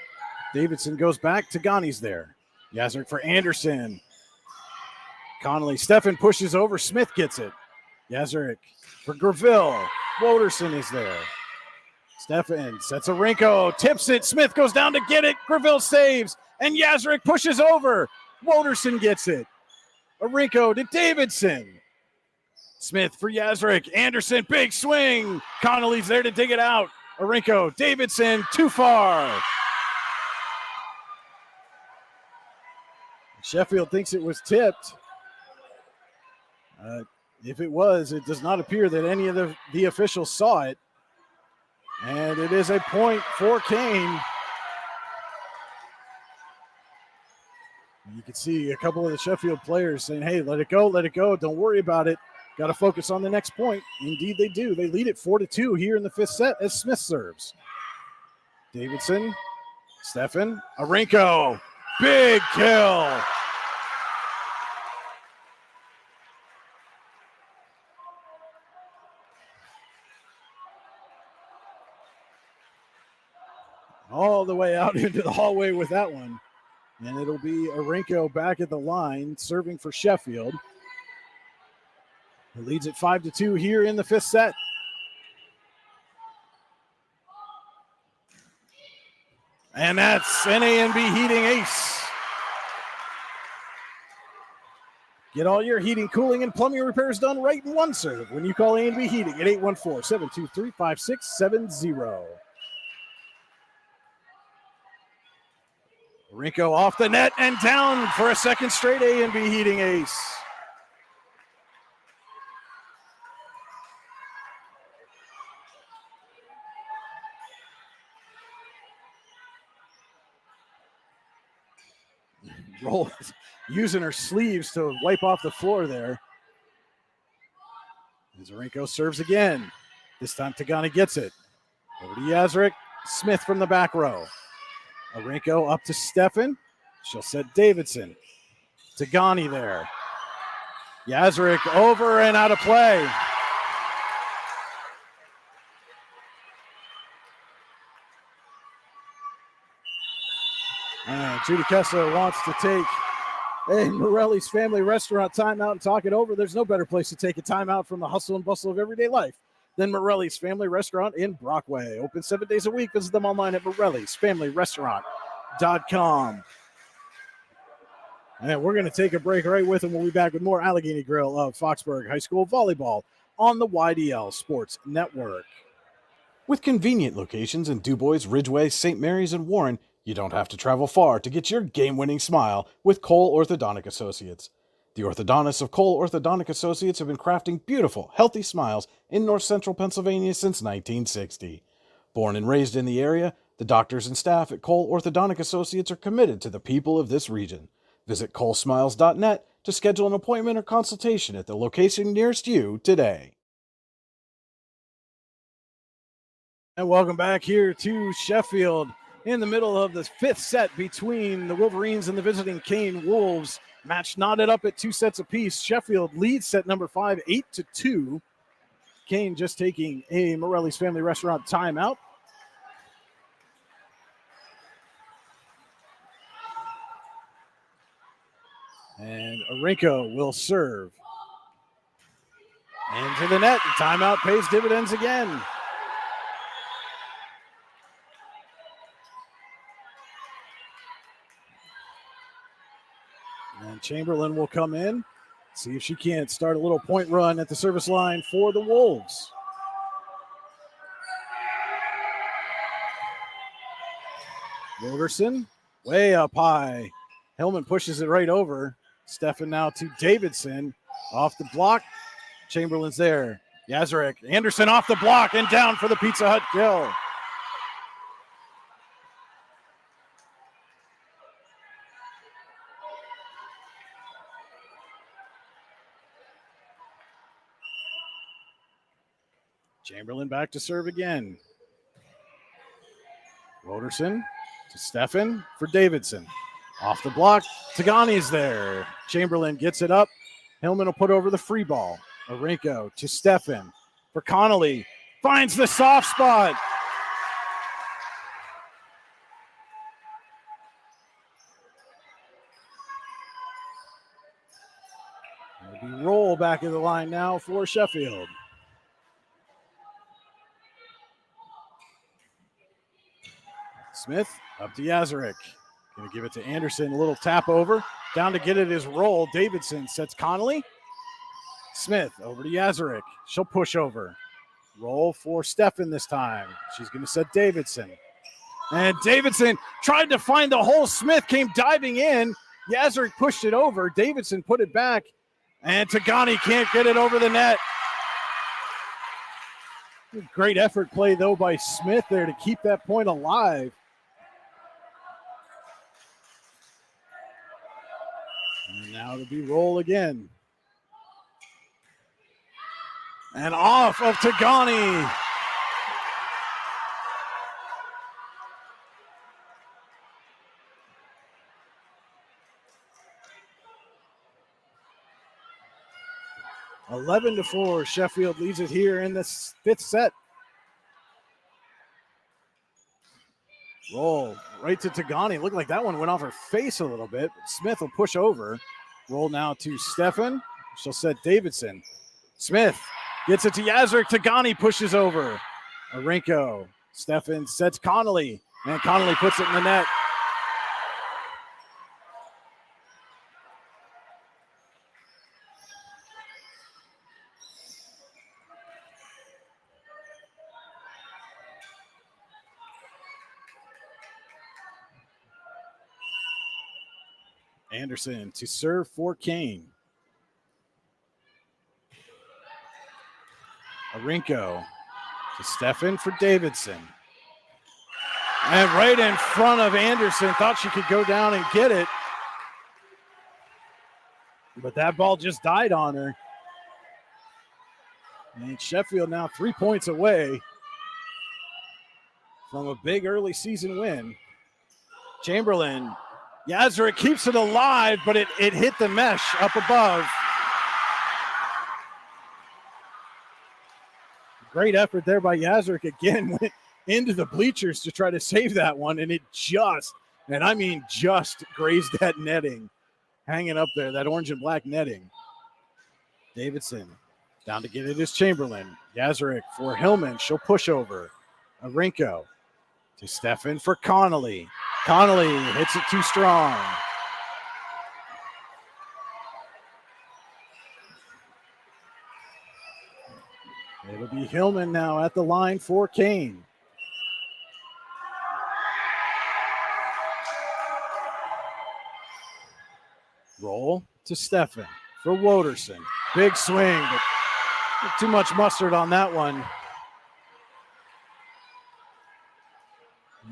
Davidson goes back. Tagani's there. Yazarek for Anderson. Connolly, Stefan pushes over. Smith gets it. Yazarek for Greville. Woderson is there. Stefan sets Arenko, tips it. Smith goes down to get it. Greville saves, and Yazarek pushes over. Woderson gets it. Arenko to Davidson. Smith for Yazarek. Anderson, big swing. Connolly's there to dig it out. Arenko, Davidson, too far. Sheffield thinks it was tipped. If it was, it does not appear that any of the officials saw it. And it is a point for Kane. You can see a couple of the Sheffield players saying, hey, let it go, don't worry about it. Got to focus on the next point. Indeed they do. They lead it 4-2 here in the fifth set as Smith serves. Davidson, Stefan, Arenko, big kill. All the way out into the hallway with that one. And it'll be Arenko back at the line, serving for Sheffield. It leads at 5-2 here in the fifth set. And that's NA&B Heating Ace. Get all your heating, cooling, and plumbing repairs done right in one serve when you call A&B Heating at 814-723-5670. Arenko off the net and down for a second straight A&B Heating ace. Roll, using her sleeves to wipe off the floor there. As Arenko serves again. This time Tagani gets it. Over to Yazarek. Smith from the back row. Arenko up to Stefan. She'll set Davidson. Tagani there. Yazarek over and out of play. And Judy Kessler wants to take a Morelli's Family Restaurant timeout and talk it over. There's no better place to take a timeout from the hustle and bustle of everyday life than Morelli's Family Restaurant in Brockway. Open 7 days a week. Visit them online at morellisfamilyrestaurant.com. And we're going to take a break right with them. We'll be back with more Allegheny Grill of Foxburg High School Volleyball on the YDL Sports Network. With convenient locations in DuBois, Ridgeway, St. Mary's, and Warren, You don't have to travel far to get your game-winning smile with Cole Orthodontic Associates. The orthodontists of Cole Orthodontic Associates have been crafting beautiful, healthy smiles in north central Pennsylvania since 1960. Born and raised in the area, the doctors and staff at Cole Orthodontic Associates are committed to the people of this region. Visit colesmiles.net to schedule an appointment or consultation at the location nearest you today. And welcome back here to Sheffield in the middle of the fifth set between the Wolverines and the visiting Kane Wolves. Match knotted up at 2 sets apiece. Sheffield leads set number 5, 8-2. Kane just taking a Morelli's Family Restaurant timeout. And Arinko will serve. Into the net. The timeout pays dividends again. And Chamberlain will come in. See if she can't start a little point run at the service line for the Wolves. Wilderson way up high. Hillman pushes it right over. Stefan now to Davidson. Off the block. Chamberlain's there. Yazarek. Anderson off the block and down for the Pizza Hut kill. Chamberlain back to serve again. Wilderson to Stefan for Davidson. Off the block, Tagani's there. Chamberlain gets it up. Hillman will put over the free ball. Arinko to Stefan for Connolly. Finds the soft spot. It'll be roll back of the line now for Sheffield. Smith up to Yazarek. Going to give it to Anderson. A little tap over. Down to get it is Roll. Davidson sets Connolly. Smith over to Yazarek. She'll push over. Roll for Stefan this time. She's going to set Davidson. And Davidson tried to find the hole. Smith came diving in. Yazarek pushed it over. Davidson put it back. And Tagani can't get it over the net. Great effort play, though, by Smith there to keep that point alive. And now it'll be Roll again. And off of Tagani. (11-4). Sheffield leads it here in the fifth set. Roll right to Tagani. Looked like that one went off her face a little bit. Smith will push over. Roll now to Stefan. She'll set Davidson. Smith gets it to Yazarek. Tagani pushes over. Arinko. Stefan sets Connolly. And Connolly puts it in the net. Anderson to serve for Kane. Arinko to Stefan for Davidson. And right in front of Anderson. Thought she could go down and get it. But that ball just died on her. And Sheffield now 3 points away from a big early season win. Chamberlain. Yazarek keeps it alive, but it hit the mesh up above. Great effort there by Yazarek. Again, went into the bleachers to try to save that one, and it just, and I mean just, grazed that netting. Hanging up there, that orange and black netting. Davidson down to get it is Chamberlain. Yazarek for Hillman. She'll push over. Arinko to Stefan for Connolly. Connolly hits it too strong. It'll be Hillman now at the line for Kane. to Steffen for Woderson. Big swing, but not too much mustard on that one.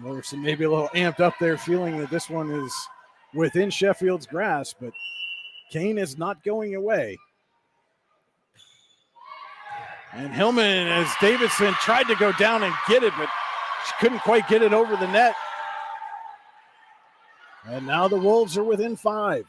Woderson maybe a little amped up there, feeling that this one is within Sheffield's grasp, but Kane is not going away. And Hillman, as Davidson tried to go down and get it, but she couldn't quite get it over the net. And now the Wolves are within 5.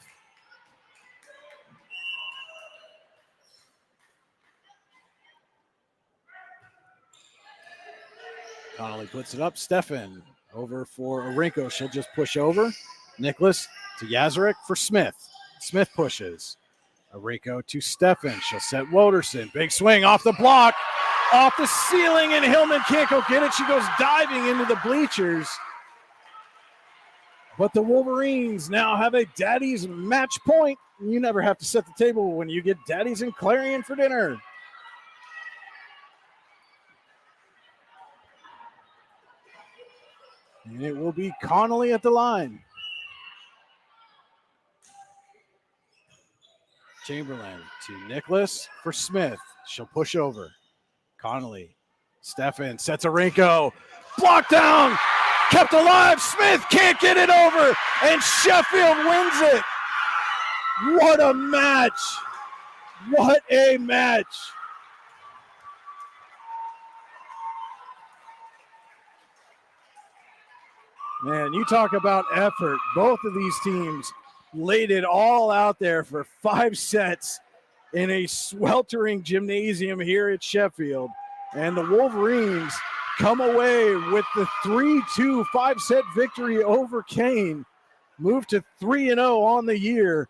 Connolly puts it up. Steffen over for Arinko. She'll just push over. Nicholas to Yazarek for Smith. Smith pushes. Arinko to Steffen. She'll set Woderson. Big swing off the block, off the ceiling, and Hillman can't go get it. She goes diving into the bleachers. But the Wolverines now have a Daddy's match point. You never have to set the table when you get Daddy's and Clarion for dinner. And it will be Connolly at the line. Chamberlain to Nicholas for Smith. She'll push over. Connolly. Steffen sets Arinko. Blocked down. Kept alive. Smith can't get it over. And Sheffield wins it. What a match. What a match. Man, you talk about effort. Both of these teams laid it all out there for 5 sets in a sweltering gymnasium here at Sheffield. And the Wolverines come away with the 3-2 5-set victory over Kane. Move to 3-0 on the year.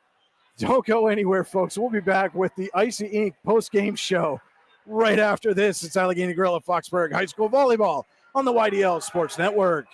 Don't go anywhere, folks. We'll be back with the Icy Inc. post-game show right after this. It's Allegheny Grill at Foxburg High School Volleyball on the YDL Sports Network.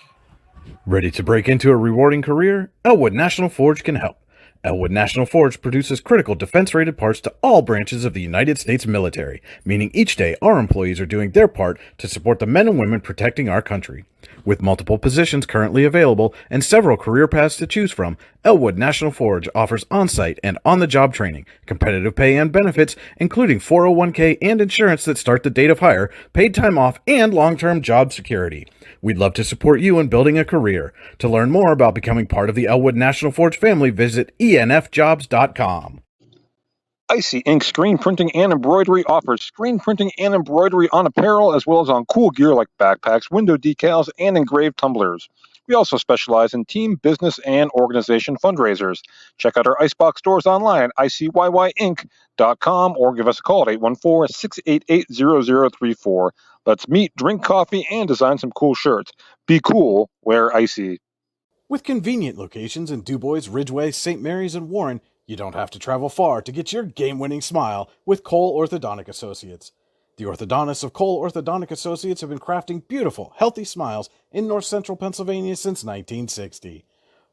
Ready to break into a rewarding career? Elwood National Forge can help. Elwood National Forge produces critical defense-rated parts to all branches of the United States military, meaning each day our employees are doing their part to support the men and women protecting our country. With multiple positions currently available and several career paths to choose from, Elwood National Forge offers on-site and on-the-job training, competitive pay and benefits, including 401k and insurance that start the date of hire, paid time off, and long-term job security. We'd love to support you in building a career. To learn more about becoming part of the Elwood National Forge family, visit enfjobs.com. Icy Ink Screen Printing and Embroidery offers screen printing and embroidery on apparel as well as on cool gear like backpacks, window decals, and engraved tumblers. We also specialize in team, business, and organization fundraisers. Check out our Icebox stores online at icyyyinc.com or give us a call at 814-688-0034. Let's meet, drink coffee, and design some cool shirts. Be cool, wear Icy. With convenient locations in DuBois, Ridgeway, St. Mary's, and Warren, you don't have to travel far to get your game-winning smile with Cole Orthodontic Associates. The orthodontists of Cole Orthodontic Associates have been crafting beautiful, healthy smiles in north central Pennsylvania since 1960.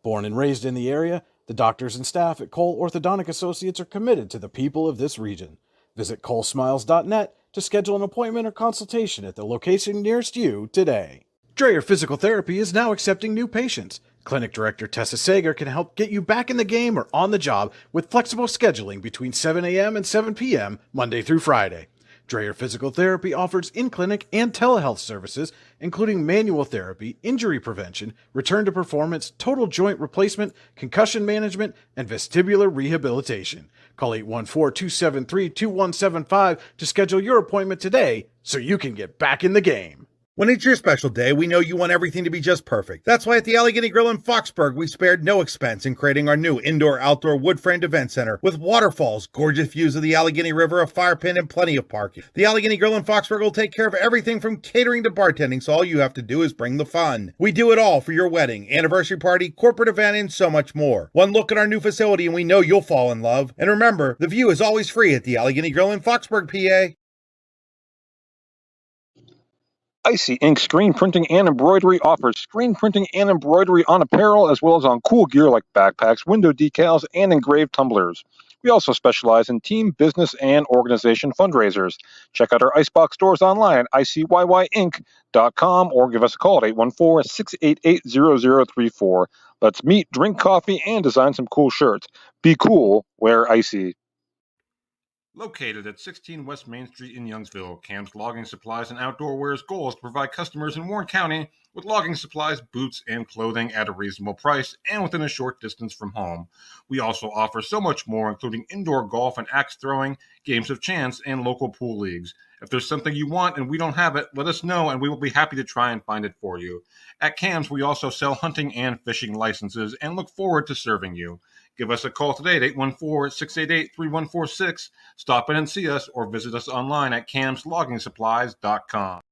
Born and raised in the area, the doctors and staff at Cole Orthodontic Associates are committed to the people of this region. Visit colesmiles.net to schedule an appointment or consultation at the location nearest you today. Dreyer Physical Therapy is now accepting new patients. Clinic Director Tessa Sager can help get you back in the game or on the job with flexible scheduling between 7 a.m. and 7 p.m. Monday through Friday. Dreyer Physical Therapy offers in-clinic and telehealth services, including manual therapy, injury prevention, return to performance, total joint replacement, concussion management, and vestibular rehabilitation. Call 814-273-2175 to schedule your appointment today so you can get back in the game. When it's your special day, we know you want everything to be just perfect. That's why at the Allegheny Grill in Foxburg, we spared no expense in creating our new indoor-outdoor wood-framed event center with waterfalls, gorgeous views of the Allegheny River, a fire pit, and plenty of parking. The Allegheny Grill in Foxburg will take care of everything from catering to bartending, so all you have to do is bring the fun. We do it all for your wedding, anniversary party, corporate event, and so much more. One look at our new facility and we know you'll fall in love. And remember, the view is always free at the Allegheny Grill in Foxburg, PA. Icy Ink Screen Printing and Embroidery offers screen printing and embroidery on apparel as well as on cool gear like backpacks, window decals, and engraved tumblers. We also specialize in team, business, and organization fundraisers. Check out our Icebox stores online at ICYYinc.com or give us a call at 814-688-0034. Let's meet, drink coffee, and design some cool shirts. Be cool, wear icy. Located at 16 West Main Street in Youngsville, Cam's Logging Supplies and Outdoor Wear's goal is to provide customers in Warren County with logging supplies, boots, and clothing at a reasonable price and within a short distance from home. We also offer so much more, including indoor golf and axe throwing, games of chance, and local pool leagues. If there's something you want and we don't have it, let us know and we will be happy to try and find it for you. At Cam's, we also sell hunting and fishing licenses and look forward to serving you. Give us a call today at 814-688-3146. Stop in and see us or visit us online at camsloggingsupplies.com.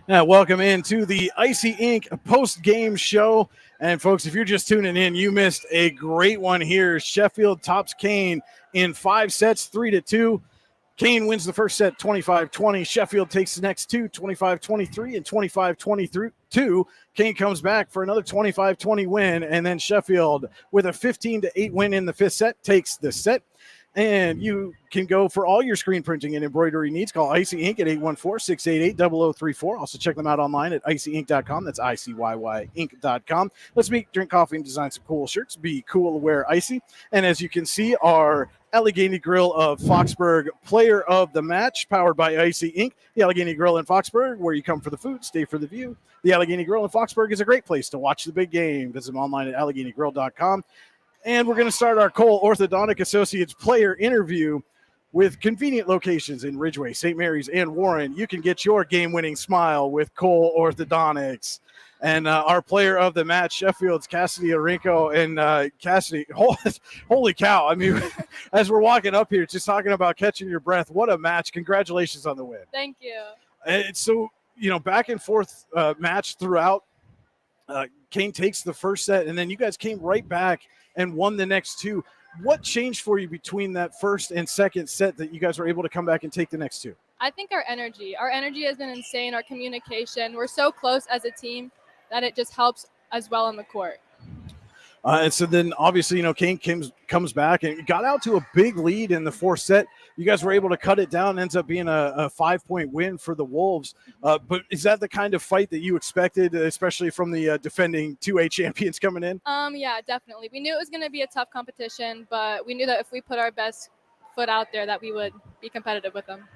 Now, welcome into the Icy Inc. post-game show. And, folks, if you're just tuning in, you missed a great one here. Sheffield tops Kane in 5 sets, 3-2. Kane wins the first set 25-20. Sheffield takes the next two, 25-23 and 25-22. Kane comes back for another 25-20 win, and then Sheffield, with a 15-8 win in the 5th set, takes the set. And you can go for all your screen printing and embroidery needs. Call Icy Inc. at 814-688-0034. Also check them out online at icyinc.com. That's ICYYinc.com. Let's meet, drink coffee, and design some cool shirts. Be cool, wear icy. And as you can see, our Allegheny Grill of Foxburg player of the match, powered by Icy Inc. The Allegheny Grill in Foxburg, where you come for the food, stay for the view. The Allegheny Grill in Foxburg is a great place to watch the big game. Visit them online at AlleghenyGrill.com. And we're going to start our Cole Orthodontic Associates player interview with convenient locations in Ridgeway, St. Mary's, and Warren. You can get your game-winning smile with Cole Orthodontics. And our player of the match, Sheffield's Cassidy Arinko. And Cassidy, holy cow. I mean, as we're walking up here, just talking about catching your breath, what a match. Congratulations on the win. Thank you. And so, back and forth match throughout. Kane takes the first set, and then you guys came right back and won the next two. What changed for you between that first and second set that you guys were able to come back and take the next two? I think our energy has been insane. Our communication, we're so close as a team that it just helps as well on the court. And so then obviously, Kane comes back and got out to a big lead in the 4th set. You guys were able to cut it down. Ends up being a 5-point win for the Wolves. But is that the kind of fight that you expected, especially from the defending 2A champions coming in? Yeah, definitely. We knew it was going to be a tough competition, but we knew that if we put our best foot out there that we would be competitive with them.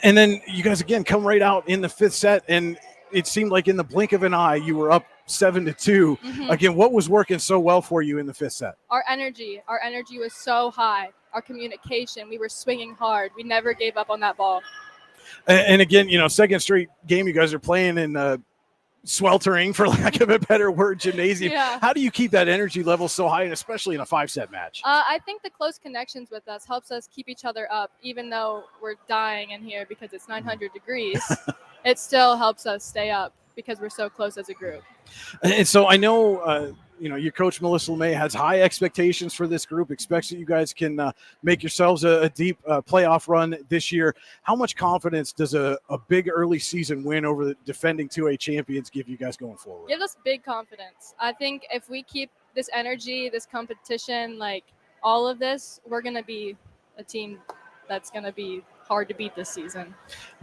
And then you guys, again, come right out in the 5th set, and it seemed like in the blink of an eye you were up 7-2. Mm-hmm. Again, what was working so well for you in the 5th set? Our energy was so high. Our communication, we were swinging hard. We never gave up on that ball. And again, second straight game you guys are playing in sweltering, for lack of a better word, gymnasium. Yeah. How do you keep that energy level so high, and especially in a 5-set match? I think the close connections with us helps us keep each other up, even though we're dying in here because it's 900 degrees. It still helps us stay up because we're so close as a group. And so I know, your coach, Melissa LeMay, has high expectations for this group, expects that you guys can make yourselves a deep playoff run this year. How much confidence does a big early season win over the defending 2A champions give you guys going forward? Gives us big confidence. I think if we keep this energy, this competition, like all of this, we're going to be a team that's going to be hard to beat this season.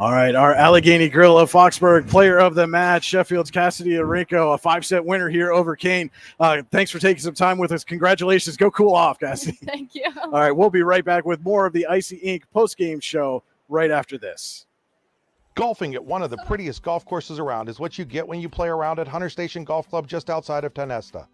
All right, our Allegheny Grill of Foxburg player of the match, Sheffield's Cassidy Arinko, a 5-set winner here over Kane. Thanks for taking some time with us. Congratulations. Go cool off, Cassidy. Thank you. All right, we'll be right back with more of the Icy Inc. post-game show right after this. Golfing at one of the prettiest golf courses around is what you get when you play around at Hunter Station Golf Club just outside of Tonesta.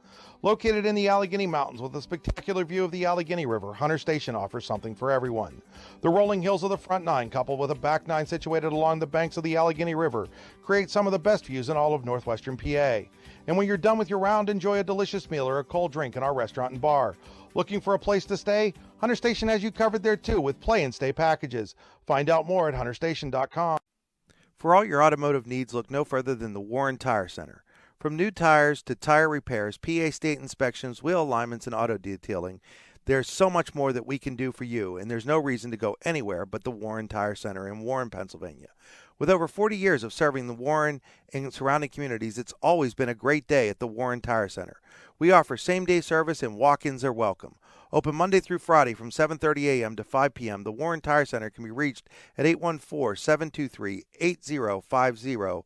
Located in the Allegheny Mountains with a spectacular view of the Allegheny River, Hunter Station offers something for everyone. The rolling hills of the front nine, coupled with a back nine situated along the banks of the Allegheny River, create some of the best views in all of northwestern PA. And when you're done with your round, enjoy a delicious meal or a cold drink in our restaurant and bar. Looking for a place to stay? Hunter Station has you covered there too with play and stay packages. Find out more at hunterstation.com. For all your automotive needs, look no further than the Warren Tire Center. From new tires to tire repairs, PA state inspections, wheel alignments, and auto detailing, There's so much more that we can do for you, and there's no reason to go anywhere but the Warren Tire Center in Warren, Pennsylvania. With over 40 years of serving the Warren and surrounding communities, it's always been a great day at the Warren Tire Center. We offer same-day service and walk-ins are welcome. Open Monday through Friday from 7:30 a.m. to 5 p.m., the Warren Tire Center can be reached at 814-723-8050.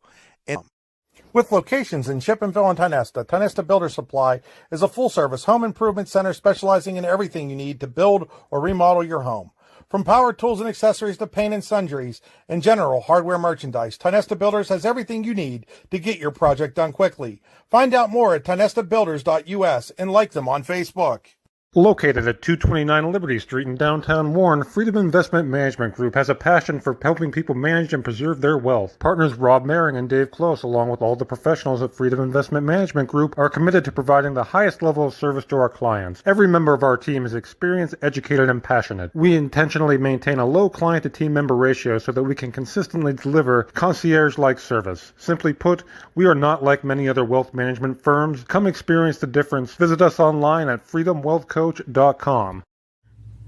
With locations in Shippenville and Tionesta, Tionesta Builder Supply is a full-service home improvement center specializing in everything you need to build or remodel your home. From power tools and accessories to paint and sundries and general hardware merchandise, Tionesta Builders has everything you need to get your project done quickly. Find out more at tionestabuilders.us and like them on Facebook. Located at 229 Liberty Street in downtown Warren, Freedom Investment Management Group has a passion for helping people manage and preserve their wealth. Partners Rob Maring and Dave Close, along with all the professionals at Freedom Investment Management Group, are committed to providing the highest level of service to our clients. Every member of our team is experienced, educated, and passionate. We intentionally maintain a low client-to-team member ratio so that we can consistently deliver concierge-like service. Simply put, we are not like many other wealth management firms. Come experience the difference. Visit us online at freedomwealthcoach.com.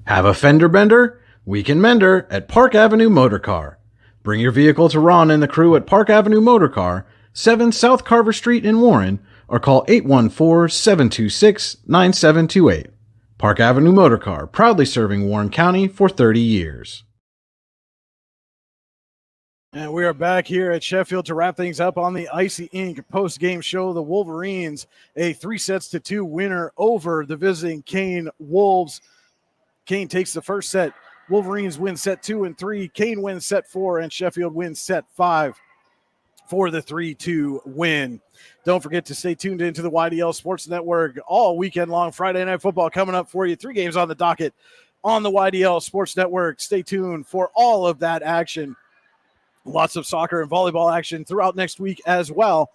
Have a fender bender? We can mend her at Park Avenue Motor Car. Bring your vehicle to Ron and the crew at Park Avenue Motor Car, 7 South Carver Street in Warren, or call 814-726-9728. Park Avenue Motor Car, proudly serving Warren County for 30 years. And we are back here at Sheffield to wrap things up on the Icy Ink post-game show. The Wolverines, a 3-2 winner over the visiting Kane Wolves. Kane takes the first set. Wolverines win set 2 and 3. Kane wins set 4, and Sheffield wins set 5 for the 3-2 win. Don't forget to stay tuned into the YDL Sports Network all weekend long. Friday Night Football coming up for you. 3 games on the docket on the YDL Sports Network. Stay tuned for all of that action. Lots of soccer and volleyball action throughout next week as well.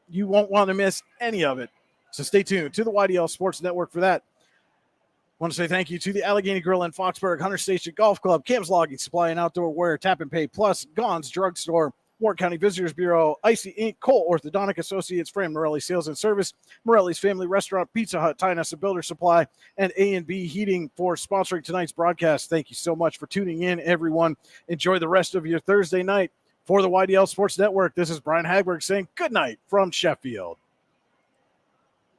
You won't want to miss any of it. So stay tuned to the YDL Sports Network for that. I want to say thank you to the Allegheny Grill in Foxburg, Hunter Station Golf Club, Cam's Logging Supply and Outdoor Wear, Tap and Pay Plus, Gons Drugstore, Warren County Visitors Bureau, Icy Ink, Cole Orthodontic Associates, Fran Morelli Sales and Service, Morelli's Family Restaurant, Pizza Hut, Tionesta Builder Supply, and A&B Heating for sponsoring tonight's broadcast. Thank you so much for tuning in, everyone. Enjoy the rest of your Thursday night. For the YDL Sports Network, this is Brian Hagberg saying good night from Sheffield.